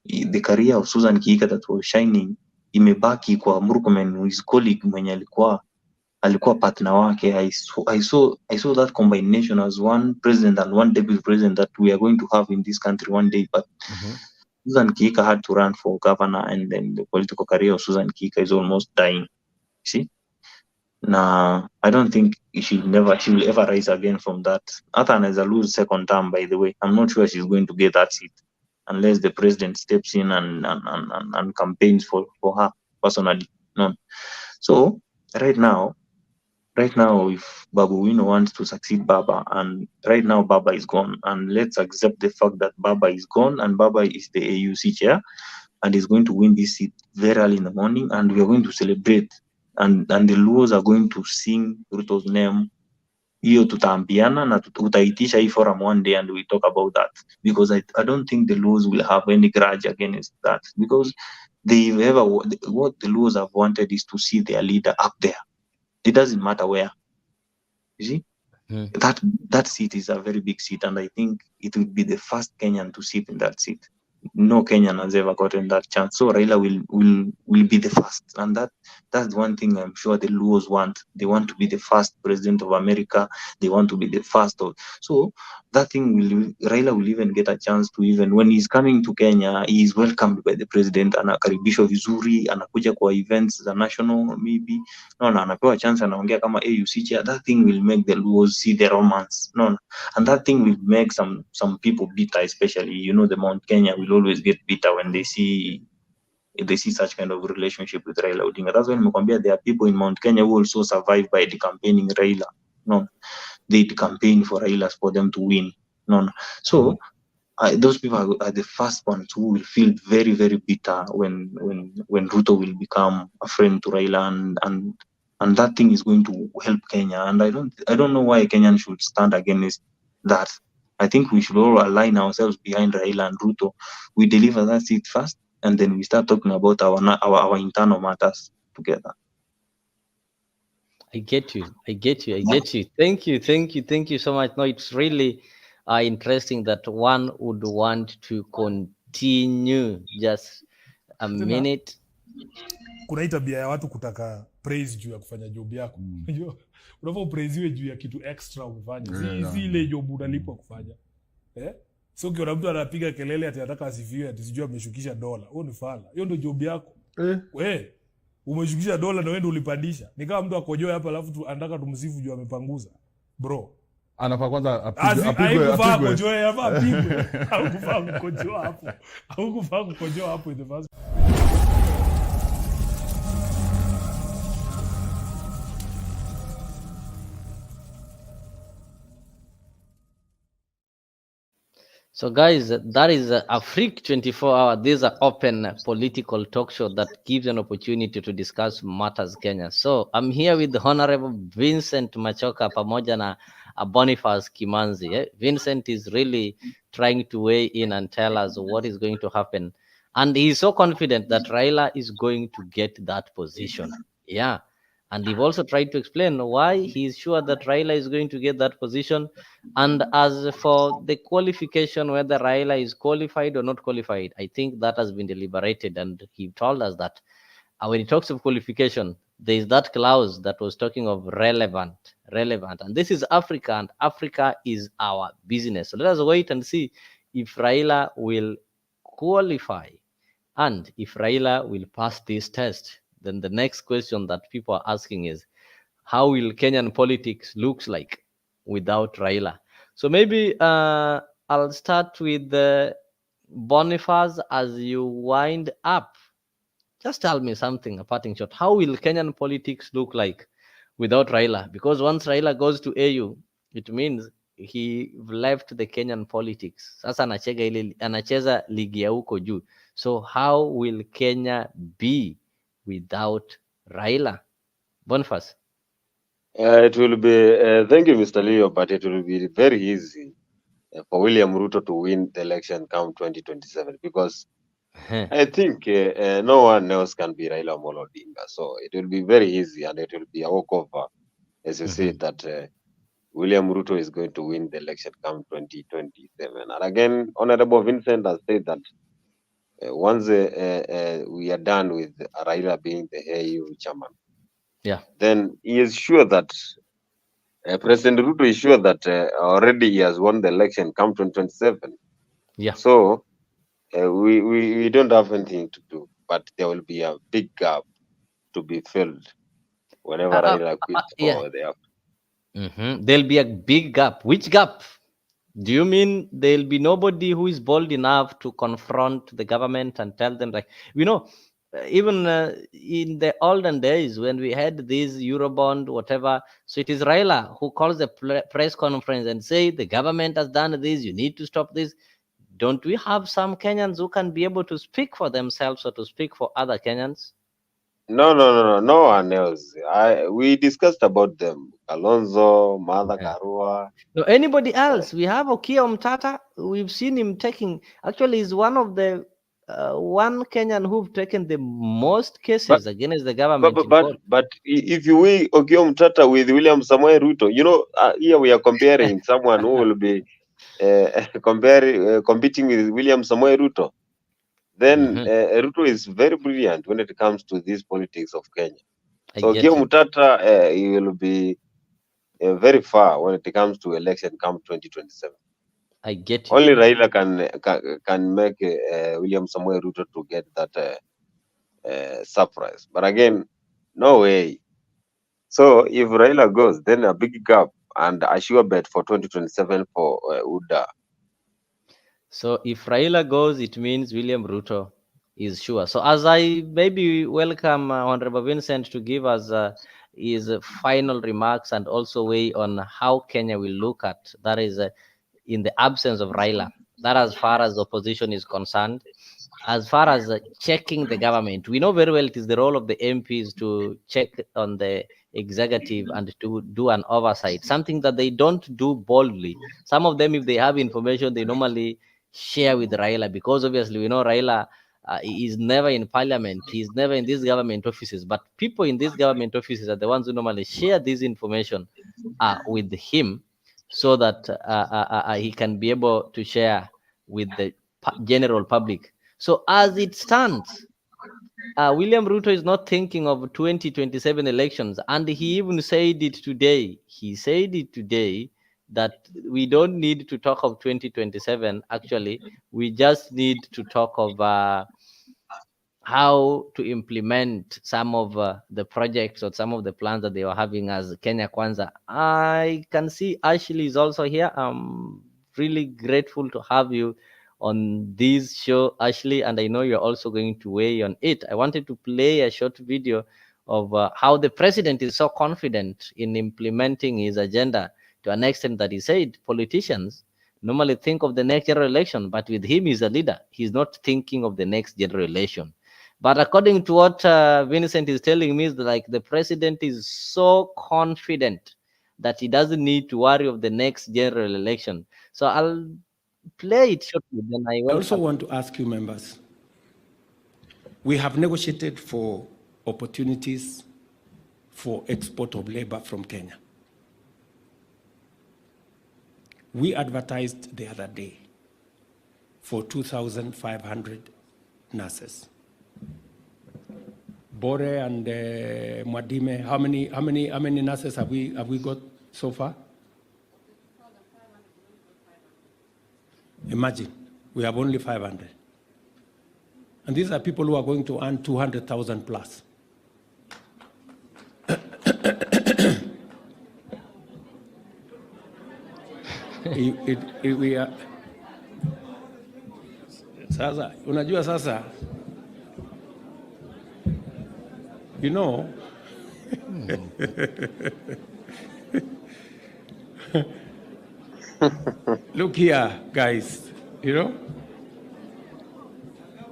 The career of Susan Kika that was shining, imebaki kwa Murkomen, his colleague mwenye alikuwa partner wake. I saw that combination as one president and one deputy president that we are going to have in this country one day. But Susan Kika had to run for governor, and then the political career of Susan Kika is almost dying. See? Nah, I don't think she will ever rise again from that. Hata anaweza lose second term, by the way. I'm not sure she's going to get that seat unless the president steps in and campaigns for her personally. No. So right now, if Babu Owino wants to succeed Baba, and right now Baba is gone, and let's accept the fact that Baba is gone and Baba is the AUC chair and is going to win this seat very early in the morning, and we are going to celebrate, and the Luos are going to sing Ruto's name. Hiyo tutaambiana na utaitisha hii forum one day and we talk about that, because I don't think the Luos will have any grudge against that, because what the Luos have wanted is to see their leader up there. It doesn't matter where. You see, that seat is a very big seat, and I think it will be the first Kenyan to sit in that seat. No Kenyan has ever gotten that chance. So Raila will be the first, and that's one thing I'm sure the Luos want. They want to be the first president of America. They want to be the first of. So that thing Raila will even get a chance to, even when he's coming to Kenya, he is welcomed by the president. Anakaribishwa vizuri, anakuja kwa events za national maybe. No, anapewa chance, anaongea kama AUC chair. That thing will make the Luos see the romance. No, and that thing will make some people bitter, especially the Mount Kenya will always get bitter when they see such kind of relationship with Raila Odinga. That's when Mukwambia there are people in Mount Kenya who also survive by the campaigning Raila. No, they campaign for Raila for them to win. No. So those people are the first ones who will feel very, very bitter when Ruto will become a friend to Raila, and that thing is going to help Kenya. And I don't know why Kenyans should stand against that. I think we should all align ourselves behind Raila and Ruto. We deliver that seat first, and then we start talking about our internal matters together. I get you. Thank you so much. No, it's really interesting that one would want to continue. Just a minute. Kuna hii tabia ya watu kutaka praise juu ya kufanya job yako. Unafaa praise juu ya kitu extra umefanya. Si ile job unalipwa kufanya. So ukiona mtu anapiga kelele ati anataka asifiwe ati sijui ameshukisha dola, huo ni fala. Hiyo ndio job yako. We, umeshukisha dola na wewe ndio ulipandisha. Ni kama mtu akojoe hapa alafu anataka tumsifu juu amepanguza. Bro, anafaa kwanza apigwe. Akojoe hapa apigwe. Haukufaa kukojoa hapo. Haukufaa kukojoa hapo in the first. So guys, that is a freak 24-hour. This is an open political talk show that gives an opportunity to discuss matters Kenya. So I'm here with the Honorable Vincent Machoka pamoja na Boniface Kimanzi. Vincent is really trying to weigh in and tell us what is going to happen. And he's so confident that Raila is going to get that position. Yeah. And he've also tried to explain why he's sure that Raila is going to get that position. And as for the qualification, whether Raila is qualified or not qualified, I think that has been deliberated. And he told us that when he talks of qualification, there is that clause that was talking of relevant. And this is Africa, and Africa is our business. So let us wait and see if Raila will qualify and if Raila will pass this test. Then the next question that people are asking is, how will Kenyan politics looks like without Raila? So maybe I'll start with Boniface as you wind up. Just tell me something, a parting shot. How will Kenyan politics look like without Raila? Because once Raila goes to AU, it means he left the Kenyan politics. Sasa anacheza ligi ya huko juu. So how will Kenya be without Raila? Boniface. It will be, thank you, Mr. Leo, but it will be very easy for William Ruto to win the election come 2027 because I think no one else can be Raila Odinga. So it will be very easy and it will be a walkover, as you said, that William Ruto is going to win the election come 2027. And again, Honorable Vincent has said that once we are done with Raila being the AU chairman, then he is sure that President Ruto is sure that already he has won the election come 2027. So we don't have anything to do, but there will be a big gap to be filled whenever Raila quits for the after. There'll be a big gap. Which gap? Do you mean there'll be nobody who is bold enough to confront the government and tell them, like, even in the olden days when we had this Eurobond, whatever, so it is Raila who calls the press conference and say the government has done this, you need to stop this. Don't we have some Kenyans who can be able to speak for themselves or to speak for other Kenyans? No one else. We discussed about them. Kalonzo, Martha Karua. No, anybody else? We have Okiya Omtata. We've seen him taking. Actually, he's one of the one Kenyan who've taken the most cases against the government. But if you weigh Okiya Omtata with William Samoei Ruto, here we are comparing someone who will be competing with William Samoei Ruto. Then Ruto is very brilliant when it comes to this politics of Kenya. So Okiya Omtata, he will be very far when it comes to election come 2027. I get you. Only Raila can make William Samoei Ruto to get that surprise. But again, no way. So if Raila goes, then a big gap and a sure bet for 2027 for UDA. So if Raila goes, it means William Ruto is sure. So as I maybe welcome Honorable Vincent to give us his final remarks and also weigh on how Kenya will look at, that is in the absence of Raila, that as far as opposition is concerned. As far as checking the government, we know very well it is the role of the MPs to check on the executive and to do an oversight, something that they don't do boldly. Some of them, if they have information, they normally share with Raila, because obviously we know Raila is never in parliament, he's never in these government offices, but people in these government offices are the ones who normally share this information with him, so that he can be able to share with the general public. So as it stands, William Ruto is not thinking of 2027 elections, and he even said it today. He said it today that we don't need to talk of 2027. Actually, we just need to talk of how to implement some of the projects or some of the plans that they were having as Kenya Kwanza. I can see Ashley is also here. I'm really grateful to have you on this show, Ashley, and I know you're also going to weigh on it. I wanted to play a short video of how the president is so confident in implementing his agenda, to an extent that he said politicians normally think of the next general election, but with him, he's a leader. He's not thinking of the next general election. But according to what Vincent is telling me, is that, like, the president is so confident that he doesn't need to worry of the next general election. So I'll play it shortly. Then I also want to ask you, members, we have negotiated for opportunities for export of labor from Kenya. We advertised the other day for 2,500 nurses. Bore and Mwadime, how many nurses have we got so far? Imagine, we have only 500. And these are people who are going to earn 200,000 plus. We are sasa, unajua sasa, you know, look here, guys, you know,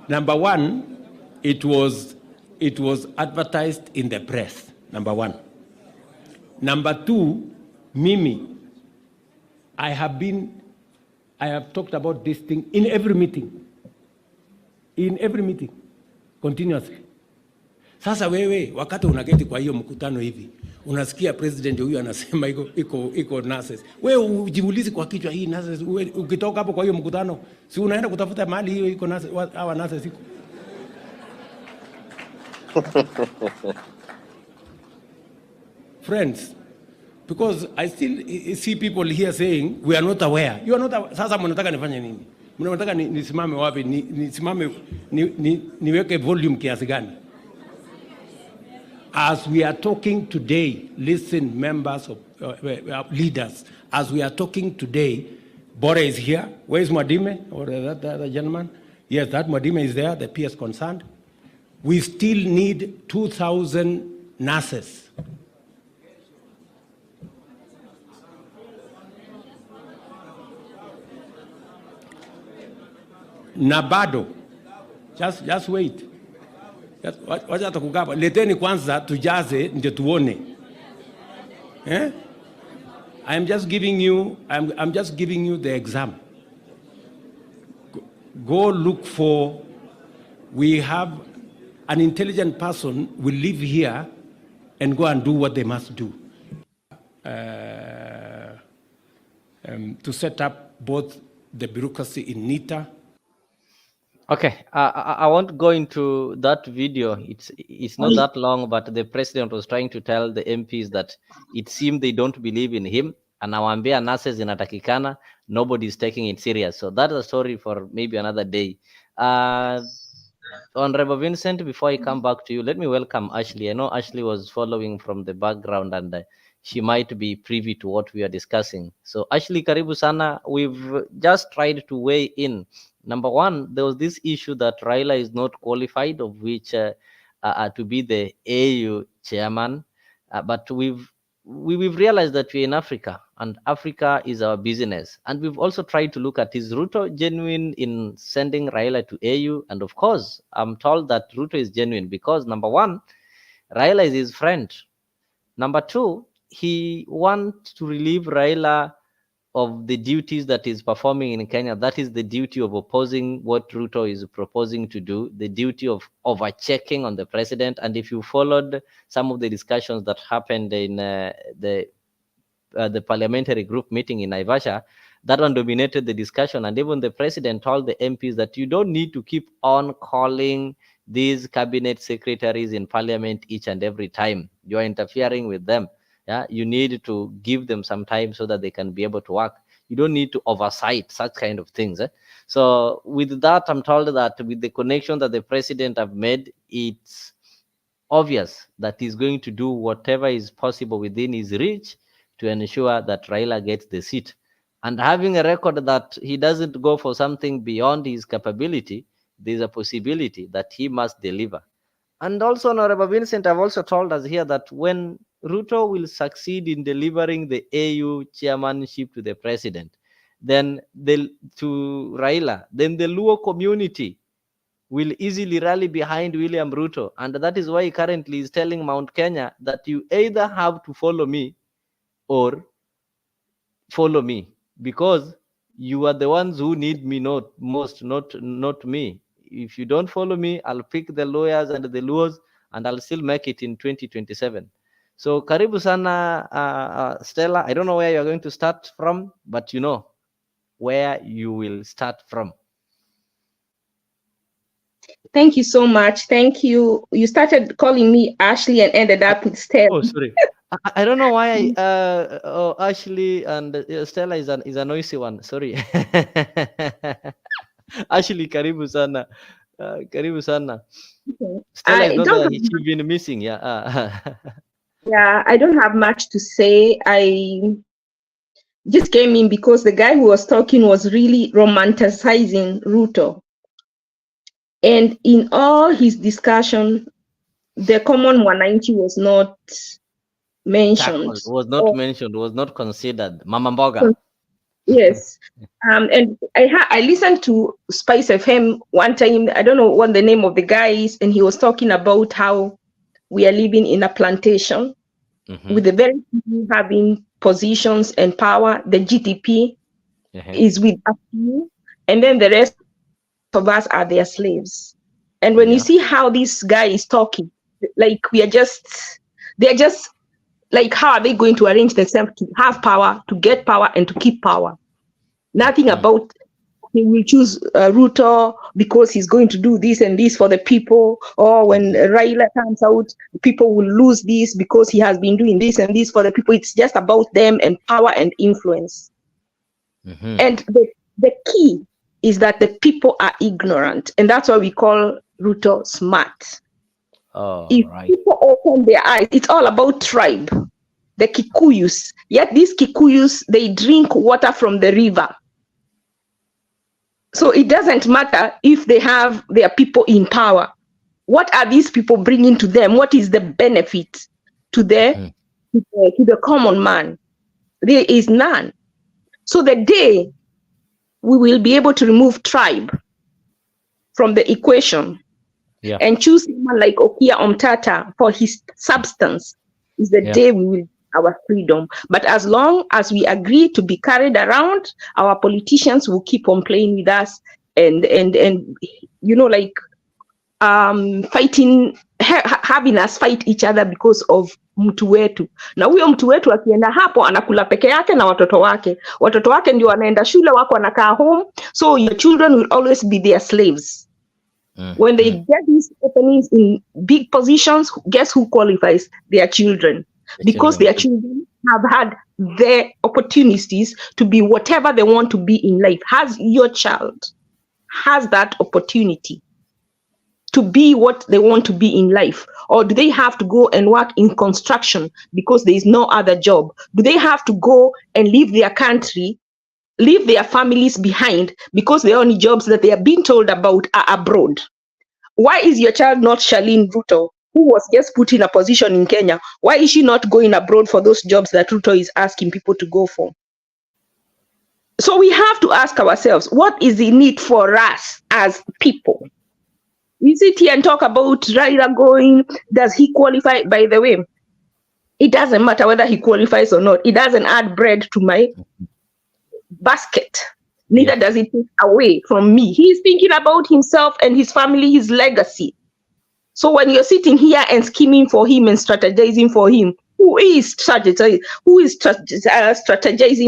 number one, it was advertised in the press, number one. Number two, Mimi, I have talked about this thing in every meeting, continuously. Sasa wewe, wakati unaketi kwa hiyo mkutano hivi, unasikia president huyu anasema iko nurses. Wewe ujiulize kwa kichwa, hii nurses, ukitoka hapo kwa hiyo mkutano, si unaenda kutafuta mahali hiyo iko nurses, hawa nurses iko. Friends, because I still see people here saying we are not aware. You are not aware. Sasa mnataka nifanye nini? Mnataka nisimame wapi? Nisimame niweke volume kiasi gani? As we are talking today, listen, members of leaders, as we are talking today, Bore is here. Where is Mwadime, or that other gentleman? Yes, that Mwadime is there, the PS concerned. We still need 2,000 nurses. Nabado, just wait. Wacha tukugaba. Leteni kwanza tujaze ndio tuone. I'm just giving you the exam. Go look for, we have an intelligent person will live here and go and do what they must do. To set up both the bureaucracy in NITA. Okay, I won't go into that video. It's not that long, but the president was trying to tell the MPs that it seemed they don't believe in him. And anawaambia nurses inatakikana, nobody's taking it serious. So that's a story for maybe another day. Honorable Vincent, before I come back to you, let me welcome Ashley. I know Ashley was following from the background, and she might be privy to what we are discussing. So Ashley, karibu sana. We've just tried to weigh in. Number one, there was this issue that Raila is not qualified, of which to be the AU chairman. But we've realized that we're in Africa, and Africa is our business. And we've also tried to look at, is Ruto genuine in sending Raila to AU? And of course, I'm told that Ruto is genuine because, number one, Raila is his friend. Number two, he wants to relieve Raila of the duties that is performing in Kenya. That is the duty of opposing what Ruto is proposing to do, the duty of overchecking on the president. And if you followed some of the discussions that happened in the parliamentary group meeting in Naivasha, that one dominated the discussion. And even the president told the MPs that you don't need to keep on calling these cabinet secretaries in parliament each and every time. You are interfering with them. Yeah, you need to give them some time so that they can be able to work. You don't need to oversight such kind of things. So with that, I'm told that with the connection that the president have made, it's obvious that he's going to do whatever is possible within his reach to ensure that Raila gets the seat. And having a record that he doesn't go for something beyond his capability, there's a possibility that he must deliver. And also, Honorable Vincent, I've also told us here that when Ruto will succeed in delivering the AU chairmanship to the president, then to Raila, then the Luo community will easily rally behind William Ruto. And that is why he currently is telling Mount Kenya that you either have to follow me or follow me, because you are the ones who need me not me. If you don't follow me, I'll pick the lawyers and the laws and I'll still make it in 2027. So karibu sana, Stella. I don't know where you're going to start from, but you know where you will start from. Thank you so much. Thank you. You started calling me Ashley and ended up with Stella. Oh, sorry. I don't know why Ashley and Stella is a noisy one. Sorry. Ashley, karibu sana. Karibu sana. Okay. Stella is not she's been missing. Yeah. Yeah, I don't have much to say. I just came in because the guy who was talking was really romanticizing Ruto. And in all his discussion, the common 190 was not mentioned. Was not mentioned, was not considered. Mama Mboga. Yes. And I listened to Spice FM one time. I don't know what the name of the guy is, and he was talking about how we are living in a plantation with the very few having positions and power. The GDP is with a few, and then the rest of us are their slaves. And when you see how this guy is talking, like they're just like, how are they going to arrange themselves to have power, to get power, and to keep power? Nothing about he will choose Ruto because he's going to do this and this for the people, or when Raila comes out, people will lose this because he has been doing this and this for the people. It's just about them and power and influence. And the key is that the people are ignorant, and that's why we call Ruto smart. If people open their eyes, it's all about tribe. The Kikuyus, yet these Kikuyus, they drink water from the river. So it doesn't matter if they have their people in power. What are these people bringing to them? What is the benefit to the common man? There is none. So the day we will be able to remove tribe from the equation and choose someone like Okia Omtata for his substance is the day we will our freedom. But as long as we agree to be carried around, our politicians will keep on playing with us and you know, like fighting, having us fight each other because of mtu wetu. Na huyo mtu wetu akienda hapo anakula peke yake na watoto wake. Watoto wake ndio wanaenda shule, wako wanakaa home. So your children will always be their slaves. When they get these openings in big positions, guess who qualifies? Their children. Because their children have had the opportunities to be whatever they want to be in life. Has your child has that opportunity to be what they want to be in life? Or do they have to go and work in construction because there is no other job? Do they have to go and leave their country, leave their families behind because the only jobs that they are being told about are abroad? Why is your child not Charlene Ruto, who was just put in a position in Kenya? Why is she not going abroad for those jobs that Ruto is asking people to go for? So we have to ask ourselves, what is the need for us as people? We sit here and talk about Raila going, does he qualify? By the way, it doesn't matter whether he qualifies or not. It doesn't add bread to my basket. Neither does it take away from me. He's thinking about himself and his family, his legacy. So when you're sitting here and scheming for him and strategizing for him, who is strategizing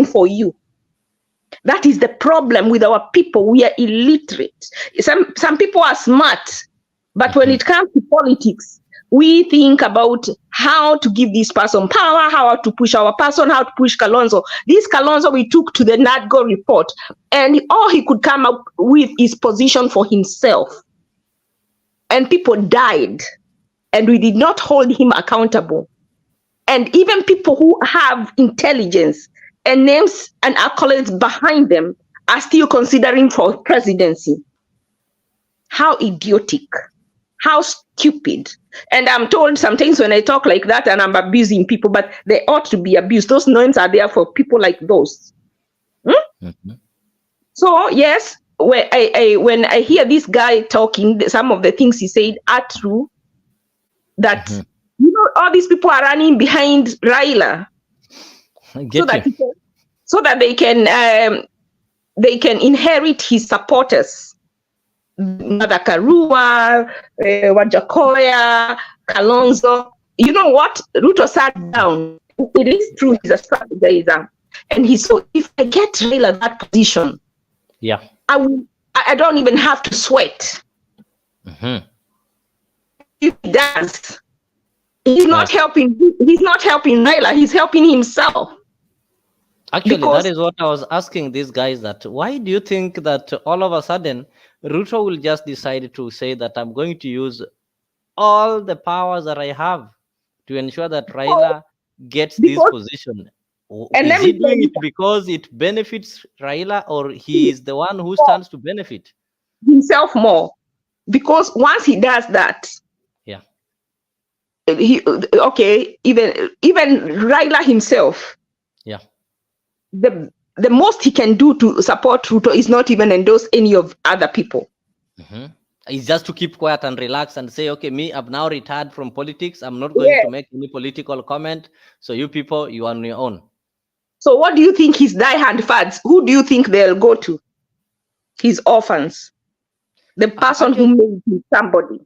for you? That is the problem with our people. We are illiterate. Some people are smart, but when it comes to politics, we think about how to give this person power, how to push our person, how to push Kalonzo. This Kalonzo we took to the NADGO report, and all he could come up with is position for himself. And people died, and we did not hold him accountable. And even people who have intelligence and names and accolades behind them are still considering for presidency. How idiotic. How stupid. And I'm told sometimes when I talk like that and I'm abusing people, but they ought to be abused. Those names are there for people like those. So yes, when I hear this guy talking, some of the things he said are true. That you know, all these people are running behind Raila, so that they can inherit his supporters. Mother Karua, Wajakoya, Kalonzo. You know what? Ruto sat down. It is true, he's a strategizer. And he saw, if I get Raila that position, I don't even have to sweat. If he does, he's not helping Raila, he's helping himself. Actually, that is what I was asking these guys, that why do you think that all of a sudden Ruto will just decide to say that I'm going to use all the powers that I have to ensure that Raila gets this position? Is he doing it because it benefits Raila, or he is the one who stands to benefit himself more? Because once he does that, even Raila himself, the most he can do to support Ruto is not even endorse any of other people. It's just to keep quiet and relax and say, okay, me, I've now retired from politics. I'm not going to make any political comment. So you people, you are on your own. So what do you think his die-hard fans, who do you think they'll go to? His orphans. The person who made him somebody.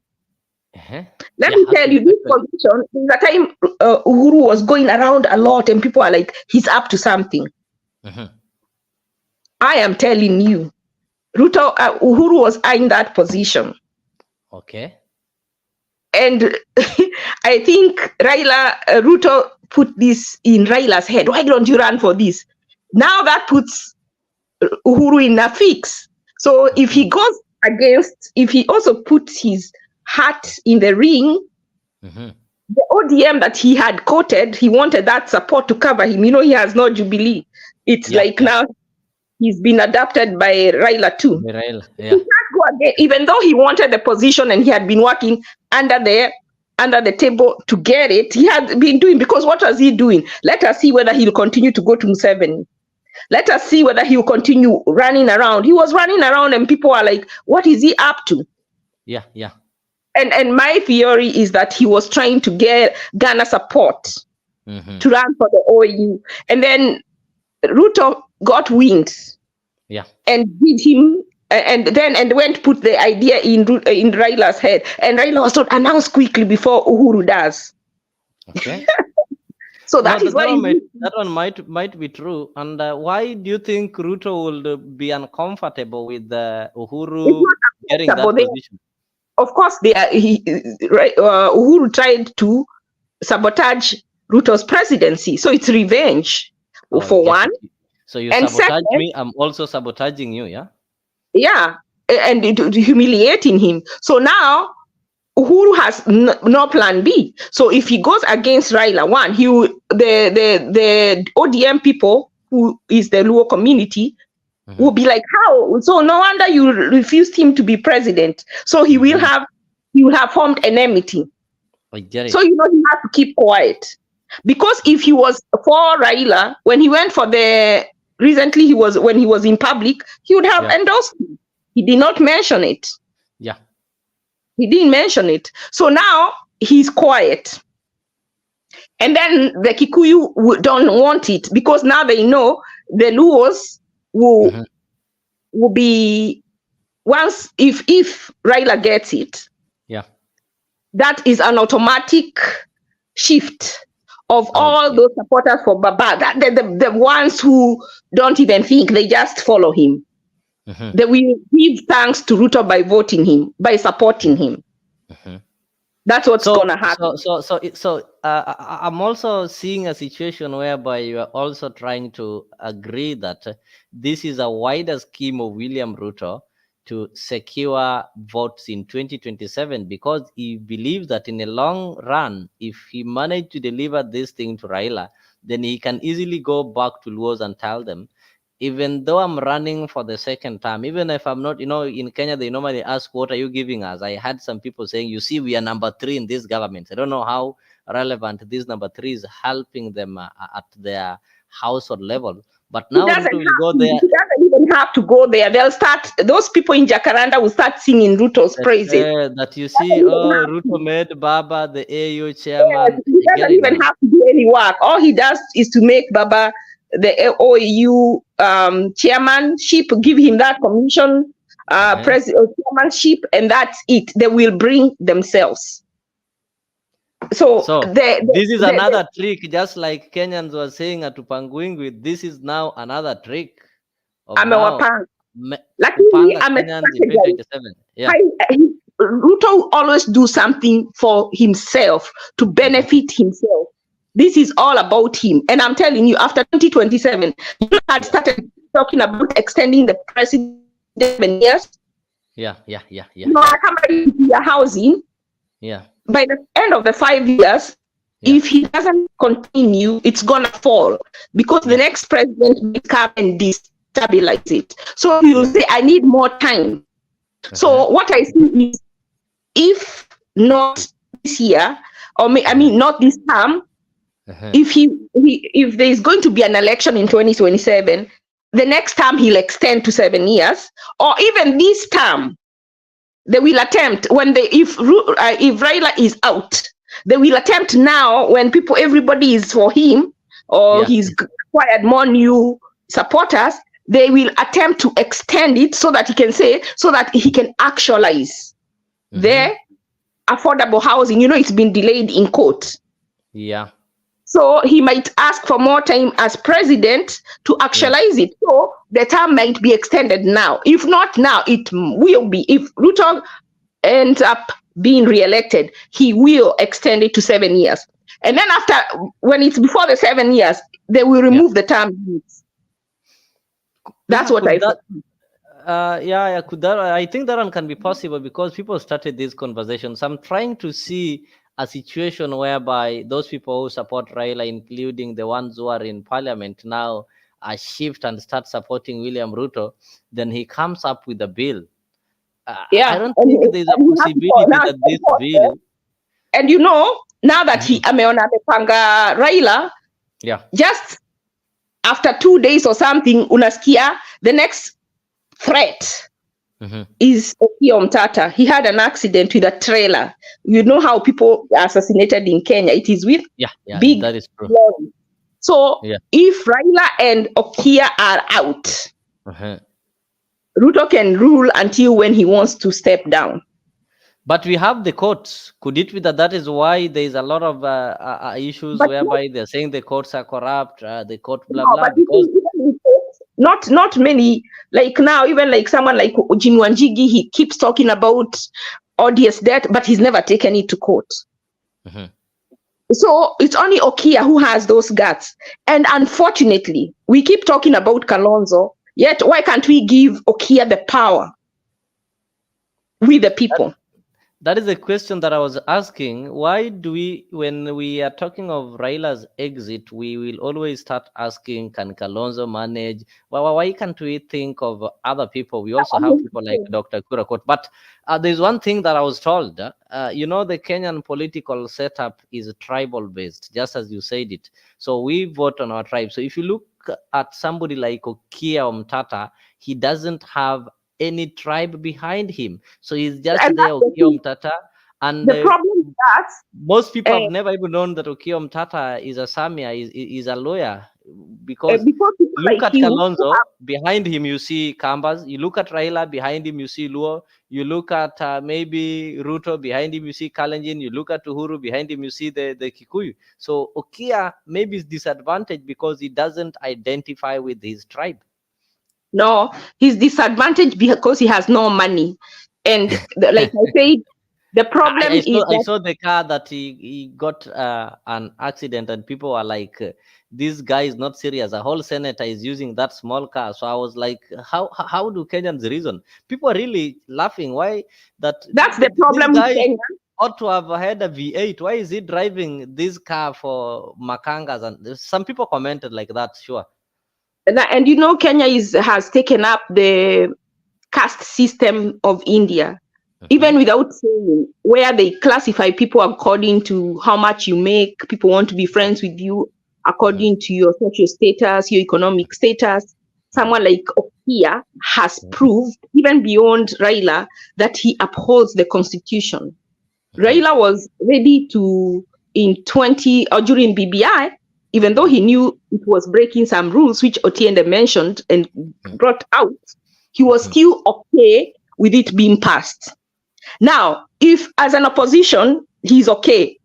Let me tell you, this position, the time Uhuru was going around a lot and people are like, he's up to something. I am telling you, Uhuru was in that position. Okay. And I think Ruto put this in Raila's head. Why don't you run for this? Now that puts Uhuru in a fix. So if he goes against, if he also puts his hat in the ring, the ODM that he had quoted, he wanted that support to cover him. You know, he has no Jubilee. It's like now he's been adopted by Raila too. He can't go again, even though he wanted the position and he had been working under the table to get it. He had been doing, because what was he doing? Let us see whether he'll continue to go to Museveni. Let us see whether he'll continue running around. He was running around and people are like, what is he up to? And my theory is that he was trying to get Ghana support to run for the OU. And then Ruto got wind and did him, and went to put the idea in Raila's head. And Raila was not announced quickly before Uhuru does. Okay. So that is why that one might be true. And why do you think Ruto will be uncomfortable with Uhuru getting that position? Of course, Uhuru tried to sabotage Ruto's presidency, so it's revenge for one. So you sabotage me, I'm also sabotaging you, Yeah, and humiliating him. So now Uhuru has no plan B. So if he goes against Raila, one, the ODM people, who is the Luo community, will be like, how? So no wonder you refused him to be president. So he will have formed enmity. I get it. So he has to keep quiet. Because if he was for Raila, when he went for when he was in public, he would have endorsed him. He did not mention it. He didn't mention it. So now he's quiet. And then the Kikuyu don't want it, because now they know the Luos will be, once, if Raila gets it, that is an automatic shift of all those supporters for Baba. That the ones who don't even think, they just follow him. They will give thanks to Ruto by voting him, by supporting him. That's what's gonna happen. I'm also seeing a situation whereby you are also trying to agree that this is a wider scheme of William Ruto to secure votes in 2027, because he believes that in a long run, if he managed to deliver this thing to Raila, then he can easily go back to Luos and tell them, even though I'm running for the second time, even if I'm not, in Kenya, they normally ask, what are you giving us? I had some people saying, you see, we are number 3 in this government. I don't know how relevant this number 3 is helping them at their household level. But now Ruto will go there. He doesn't even have to go there. They'll start, those people in Jacaranda will start singing Ruto's praises. That you see, Ruto made Baba the AU chairman. Yes, he doesn't even have to do any work. All he does is to make Baba the OAU chairmanship, give him that commission, chairmanship, and that's it. They will bring themselves. So this is another trick, just like Kenyans were saying at Tupangwingwi. This is now another trick. Ruto always do something for himself, to benefit himself. This is all about him. And I'm telling you, after 2027, you had started talking about extending the president 7 years. Yeah. Your housing. Yeah. By the end of the 5 years, if he doesn't continue, it's gonna fall, because the next president will come and destabilize it. So you'll say, I need more time. So what I see is, if not this year, or not this term, if there is going to be an election in 2027, the next term he'll extend to 7 years, or even this term, they will attempt if Raila is out, they will attempt now when everybody is for him, or he's acquired more new supporters, they will attempt to extend it so that he can actualize the affordable housing. It's been delayed in court. Yeah. So he might ask for more time as president to actualize it. So the term might be extended now. If not now, it will be. If Ruto ends up being re-elected, he will extend it to 7 years. And then when it's before the 7 years, they will remove the term limits. That's what I thought. I think that one can be possible, because people started these conversations. I'm trying to see a situation whereby those people who support Raila, including the ones who are in parliament now, shift and start supporting William Ruto. Then he comes up with a bill. I don't think there's a possibility that this bill. And now that he amepanga Raila, just after 2 days or something, unasikia the next threat is Okiya Omtata. He had an accident with a trailer. You know how people are assassinated in Kenya. It is with big that is true. lorry. So if Raila and Okiya are out, Ruto can rule until when he wants to step down. But we have the courts. Could it be that is why there is a lot of issues whereby they're saying the courts are corrupt, the court blah blah? Because not many, like now, even like someone like Jimmy Wanjigi, he keeps talking about odious debt, but he's never taken it to court. So it's only Okiya who has those guts. And unfortunately, we keep talking about Kalonzo, yet why can't we give Okiya the power with the people? That is a question that I was asking. Why do we, when we are talking of Raila's exit, we will always start asking, can Kalonzo manage? Well, why can't we think of other people? We also have people like Dr. Kurakot. But there's one thing that I was told. The Kenyan political setup is tribal-based, just as you said it. So we vote on our tribe. So if you look at somebody like Okiya Omtata, he doesn't have any tribe behind him, so he's just there, Okiya Omtata. And the problem is that most people have never even known that Okiya Omtata is a Samia, is a lawyer, because look at Kalonzo, behind him you see Kambas, you look at Raila, behind him you see Luo, you look at maybe Ruto, behind him you see Kalenjin, you look at Uhuru, behind him you see the Kikuyu. So Okiya maybe is disadvantaged because he doesn't identify with his tribe. No, he's disadvantaged because he has no money. And like I said, The problem is I that saw the car that he got an accident, and people are like, this guy is not serious. A whole senator is using that small car. So I was like, how do Kenyans reason? People are really laughing. Why that's the problem this with guy Kenya. ought to have had a V8. Why is he driving this car for Makangas? And some people commented like that. Sure. And you know, Kenya has taken up the caste system of India, even without saying, where they classify people according to how much you make. People want to be friends with you according to your social status, your economic status. Someone like Okia has proved, even beyond Raila, that he upholds the constitution. Raila was ready to, in 20 or during BBI, even though he knew it was breaking some rules, which Otiende mentioned and brought out, he was still okay with it being passed. Now, if as an opposition, he's okay,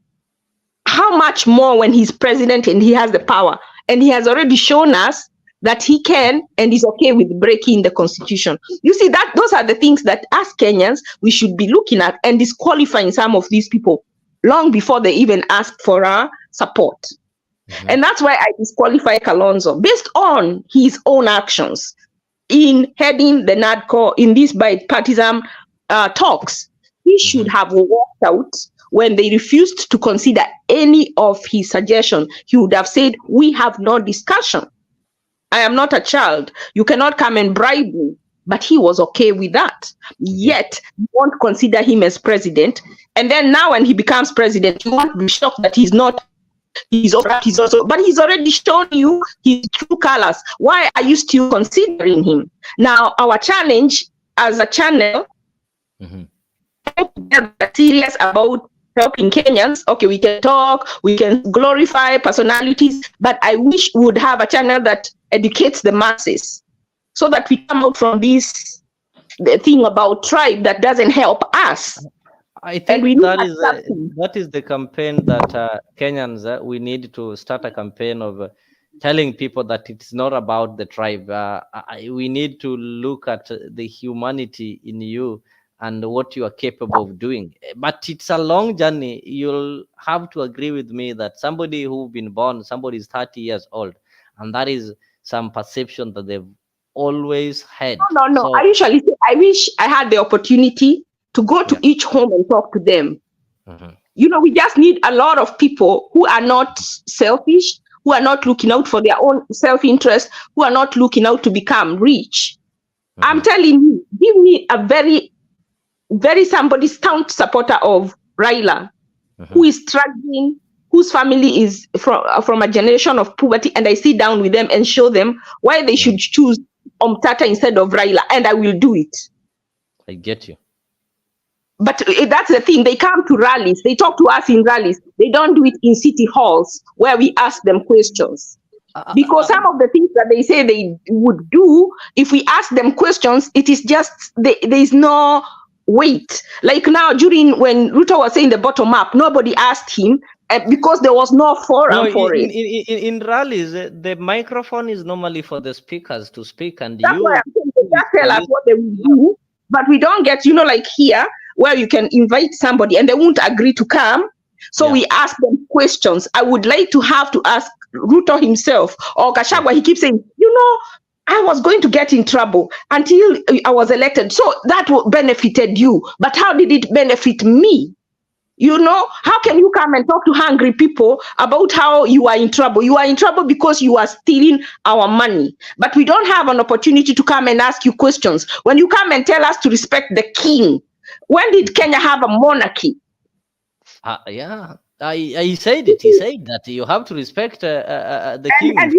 how much more when he's president and he has the power? And he has already shown us that he can and is okay with breaking the constitution. You see, that those are the things that as Kenyans, we should be looking at and disqualifying some of these people long before they even ask for our support. And that's why I disqualify Kalonzo based on his own actions in heading the NADCO in these bipartisan talks. He should have walked out when they refused to consider any of his suggestions. He would have said, we have no discussion. I am not a child. You cannot come and bribe me. But he was okay with that. Yet, you won't consider him as president. And then now when he becomes president, you won't be shocked that he's not. He's also, but he's already shown you his true colors. Why are you still considering him? Now, our challenge as a channel, get serious about helping Kenyans. Okay, we can talk, we can glorify personalities, but I wish we would have a channel that educates the masses so that we come out from this the thing about tribe that doesn't help us. I think that is the campaign that Kenyans, we need to start a campaign of telling people that it's not about the tribe. We need to look at the humanity in you and what you are capable of doing. But it's a long journey. You'll have to agree with me that somebody who's been born, somebody is 30 years old, and that is some perception that they've always had. No. So, I usually say, I wish I had the opportunity to go to each home and talk to them. You know, we just need a lot of people who are not selfish, who are not looking out for their own self-interest, who are not looking out to become rich. I'm telling you, give me a very, very somebody staunch supporter of Raila, who is struggling, whose family is from a generation of poverty, and I sit down with them and show them why they should choose Omtata instead of Raila, and I will do it. I get you. But that's the thing. They come to rallies. They talk to us in rallies. They don't do it in city halls where we ask them questions. Because some of the things that they say they would do, if we ask them questions, it is just, there is no weight. Like now, when Ruto was saying the bottom up, nobody asked him because there was no forum for it. In rallies, the microphone is normally for the speakers to speak, and that's why I'm saying they just tell us what they will do, but we don't get, like here, where you can invite somebody and they won't agree to come. So we ask them questions. I would like to have to ask Ruto himself or Gachagua. He keeps saying, I was going to get in trouble until I was elected. So that benefited you. But how did it benefit me? How can you come and talk to hungry people about how you are in trouble? You are in trouble because you are stealing our money. But we don't have an opportunity to come and ask you questions. When you come and tell us to respect the king, when did Kenya have a monarchy? He said it. He said that you have to respect the king. And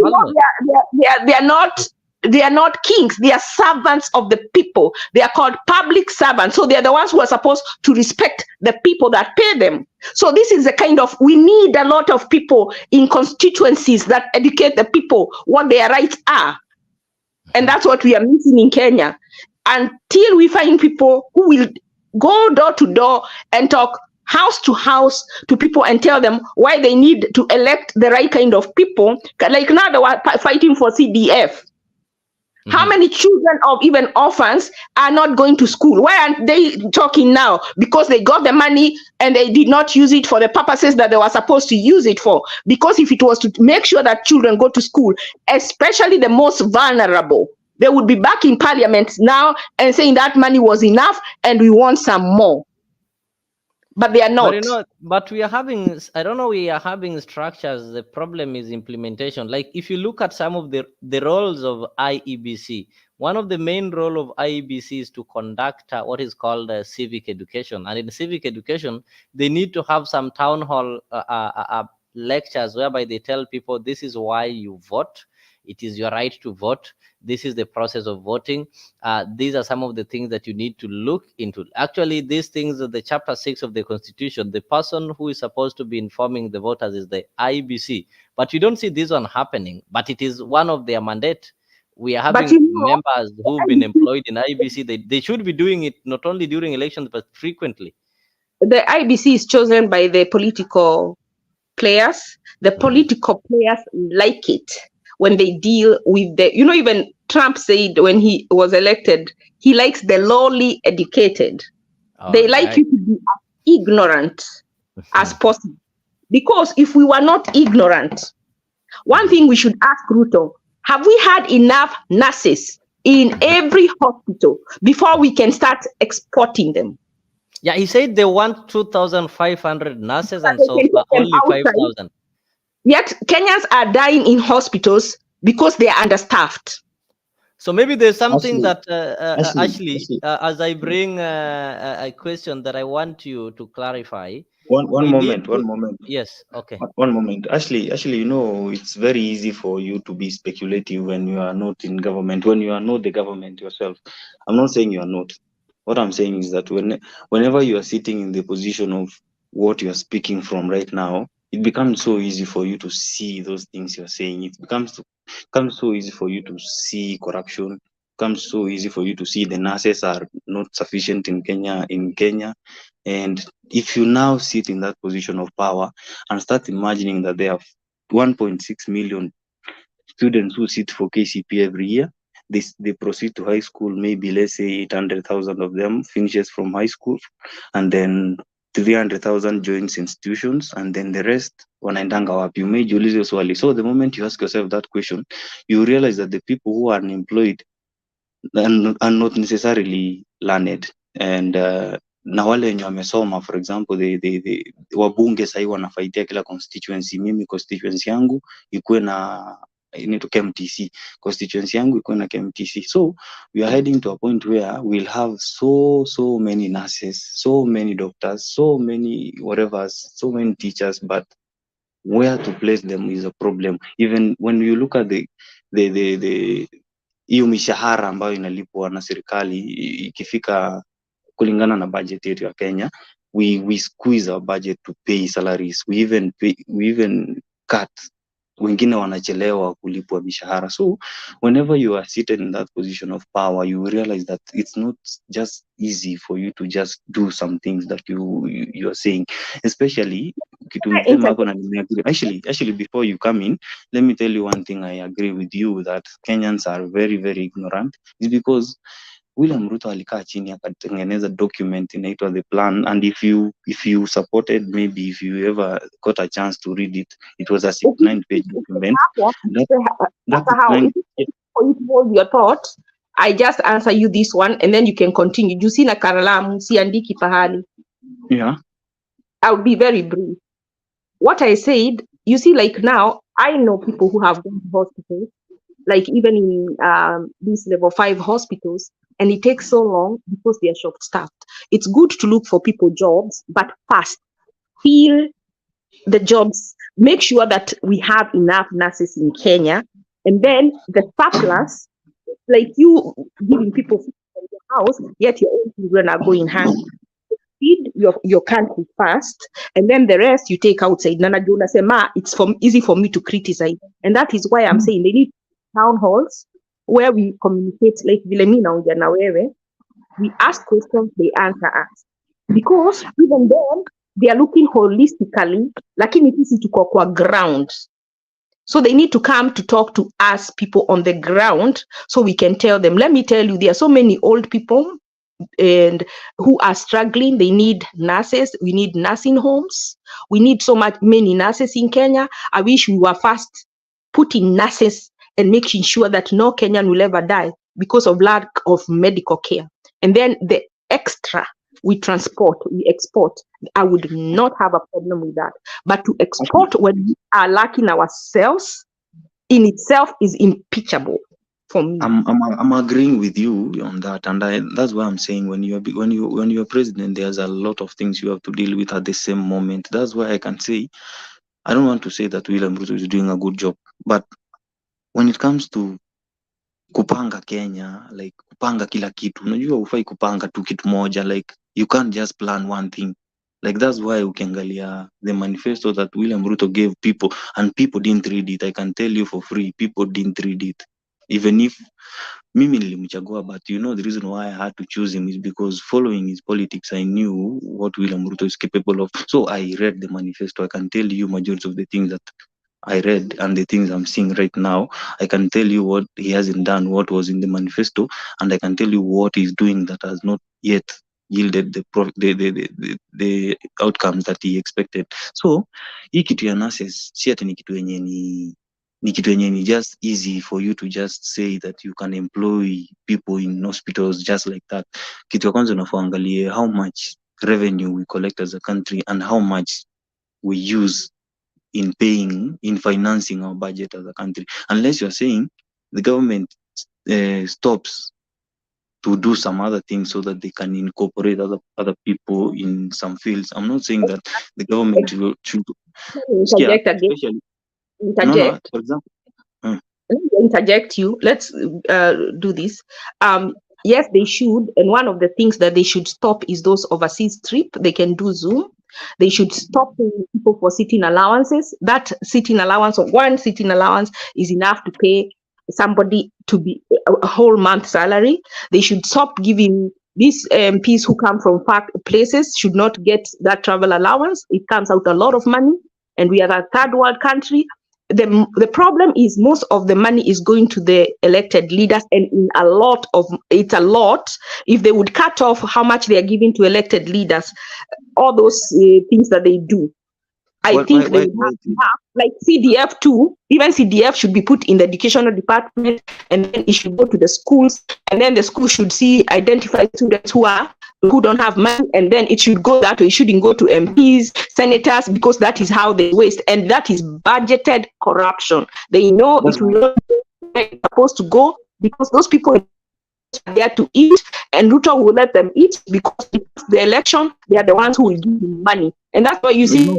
they are not kings. They are servants of the people. They are called public servants. So they are the ones who are supposed to respect the people that pay them. So this is the kind of, we need a lot of people in constituencies that educate the people what their rights are. And that's what we are missing in Kenya. Until we find people who will go door to door and talk house to house to people and tell them why they need to elect the right kind of people. Like now they were fighting for CDF. How many children of even orphans are not going to school? Why aren't they talking now? Because they got the money and they did not use it for the purposes that they were supposed to use it for. Because if it was to make sure that children go to school, especially the most vulnerable, they would be back in parliament now and saying that money was enough and we want some more. But they are not. But we are having, I don't know, we are having structures. The problem is implementation. Like if you look at some of the roles of IEBC, one of the main role of IEBC is to conduct what is called civic education. And in civic education, they need to have some town hall lectures whereby they tell people this is why you vote. It is your right to vote. This is the process of voting. These are some of the things that you need to look into. Actually, these things are the chapter 6 of the Constitution. The person who is supposed to be informing the voters is the IBC. But you don't see this one happening. But it is one of their mandate. We are having members who've been employed in IBC. They should be doing it not only during elections, but frequently. The IBC is chosen by the political players. The political players like it when they deal with the, even Trump said when he was elected, he likes the lowly educated. They like you to be as ignorant as possible. Because if we were not ignorant, one thing we should ask Ruto, have we had enough nurses in every hospital before we can start exporting them? Yeah, he said they want 2,500 nurses and so far only 5,000. Yet Kenyans are dying in hospitals because they are understaffed. So maybe there's something that, Ashley, as I bring a question that I want you to clarify. One moment. Yes, okay. One moment. Ashley, it's very easy for you to be speculative when you are not in government, when you are not the government yourself. I'm not saying you are not. What I'm saying is that whenever you are sitting in the position of what you are speaking from right now, it becomes so easy for you to see those things you're saying. It becomes so easy for you to see corruption. It becomes so easy for you to see the nurses are not sufficient in Kenya. And if you now sit in that position of power and start imagining that there are 1.6 million students who sit for KCP every year, they proceed to high school, maybe let's say 800,000 of them finishes from high school, and then 300,000 joins institutions, and then the rest wanaendanga wapi? Umejiuliza swali. So the moment you ask yourself that question, you realize that the people who are unemployed are not necessarily learned, and na wale wenye wamesoma, for example, wabunge sahii wanafaitia kila constituency. Mimi constituency yangu ikuwe na KMTC, constituency yangu ikuwe na KMTC. So we are heading to a point where we'll have so many nurses, so many doctors, so many whatever, so many teachers, but where to place them is a problem. Even when you look at the hiyo mishahara ambayo inalipwa na serikali ikifika kulingana na budget yetu ya Kenya, we squeeze our budget to pay salaries. We even cut, wengine wanachelewa kulipwa mishahara. So whenever you are seated in that position of power, you realize that it's not just easy for you to just do some things that you are saying, especially actually before you come in, let me tell you one thing. I agree with you that Kenyans are very, very ignorant. It's because William Ruto alikaa chini akatengeneza document inaitwa the plan, and if you supported, maybe if you ever got a chance to read it, it was a 9-page document. For you to hold your thought, I just answer you this one and then you can continue. You see na kalamu siandiki pahali. Yeah. I'll be very brief. What I said, you see, like now, I know people who have gone to hospitals, like even in these level 5 hospitals, and it takes so long because they are short-staffed. It's good to look for people jobs, but first, fill the jobs. Make sure that we have enough nurses in Kenya, and then the surplus, like you giving people food from your house, yet your own children are going hungry. Feed your country first, and then the rest you take outside. Nana Juna Sema, it's easy for me to criticize, and that is why I'm saying they need town halls where we communicate, like Vilemina na wewe. We ask questions, they answer us, because even then they are looking holistically, lakini sisi tuko kwa ground. So they need to come to talk to us people on the ground so we can tell them. Let me tell you, there are so many old people and who are struggling. They need nurses. We need nursing homes. We need many nurses in Kenya. I wish we were first putting nurses and making sure that no Kenyan will ever die because of lack of medical care. And then the extra we export. I would not have a problem with that. But to export when we are lacking ourselves in itself is impeachable for me. I'm agreeing with you on that, and that's why I'm saying when you're president, there's a lot of things you have to deal with at the same moment. That's why I can say I don't want to say that William Ruto is doing a good job, but when it comes to kupanga Kenya, like kupanga kila kitu, unajua hufai kupanga tu kitu moja, like you can't just plan one thing. Like that's why ukiangalia the manifesto that William Ruto gave people and people didn't read it. I can tell you for free, people didn't read it. Even if mimi nilimchagua, but you know the reason why I had to choose him is because following his politics, I knew what William Ruto is capable of. So I read the manifesto. I can tell you majority of the things that I read and the things I'm seeing right now. I can tell you what he hasn't done, what was in the manifesto, and I can tell you what he's doing that has not yet yielded the outcomes that he expected. So hii kitu ya nurses si ati ni kitu yenye ni just easy for you to just say that you can employ people in hospitals just like that. Kitu ya kwanza unaangalia how much revenue we collect as a country and how much we use in financing our budget as a country. Unless you're saying the government stops to do some other things so that they can incorporate other people in some fields. I'm not saying that the government should Interject again. Interject. For example, Let me interject you. Let's do this. Yes, they should. And one of the things that they should stop is those overseas trip. They can do Zoom. They should stop paying people for sitting allowances. That sitting allowance of one sitting allowance is enough to pay somebody to be a whole month salary. They should stop giving these MPs who come from far places should not get that travel allowance. It comes out a lot of money, and we are a third world country. The problem is most of the money is going to the elected leaders, and it's a lot. If they would cut off how much they are giving to elected leaders, all those things that they do, I think they have, like CDF too. Even CDF should be put in the educational department, and then it should go to the schools, and then the school should identify students who don't have money, and then it should go that way. It shouldn't go to MPs, senators, because that is how they waste, and that is budgeted corruption. They know it will not be supposed to go because those people are there to eat, and Ruto will let them eat because the election, they are the ones who will give them money, and that's why you see.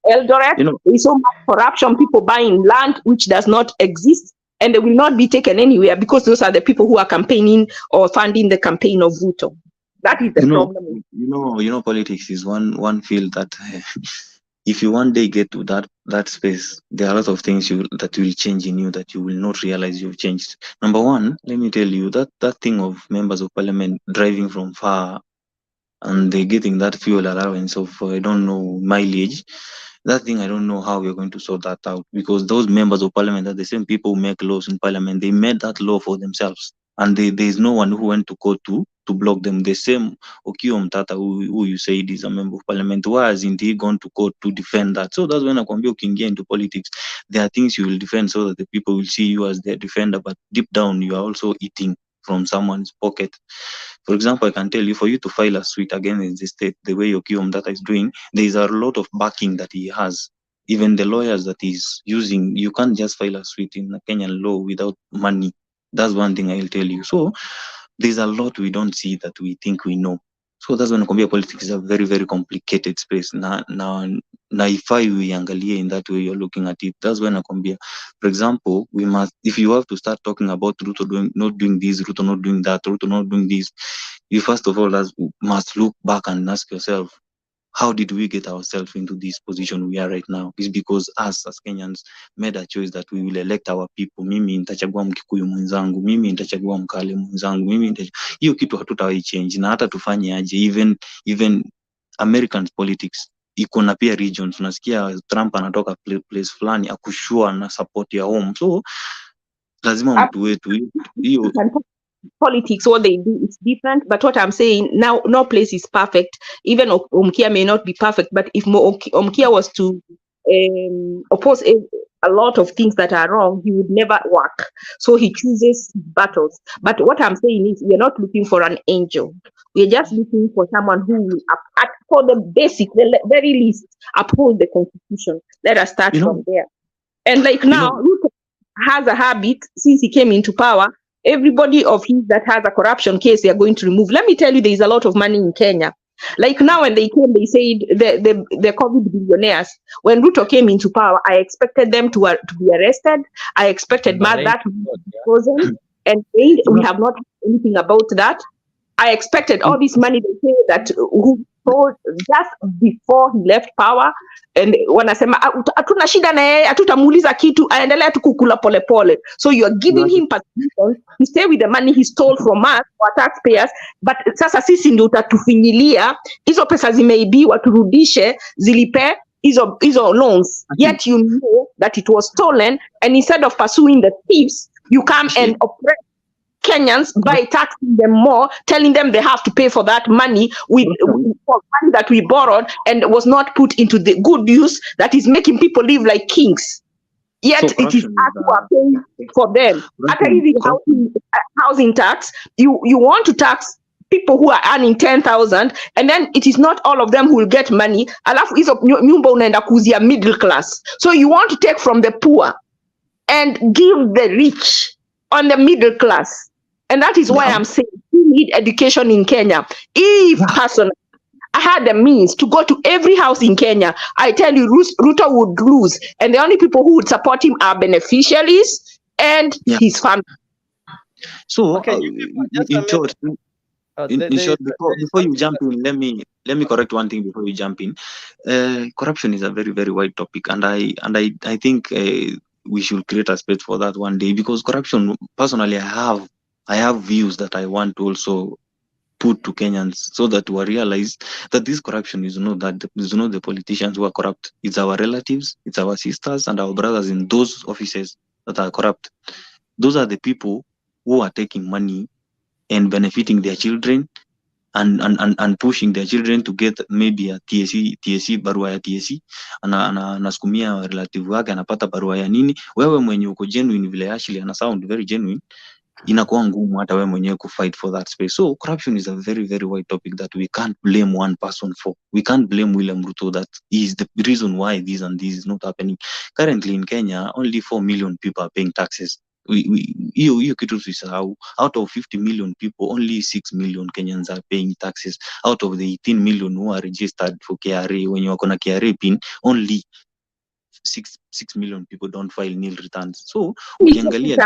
Eldoret, there's so much corruption, people buying land which does not exist, and they will not be taken anywhere because those are the people who are campaigning or funding the campaign of Ruto. That is the problem. You know, politics is one field that if you one day get to that space, there are a lot of things that will change in you that you will not realize you've changed. Number one, let me tell you that thing of members of parliament driving from far and they're getting that fuel allowance of I don't know mileage. That thing I don't know how we're going to sort that out, because those members of parliament are the same people who make laws in parliament. They made that law for themselves, and there's no one who went to court to block them. The same Okiya Omtatah who you said is a member of parliament, why hasn't he gone to court to defend that? So that's when Akwambia Ukiingia into politics, there are things you will defend so that the people will see you as their defender, but deep down you are also eating from someone's pocket. For example, I can tell you, for you to file a suit against the state, the way Okiya Omtatah is doing, there is a lot of backing that he has. Even the lawyers that he's using, you can't just file a suit in a Kenyan law without money. That's one thing I'll tell you. So there's a lot we don't see that we think we know. So that's when Nakwambia politics is a very, very complicated space. Na ifai uiangalie in that way you're looking at it. That's when Nakwambia, for example, we must, if you have to start talking about Ruto not doing this, Ruto not doing that, Ruto not doing this, you first of all must look back and ask yourself, how did we get ourselves into this position we are right now? It's because us as Kenyans made a choice that we will elect our people. Mimi nitachagua Mkikuyu mwenzangu, mimi nitachagua Mkale mwenzangu, hiyo kitu hatutawahi change, na hata tufanye aje. Even American politics iko na pia regions. Unasikia Trump anatoka place fulani akushua na support ya home, so lazima mtu wetu hiyo politics, what they do is different, but what I'm saying now, no place is perfect. Even Omkia may not be perfect, but if Omkia was to oppose a lot of things that are wrong, he would never work. So he chooses battles. But what I'm saying is, we're not looking for an angel. We're just looking for someone who will, for the basic, the very least, uphold the constitution. Let us start from there. And like now, Ruto has a habit since he came into power. Everybody of his that has a corruption case, they are going to remove. Let me tell you, there is a lot of money in Kenya. Like now, when they came, they said the COVID billionaires. When Ruto came into power, I expected them to be arrested. I expected that to be frozen, and we have not heard anything about that. I expected all this money they say that who told just before he left power, and wanasema hatuna shida na yeye, hatutamuuliza kitu, aendelea tu kukula pole pole. So you are giving him permission to stay with the money he stole from us, our taxpayers, but sasa sisi ndio utatufinyilia hizo pesa zimeibiwa, turudishe zilipe hizo loans. Yet you know that it was stolen, and instead of pursuing the thieves, you come and oppress Kenyans by taxing them more, telling them they have to pay for that money with for money that we borrowed and was not put into the good use that is making people live like kings. Yet so it is us who are paying for them. After the housing tax, you want to tax people who are earning 10,000, and then it is not all of them who will get money. Alafu hizo nyumba unaenda kuuzia middle class. So you want to take from the poor and give the rich on the middle class. And that is why I'm saying we need education in Kenya. If personally I had the means to go to every house in Kenya, I tell you, Ruto would lose. And the only people who would support him are beneficiaries and his family. So, in short, before you jump in, let me correct one thing before you jump in. Corruption is a very, very wide topic, and I think we should create a space for that one day, because corruption, personally, I have views that I want to also put to Kenyans so that we realize that this corruption is not the politicians who are corrupt. It's our relatives, it's our sisters and our brothers in those offices that are corrupt. Those are the people who are taking money and benefiting their children and pushing their children to get maybe a TSC barua ya TSC, anasukumia relative wake anapata barua ya nini. Wewe mwenye uko genuine vile Ashley ana sound very genuine, inakuwa ngumu hata wewe mwenyewe fight for that space. So corruption is a very, very wide topic that we can't blame one person for. We can't blame William Ruto that is the reason why this and this is not happening. Currently in Kenya, only 4 million people are paying taxes. Hiyo kitu tusisahau. Out of 50 million people, only 6 million Kenyans are paying taxes. Out of the 18 million who are registered for KRA, when you are gonna KRA pin, only 6 million people don't file nil returns. So ukiangalia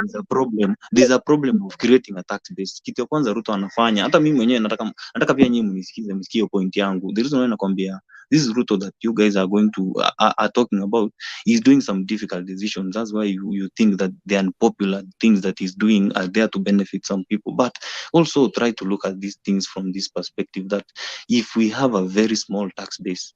there's a problem of creating a tax base. Kitu ya kwanza Ruto anafanya, hata mimi mwenyewe nataka pia nyinyi msikie point yangu. The reason why nakwambia this is Ruto that you guys are going to are talking about, he's doing some difficult decisions. That's why you think that the unpopular things that he's doing are there to benefit some people. But also try to look at these things from this perspective, that if we have a very small tax base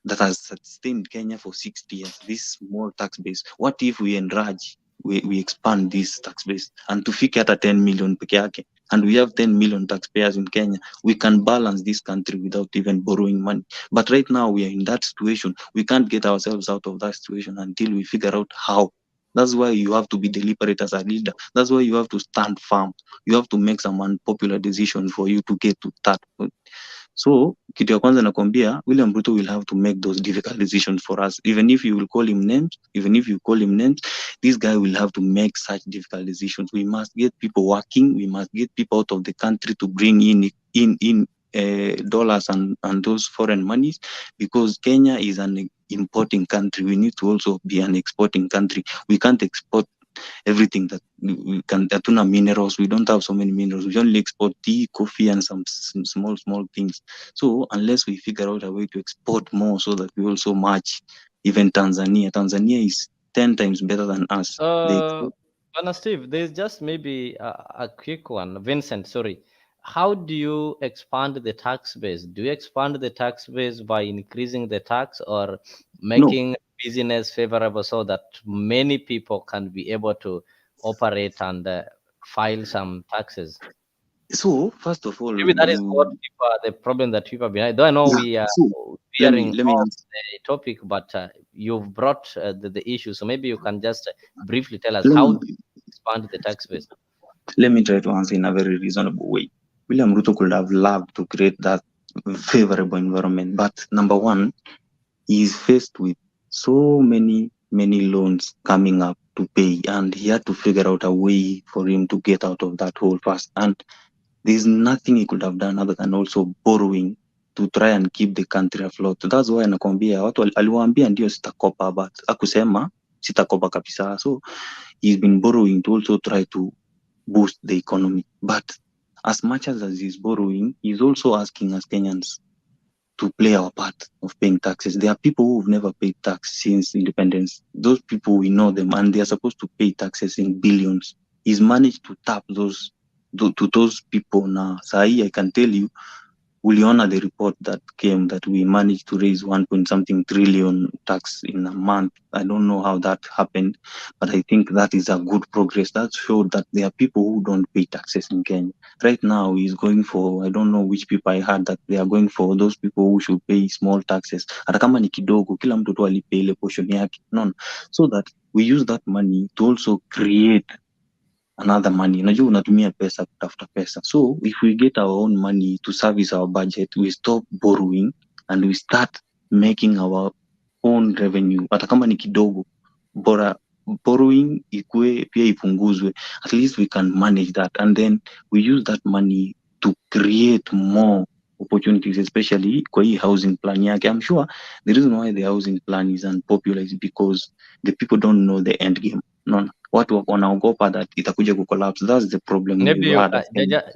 that has sustained Kenya for 60 years, this small tax base, what if we enlarge, we expand this tax base and to figure at 10 million peke yake, and we have 10 million taxpayers in Kenya, we can balance this country without even borrowing money. But right now we are in that situation. We can't get ourselves out of that situation until we figure out how. That's why you have to be deliberate as a leader. That's why you have to stand firm. You have to make some unpopular decisions for you to get to that point. So kitu ya kwanza nakwambia, William Ruto will have to make those difficult decisions for us. Even if you will call him names, this guy will have to make such difficult decisions. We must get people working. We must get people out of the country to bring in dollars and those foreign monies, because Kenya is an importing country. We need to also be an exporting country. We can't export everything that we can. Hatuna minerals. We don't have so many minerals. We only export tea, coffee, and some small things. So unless we figure out a way to export more, so that we also match even Tanzania. Tanzania is 10 times better than us. Steve, there's just maybe a quick one. Vincent, sorry. how do you expand the tax base? Do you expand the tax base by increasing the tax or making business favorable so that many people can be able to operate and file some taxes? So first of all, Maybe that is what people, the problem that people behind. Though I know we are veering off the topic, but you've brought the issue, so maybe you can just briefly tell us how do you expand the tax base? Let me try to answer in a very reasonable way. William Ruto could have loved to create that favorable environment, but number one, he is faced with so many loans coming up to pay, and he had to figure out a way for him to get out of that hole first. And there's nothing he could have done other than also borrowing to try and keep the country afloat. That's why nakwambia watu aliwaambia ndio sitakopa, but akusema sitakopa kabisa. So he's been borrowing to also try to boost the economy. But as much as he's borrowing, he's also asking us Kenyans to play our part of paying taxes. There are people who've never paid tax since independence. Those people, we know them, and they are supposed to pay taxes in billions. He's managed to tap those to those people now. Sahi, I can tell you, uliona the report that came that we managed to raise 1.something trillion tax in a month. I don't know how that happened, but I think that is a good progress. That showed that there are people who don't pay taxes in Kenya. Right now, he's going for, I don't know which people I heard that they are going for those people who should pay small taxes. Hata kama ni kidogo, kila mtu tu alipe ile portion yake. No, so that we use that money to also create another money. Unajua unatumia pesa kutafuta pesa. So if we get our own money to service our budget, we stop borrowing and we start making our own revenue. Hata kama ni kidogo, bora borrowing ikue pia ipunguzwe. At least we can manage that, and then we use that money to create more opportunities, especially kwa hii housing plan yake. I'm sure the reason why the housing plan is unpopular is because the people don't know the end game. No, watu wanaogopa that itakuja kucollapse. That's the problem. Maybe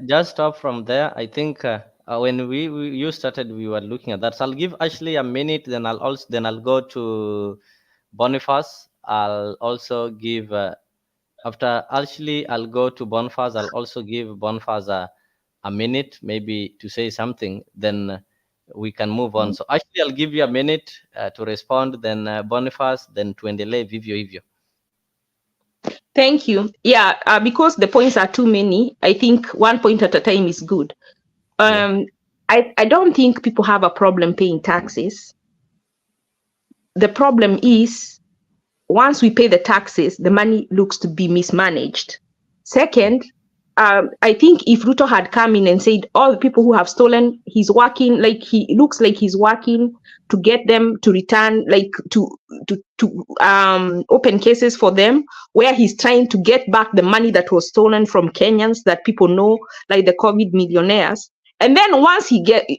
just stop from there. I think when you started, we were looking at that. So I'll give Ashley a minute, then I'll go to Boniface. I'll also give after Ashley, I'll go to Boniface. I'll also give Boniface a minute, maybe to say something. Then we can move on. So Ashley, I'll give you a minute to respond. Then Boniface, then tuendelee vivyo hivyo. Thank you. Yeah, because the points are too many, I think one point at a time is good. I don't think people have a problem paying taxes. The problem is, once we pay the taxes, the money looks to be mismanaged. Second, I think if Ruto had come in and said, all the people who have stolen, he's working, like he looks like he's working to get them to return, like to open cases for them, where he's trying to get back the money that was stolen from Kenyans that people know, like the COVID millionaires. And then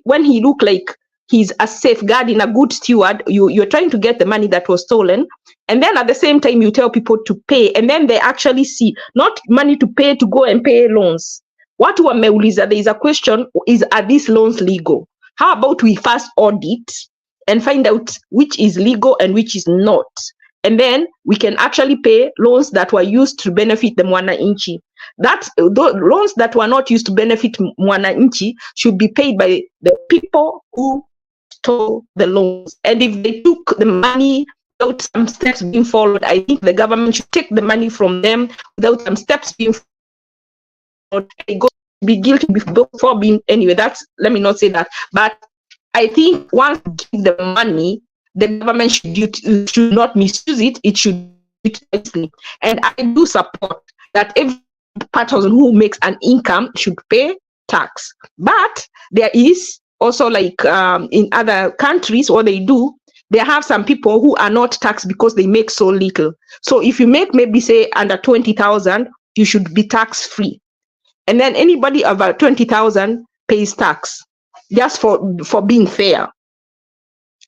when he look like he's a safeguarding, a good steward, you're trying to get the money that was stolen. And then at the same time, you tell people to pay. And then they actually see not money to pay to go and pay loans. What wameuliza, there is a question, are these loans legal? How about we first audit and find out which is legal and which is not? And then we can actually pay loans that were used to benefit the Mwananchi. Those loans that were not used to benefit Mwananchi should be paid by the people who stole the loans. And if they took the money without some steps being followed, I think the government should take the money from them without some steps being followed. They go to be guilty before being, anyway, let me not say that. But I think once you give the money, the government should not misuse it. It should do it wisely. And I do support that every person who makes an income should pay tax. But there is also, like in other countries, what they do, they have some people who are not taxed because they make so little. So if you make maybe say under 20,000, you should be tax free. And then anybody over 20,000 pays tax, just for being fair.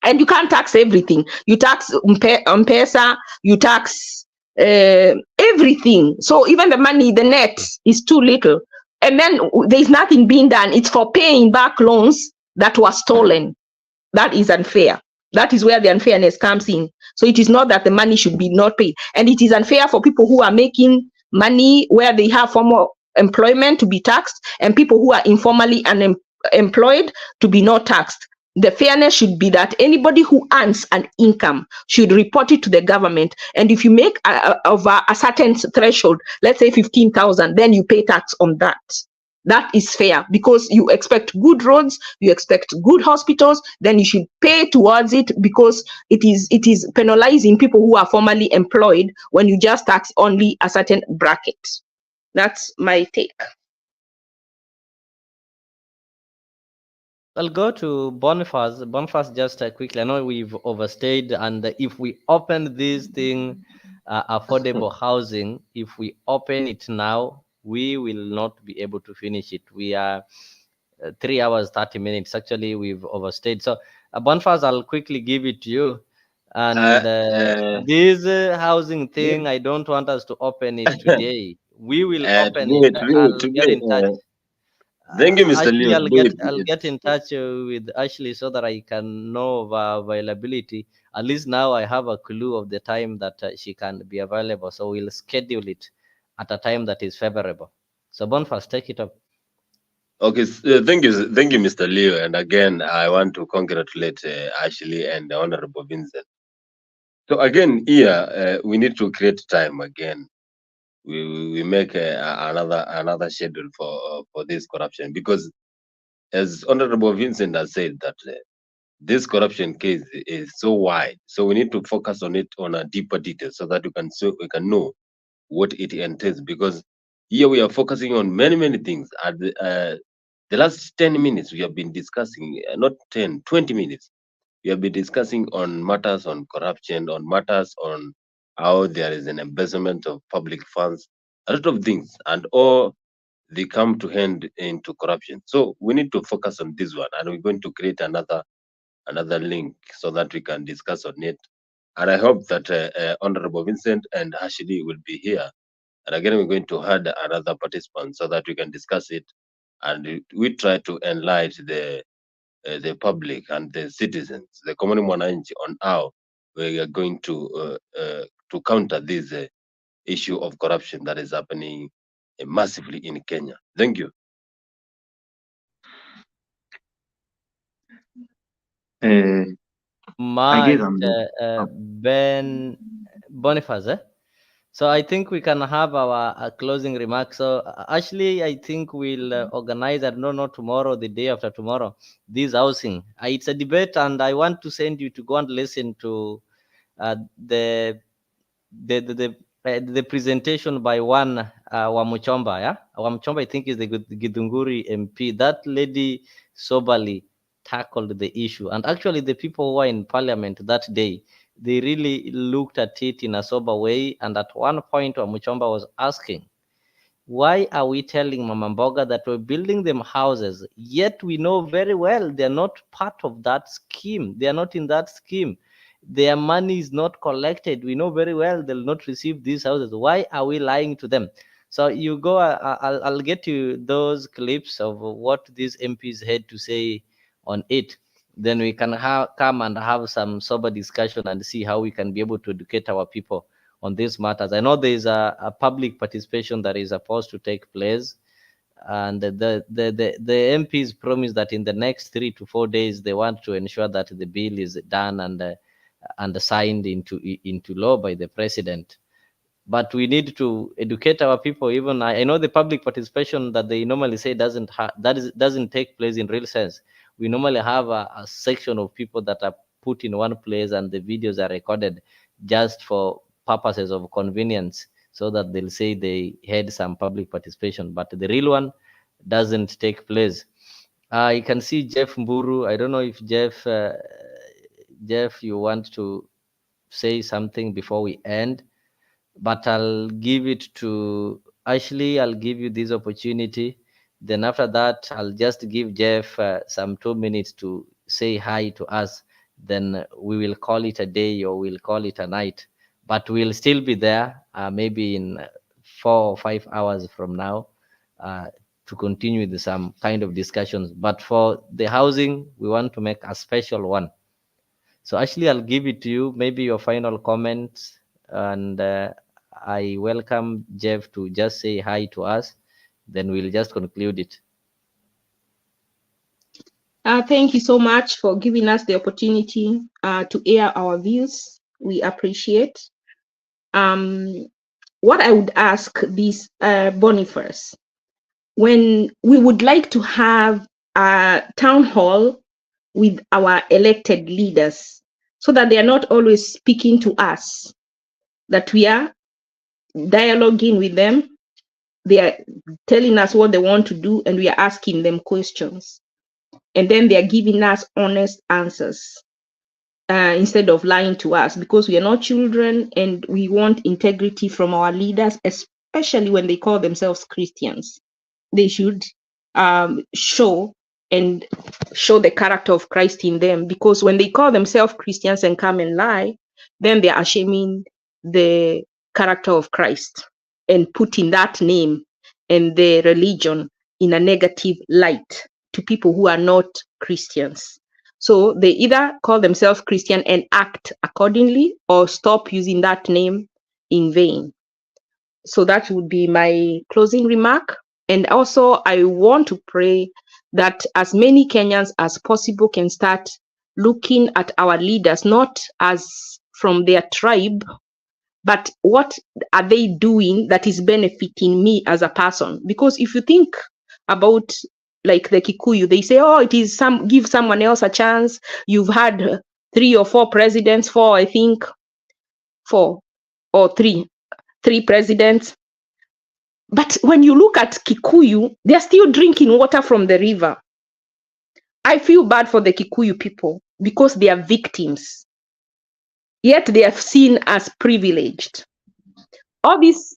And you can't tax everything. You tax M-Pesa, you tax everything. So even the money, the net is too little. And then there's nothing being done. It's for paying back loans that were stolen. That is unfair. That is where the unfairness comes in. So it is not that the money should be not paid. And it is unfair for people who are making money where they have former employment to be taxed and people who are informally unemployed to be not taxed. The fairness should be that anybody who earns an income should report it to the government. And if you make over a certain threshold, let's say 15,000, then you pay tax on that. That is fair because you expect good roads, you expect good hospitals, then you should pay towards it because it is penalizing people who are formally employed when you just tax only a certain bracket. That's my take. I'll go to Boniface. Boniface, just quickly. I know we've overstayed, and if we open this thing, affordable housing, if we open it now, we will not be able to finish it. We are 3 hours 30 minutes. Actually, we've overstayed. So, Boniface, I'll quickly give it to you. And this housing thing, I don't want us to open it today. We will open it. I'll get in touch. Thank you, Mr. Actually, Leo. I'll get in touch with Ashley so that I can know of availability. At least now I have a clue of the time that she can be available. So we'll schedule it at a time that is favorable. So Boniface, take it up. Okay, thank you, Mr. Leo. And again, I want to congratulate Ashley and the Honorable Vincent. So again, here we need to create time again. We make another schedule for this corruption, because as Honorable Vincent has said that this corruption case is so wide, so we need to focus on it on a deeper detail so that we can know what it entails. Because here we are focusing on many things. At the last 10 minutes we have been discussing, not 10, 20 minutes. We have been discussing on matters on corruption, on matters on how there is an embezzlement of public funds, a lot of things, and all they come to end into corruption. So we need to focus on this one, and we're going to create another link so that we can discuss on it. And I hope that Honorable Vincent and Ashley will be here. And again, we're going to add another participant so that we can discuss it, and we try to enlighten the public and the citizens, the common mwananchi, on how we are going to counter this issue of corruption that is happening massively in Kenya. Thank you. Ben Boniface. So I think we can have our closing remarks. So Ashley, I think we'll organize, I don't know, tomorrow, the day after tomorrow, this housing. It's a debate, and I want to send you to go and listen to the presentation by one Wamuchomba. Yeah, Wamuchomba, I think, is the Githunguri MP. That lady soberly tackled the issue, and actually the people who were in parliament that day, they really looked at it in a sober way. And at one point, Wamuchomba was asking, why are we telling Mama Mboga that we're building them houses, yet we know very well they're not part of that scheme. They are not in that scheme. Their money is not collected. We know very well they'll not receive these houses. Why are we lying to them? So you go, I'll get you those clips of what these MPs had to say on it. Then we can come and have some sober discussion and see how we can be able to educate our people on these matters. I know there is a public participation that is supposed to take place, and the MPs promised that in the next 3 to 4 days they want to ensure that the bill is done and signed into law by the president. But we need to educate our people. Even I know the public participation that they normally say doesn't take place in real sense. We normally have a section of people that are put in one place and the videos are recorded just for purposes of convenience, so that they'll say they had some public participation, but the real one doesn't take place. You can see Jeff Mburu. I don't know if Jeff, you want to say something before we end, but I'll give it to Ashley. I'll give you this opportunity. Then after that, I'll just give Jeff some 2 minutes to say hi to us. Then we will call it a day, or we'll call it a night. But we'll still be there maybe in 4 or 5 hours from now to continue with some kind of discussions. But for the housing, we want to make a special one. So actually, I'll give it to you, maybe your final comments, and I welcome Jeff to just say hi to us then we'll just conclude it. Thank you so much for giving us the opportunity to air our views. We appreciate. What I would ask this Boniface, when we would like to have a town hall with our elected leaders so that they are not always speaking to us, that we are dialoguing with them, they are telling us what they want to do, and we are asking them questions. And then they are giving us honest answers instead of lying to us, because we are not children and we want integrity from our leaders, especially when they call themselves Christians. They should show the character of Christ in them, because when they call themselves Christians and come and lie, then they are shaming the character of Christ and putting that name and the religion in a negative light to people who are not Christians. So they either call themselves Christian and act accordingly, or stop using that name in vain. So that would be my closing remark. And also, I want to pray that as many Kenyans as possible can start looking at our leaders, not as from their tribe, but what are they doing that is benefiting me as a person? Because if you think about like the Kikuyu, they say, oh, it is give someone else a chance. You've had 3 or 4 presidents, 4, I think, 4 or 3 presidents. But when you look at Kikuyu, they're still drinking water from the river. I feel bad for the Kikuyu people because they are victims, yet they are seen as privileged. All this,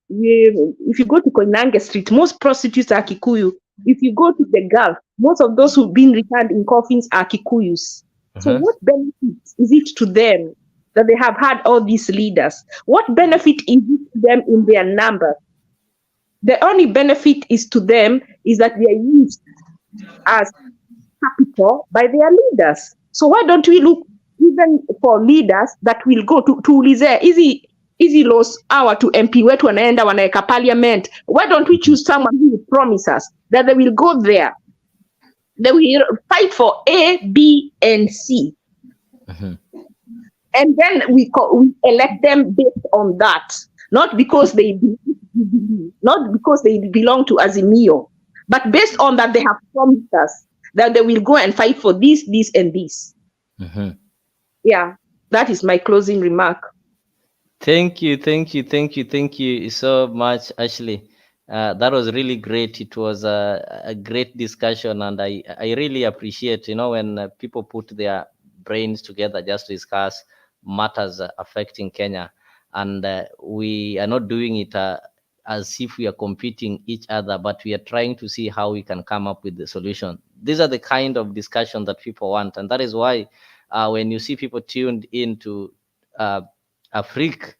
if you go to Koinange Street, most prostitutes are Kikuyu. If you go to the Gulf, most of those who've been returned in coffins are Kikuyus. So what benefit is it to them that they have had all these leaders? What benefit is it to them in their numbers? The only benefit is to them is that they are used as capital by their leaders. So why don't we look even for leaders that will go to ulize easy laws hour to MP wetu wanaenda wanaeka parliament? Why don't we choose someone who will promise us that they will go there, they will fight for A, B, and C, and then we elect them based on that, not because they belong to Azimio, but based on that they have promised us that they will go and fight for this, and this. Yeah, that is my closing remark. Thank you so much, Ashley. That was really great. It was a great discussion, and I really appreciate, when people put their brains together just to discuss matters affecting Kenya, and we are not doing it as if we are competing each other, but we are trying to see how we can come up with the solution. These are the kind of discussion that people want, and that is why when you see people tuned into Afrique,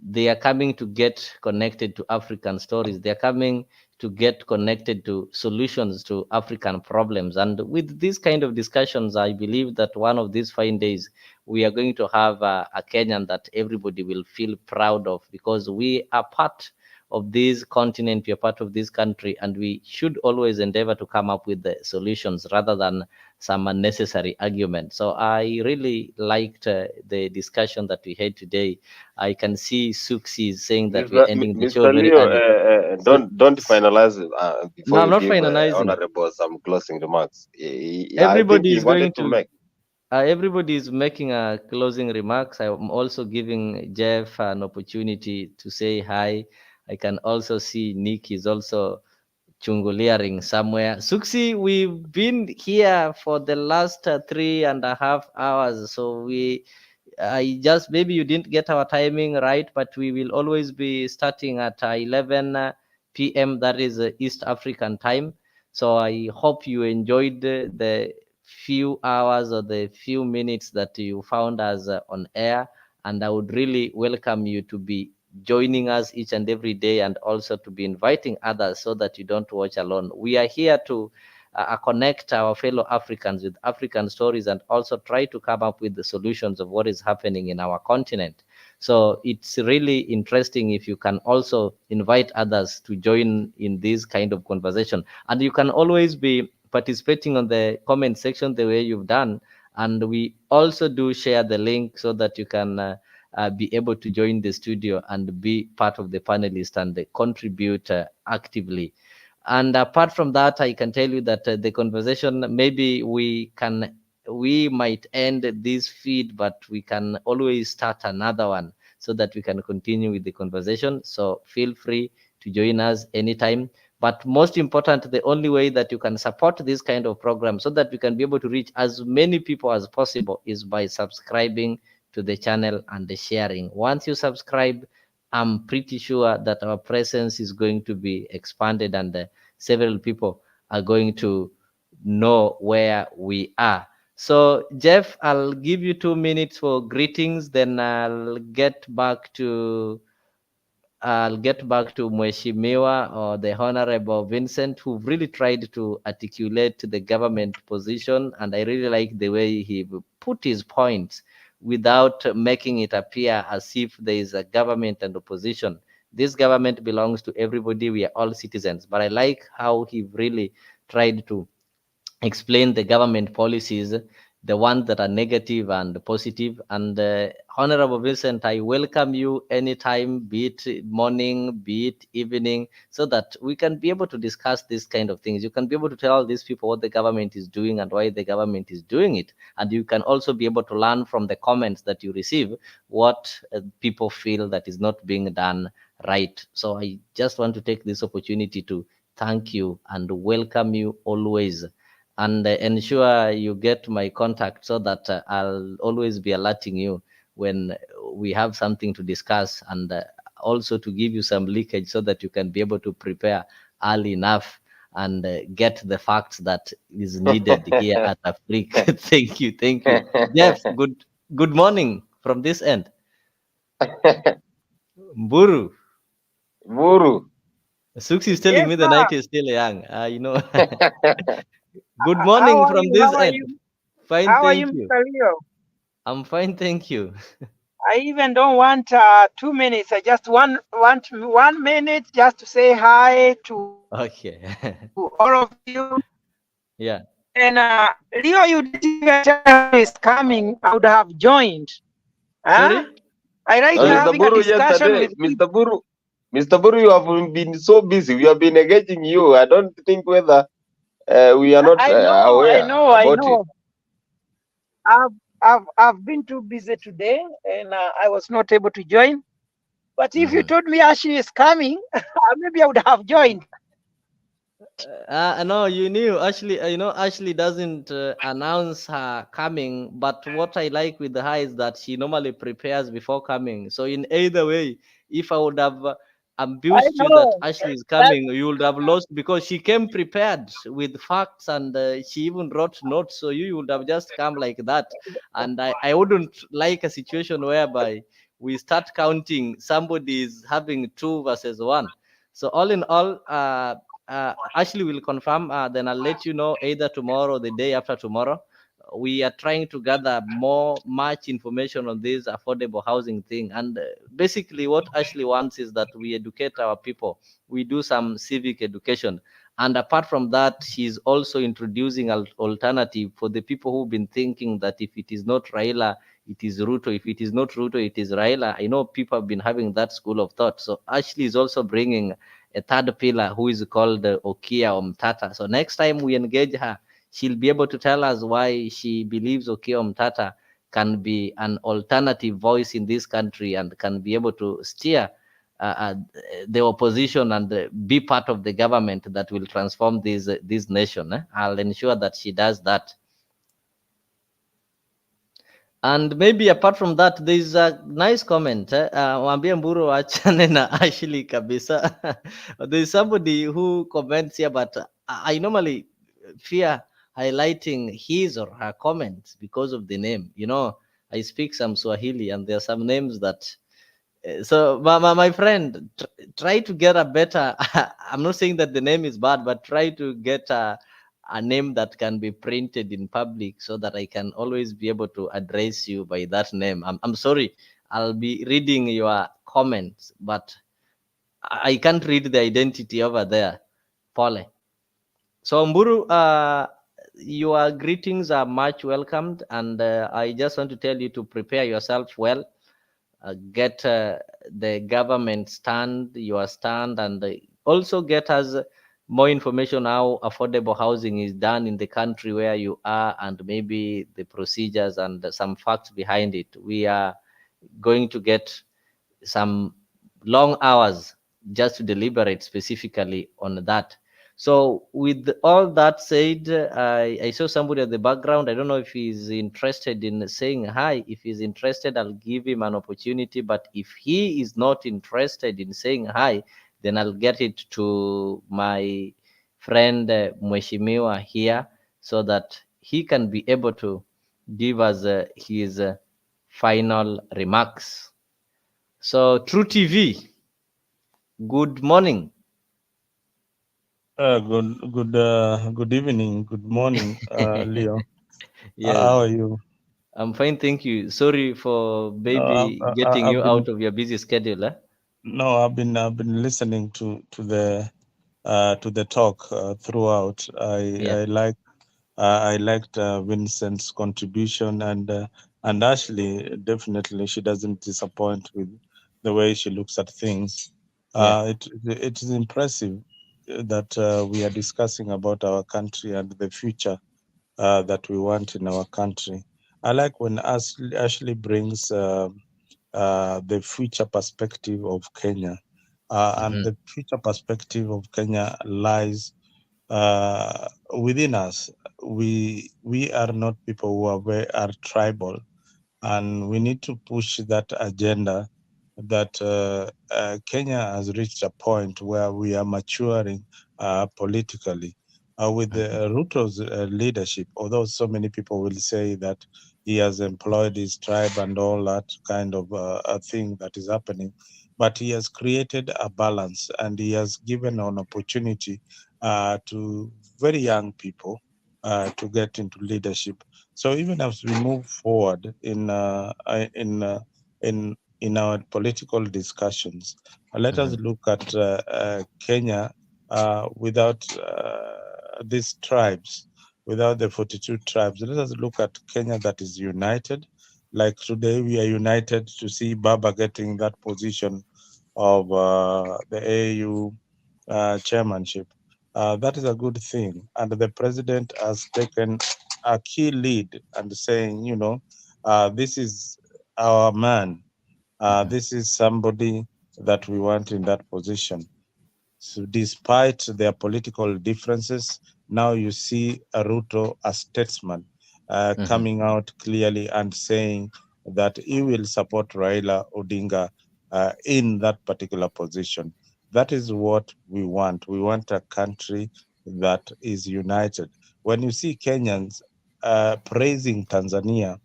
they are coming to get connected to African stories. They are coming to get connected to solutions to African problems. And with these kind of discussions, I believe that one of these fine days, we are going to have a Kenyan that everybody will feel proud of, because we are part of this continent, we are part of this country, and we should always endeavor to come up with the solutions rather than some unnecessary argument. So I really liked the discussion that we had today. I can see Suksi is saying that we're ending the show very early. Don't finalize before no, I'm not give finalizing. Honorable some closing remarks. Everybody is going to make. Everybody is making a closing remarks. I'm also giving Jeff an opportunity to say hi. I can also see Nick is also chunguliaring somewhere. Suksi, we've been here for the last 3.5 hours, so maybe you didn't get our timing right, but we will always be starting at 11 p.m. that is East African time. So I hope you enjoyed the few hours or the few minutes that you found us on air, and I would really welcome you to be joining us each and every day, and also to be inviting others so that you don't watch alone. We are here to connect our fellow Africans with African stories and also try to come up with the solutions of what is happening in our continent. So it's really interesting if you can also invite others to join in this kind of conversation. And you can always be participating on the comment section the way you've done. And we also do share the link so that you can be able to join the studio and be part of the panelists and contribute actively. And apart from that, I can tell you that the conversation, maybe we might end this feed, but we can always start another one so that we can continue with the conversation. So feel free to join us anytime. But most important, the only way that you can support this kind of program so that we can be able to reach as many people as possible is by subscribing to the channel and the sharing. Once you subscribe, I'm pretty sure that our presence is going to be expanded and several people are going to know where we are. So Jeff, I'll give you 2 minutes for greetings, then I'll get back to Mheshimiwa or the Honorable Vincent, who really tried to articulate the government position, and I really like the way he put his points without making it appear as if there is a government and opposition. This government belongs to everybody. We are all citizens. But I like how he really tried to explain the government policies, the ones that are negative and positive. And Honorable Vincent, I welcome you anytime, be it morning, be it evening, so that we can be able to discuss these kind of things. You can be able to tell these people what the government is doing and why the government is doing it. And you can also be able to learn from the comments that you receive what people feel that is not being done right. So I just want to take this opportunity to thank you and welcome you always, and ensure you get my contact so that I'll always be alerting you when we have something to discuss, and also to give you some leakage so that you can be able to prepare early enough and get the facts that is needed here at Africa. Thank you. Jeff, good morning from this end. Mburu. Suksi is telling me the night is still young. You know. Good morning from this end. Fine, thank you. I'm fine, thank you. I even don't want 2 minutes. I just want 1 minute just to say hi to all of you. Yeah. And Leo, you didn't even tell me is coming. I would have joined. Sorry? I like having a discussion with Mr. Buru. Mr. Buru, you have been so busy. We have been engaging you. I don't think whether we are not aware about it. I've been too busy today, and I was not able to join. But if you told me Ashley is coming, maybe I would have joined. No, you knew Ashley. Ashley doesn't announce her coming. But what I like with her is that she normally prepares before coming. So in either way, if I would have ambushed you that Ashley is coming, you would have lost, because she came prepared with facts and she even wrote notes. So you would have just come like that. And I wouldn't like a situation whereby we start counting somebody is having 2 versus 1. So all in all, Ashley will confirm, then I'll let you know either tomorrow or the day after tomorrow. We are trying to gather much information on this affordable housing thing. And basically what Ashley wants is that we educate our people. We do some civic education. And apart from that, she's also introducing an alternative for the people who've been thinking that if it is not Raila, it is Ruto. If it is not Ruto, it is Raila. I know people have been having that school of thought. So Ashley is also bringing a third pillar who is called Okia Omtata. So next time we engage her, she'll be able to tell us why she believes Okia Omtata can be an alternative voice in this country and can be able to steer the opposition and be part of the government that will transform this nation. I'll ensure that she does that. And maybe apart from that, there's a nice comment. Wambie Mburu achane na Ashley kabisa. There's somebody who comments here, but I normally fear highlighting his or her comments because of the name. I speak some Swahili and there are some names that... So my friend, try to get a better... I'm not saying that the name is bad, but try to get a a name that can be printed in public so that I can always be able to address you by that name. I'm sorry, I'll be reading your comments, but I can't read the identity over there. Pole. So Mburu, your greetings are much welcomed, and I just want to tell you to prepare yourself well, get the government stand, your stand, and also get us more information how affordable housing is done in the country where you are, and maybe the procedures and some facts behind it. We are going to get some long hours just to deliberate specifically on that. So with all that said, I saw somebody at the background. I don't know if he's interested in saying hi. If he's interested, I'll give him an opportunity. But if he is not interested in saying hi, then I'll get it to my friend Mweshimiwa here so that he can be able to give us his final remarks. So True TV, good morning. Good evening, good morning, Leo. Yes, How are you? I'm fine, thank you. Sorry for No, maybe getting you out of your busy schedule. No, I've been listening to the talk throughout. I liked Vincent's contribution, and Ashley, definitely she doesn't disappoint with the way she looks at things. It is impressive that we are discussing about our country and the future that we want in our country. I like when Ashley brings the future perspective of Kenya, and the future perspective of Kenya lies within us. We are not people who are tribal, and we need to push that agenda that Kenya has reached a point where we are maturing politically. With Ruto's leadership, although so many people will say that he has employed his tribe and all that kind of a thing that is happening, but he has created a balance, and he has given an opportunity to very young people to get into leadership. So even as we move forward in our political discussions, let us look at Kenya without these tribes, without the 42 tribes. Let us look at Kenya that is united. Like today, we are united to see Baba getting that position of the AU chairmanship. That is a good thing. And the president has taken a key lead and saying, this is our man. This is somebody that we want in that position. So despite their political differences, now you see Ruto, a statesman, coming out clearly and saying that he will support Raila Odinga in that particular position. That is what we want. We want a country that is united. When you see Kenyans praising Tanzania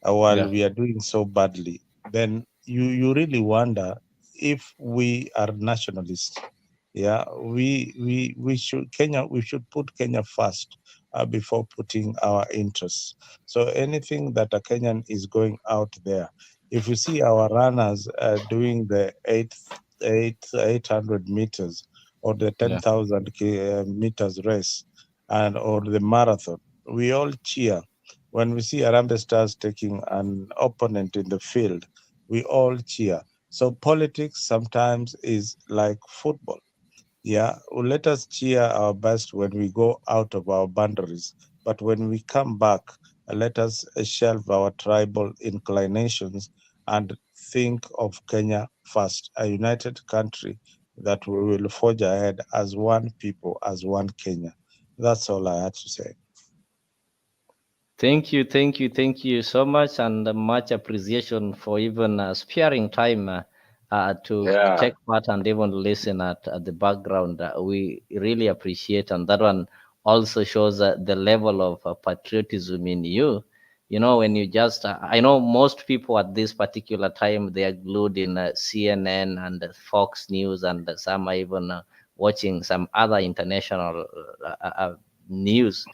while we are doing so badly, then you really wonder if we are nationalists. We should put Kenya first before putting our interests. So anything that a Kenyan is going out there, if you see our runners doing the 800 meters or the 10,000 meters race or the marathon, we all cheer. When we see Harambee Stars taking an opponent in the field, we all cheer. So politics sometimes is like football. Let us cheer our best when we go out of our boundaries. But when we come back, let us shelve our tribal inclinations and think of Kenya first, a united country that we will forge ahead as one people, as one Kenya. That's all I had to say. Thank you so much, and much appreciation for even sparing time to take part and even listen at the background. We really appreciate, and that one also shows the level of patriotism in you. When you just, I know most people at this particular time, they are glued in CNN and Fox News, and some are even watching some other international news.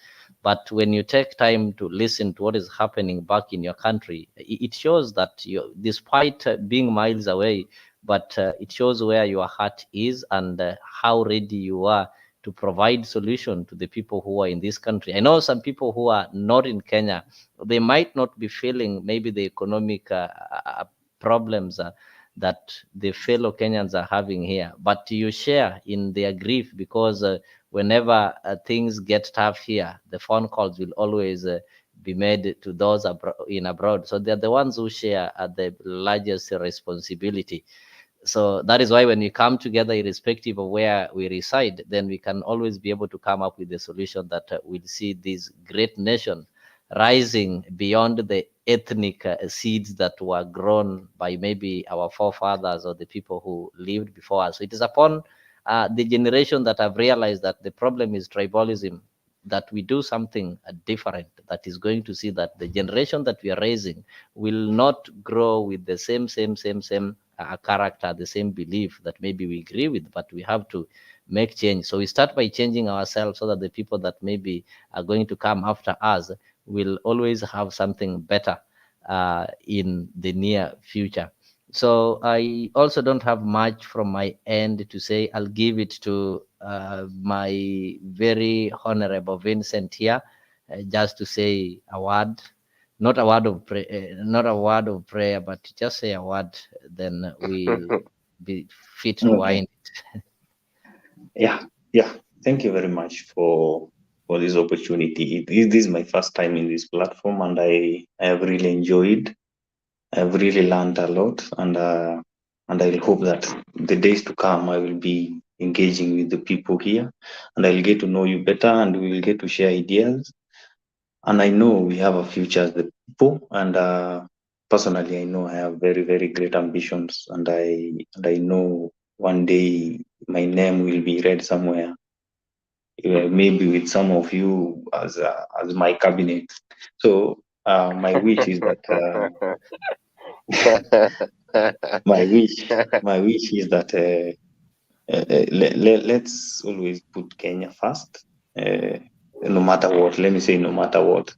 But when you take time to listen to what is happening back in your country, it shows that despite being miles away, but it shows where your heart is and how ready you are to provide solution to the people who are in this country. I know some people who are not in Kenya, they might not be feeling maybe the economic problems that the fellow Kenyans are having here, but you share in their grief because whenever things get tough here, the phone calls will always be made to those in abroad. So they're the ones who share the largest responsibility. So that is why when we come together, irrespective of where we reside, then we can always be able to come up with a solution that will see this great nation rising beyond the ethnic seeds that were grown by maybe our forefathers or the people who lived before us. So it is upon the generation that have realized that the problem is tribalism, that we do something different, that is going to see that the generation that we are raising will not grow with the same character, the same belief that maybe we agree with, but we have to make change. So we start by changing ourselves so that the people that maybe are going to come after us will always have something better in the near future. So I also don't have much from my end to say. I'll give it to my very honorable Vincent here, just to say a word, not a word of prayer, but just say a word. Then we'll be fit to wind it. Yeah. Thank you very much for this opportunity. This is my first time in this platform, and I have really enjoyed. I've really learned a lot, and I hope that the days to come I will be engaging with the people here, and I'll get to know you better, and we will get to share ideas. And I know we have a future as the people, and personally, I know I have very, very great ambitions, and I know one day my name will be read somewhere, maybe with some of you as my cabinet. So my wish is that my wish is that let's always put Kenya first, no matter what. Let me say, no matter what,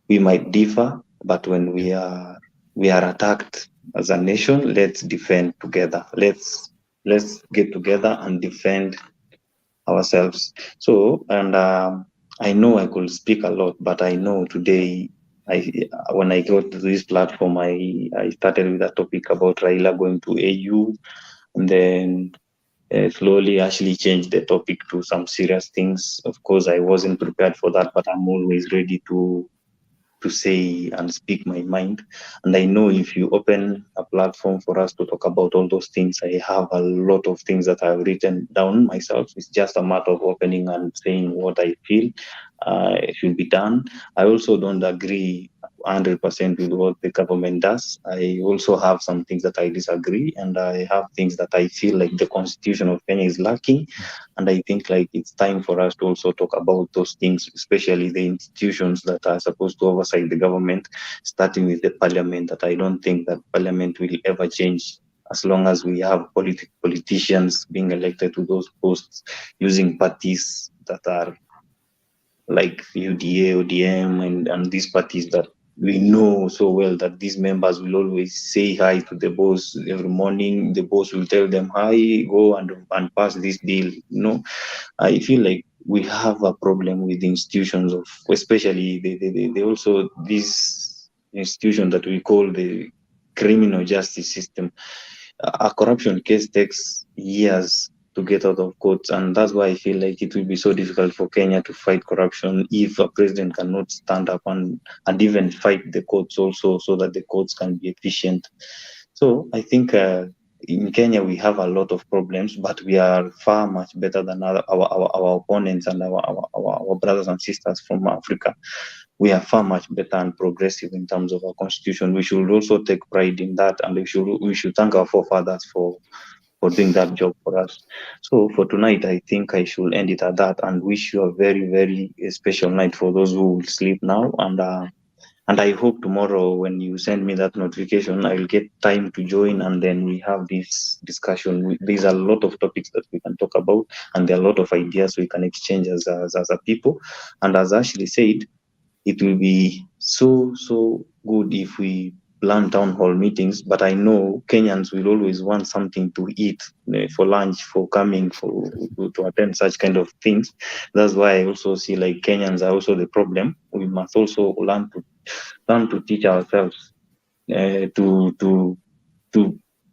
we might differ, but when we are attacked as a nation, let's defend together. Let's get together and defend ourselves. So, and I know I could speak a lot, but I know today, when I got to this platform, I started with a topic about Raila going to AU, and then slowly actually changed the topic to some serious things. Of course, I wasn't prepared for that, but I'm always ready to say and speak my mind. And I know if you open a platform for us to talk about all those things, I have a lot of things that I've written down myself. It's just a matter of opening and saying what I feel should be done. I also don't agree 100% with what the government does. I also have some things that I disagree, and I have things that I feel like the constitution of Kenya is lacking. And I think like it's time for us to also talk about those things, especially the institutions that are supposed to oversight the government, starting with the parliament. That I don't think that parliament will ever change as long as we have politicians being elected to those posts using parties that are like UDA, ODM, and these parties that we know so well that these members will always say hi to the boss every morning. The boss will tell them, hi, go and pass this deal. I feel like we have a problem with the institutions of, especially they also this institution that we call the criminal justice system. A corruption case takes years to get out of court, and that's why I feel like it will be so difficult for Kenya to fight corruption if a president cannot stand up and even fight the courts also, so that the courts can be efficient. So I think in Kenya we have a lot of problems, but we are far much better than our opponents and our brothers and sisters from Africa. We are far much better and progressive in terms of our constitution. We should also take pride in that, and we should thank our forefathers for doing that job for us. So for tonight, I think I should end it at that, and wish you a very, very special night for those who will sleep now. And And I hope tomorrow when you send me that notification, I will get time to join, and then we have this discussion. There's a lot of topics that we can talk about, and there are a lot of ideas we can exchange as a people. And as Ashley said, it will be so good if we plan town hall meetings, but I know Kenyans will always want something to eat for lunch, for coming to attend such kind of things. That's why I also see like Kenyans are also the problem. We must also learn to teach ourselves to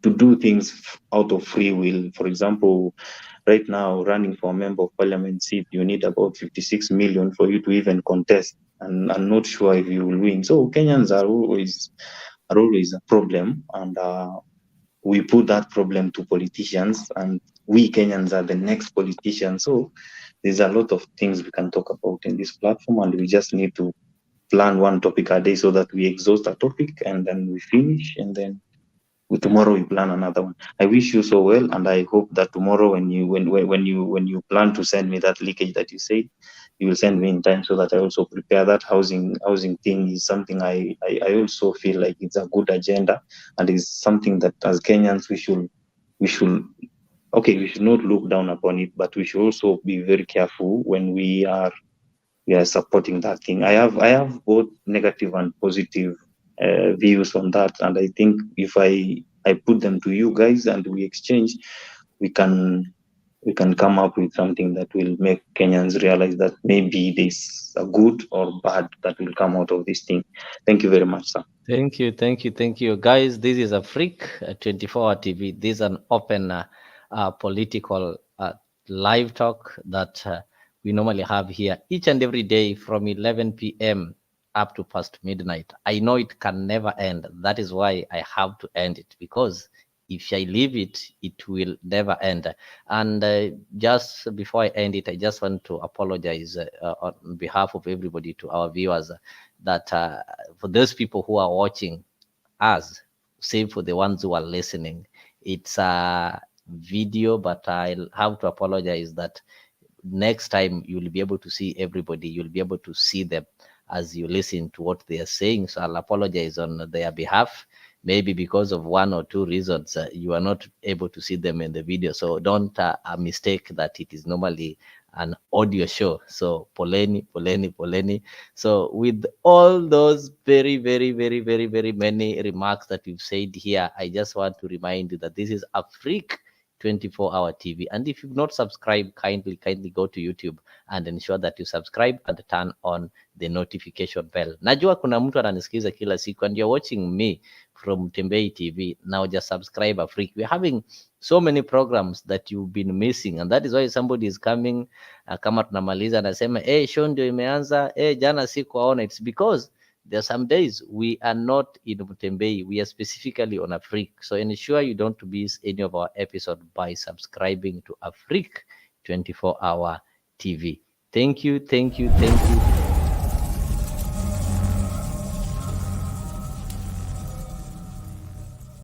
do things out of free will. For example, right now, running for a member of parliament seat, you need about 56 million for you to even contest, and I'm not sure if you will win. So Kenyans are always a problem, and we put that problem to politicians, and we Kenyans are the next politicians. So there's a lot of things we can talk about in this platform, and we just need to plan one topic a day so that we exhaust a topic and then we finish, and then tomorrow we plan another one. I wish you so well, and I hope that tomorrow when you plan to send me that leakage that you said, you will send me in time so that I also prepare that housing thing. Is something I also feel like it's a good agenda, and is something that as Kenyans we should not look down upon it, but we should also be very careful when we are supporting that thing. I have both negative and positive views on that, and I think if I put them to you guys and we exchange, we can come up with something that will make Kenyans realize that maybe there's a good or bad that will come out of this thing. Thank you very much, sir. Thank you, guys. This is a Freak 24-hour TV. This is an open political live talk that we normally have here each and every day from 11 p.m. up to past midnight. I know it can never end. That is why I have to end it, because if I leave it, it will never end. And just before I end it, I just want to apologize on behalf of everybody to our viewers that for those people who are watching us, save for the ones who are listening, it's a video, but I'll have to apologize that next time you'll be able to see everybody, you'll be able to see them as you listen to what they are saying. So I'll apologize on their behalf. Maybe because of one or two reasons, you are not able to see them in the video. So don't mistake that it is normally an audio show. So poleni. So with all those very many remarks that you've said here, I just want to remind you that this is a Freak 24-hour TV. And if you've not subscribed, kindly go to YouTube and ensure that you subscribe and turn on the notification bell. Najua kuna mtu ananisikiza kila siku, and you're watching me from Tembei TV. Now just subscribe a Freak. We're having so many programs that you've been missing, and that is why somebody is coming kama tunamaliza anasema show ndio imeanza, jana sikuwaona. It's because there are some days we are not in Mutembei. We are specifically on a Freak. So ensure you don't miss any of our episode by subscribing to a Freak 24-hour TV. Thank you.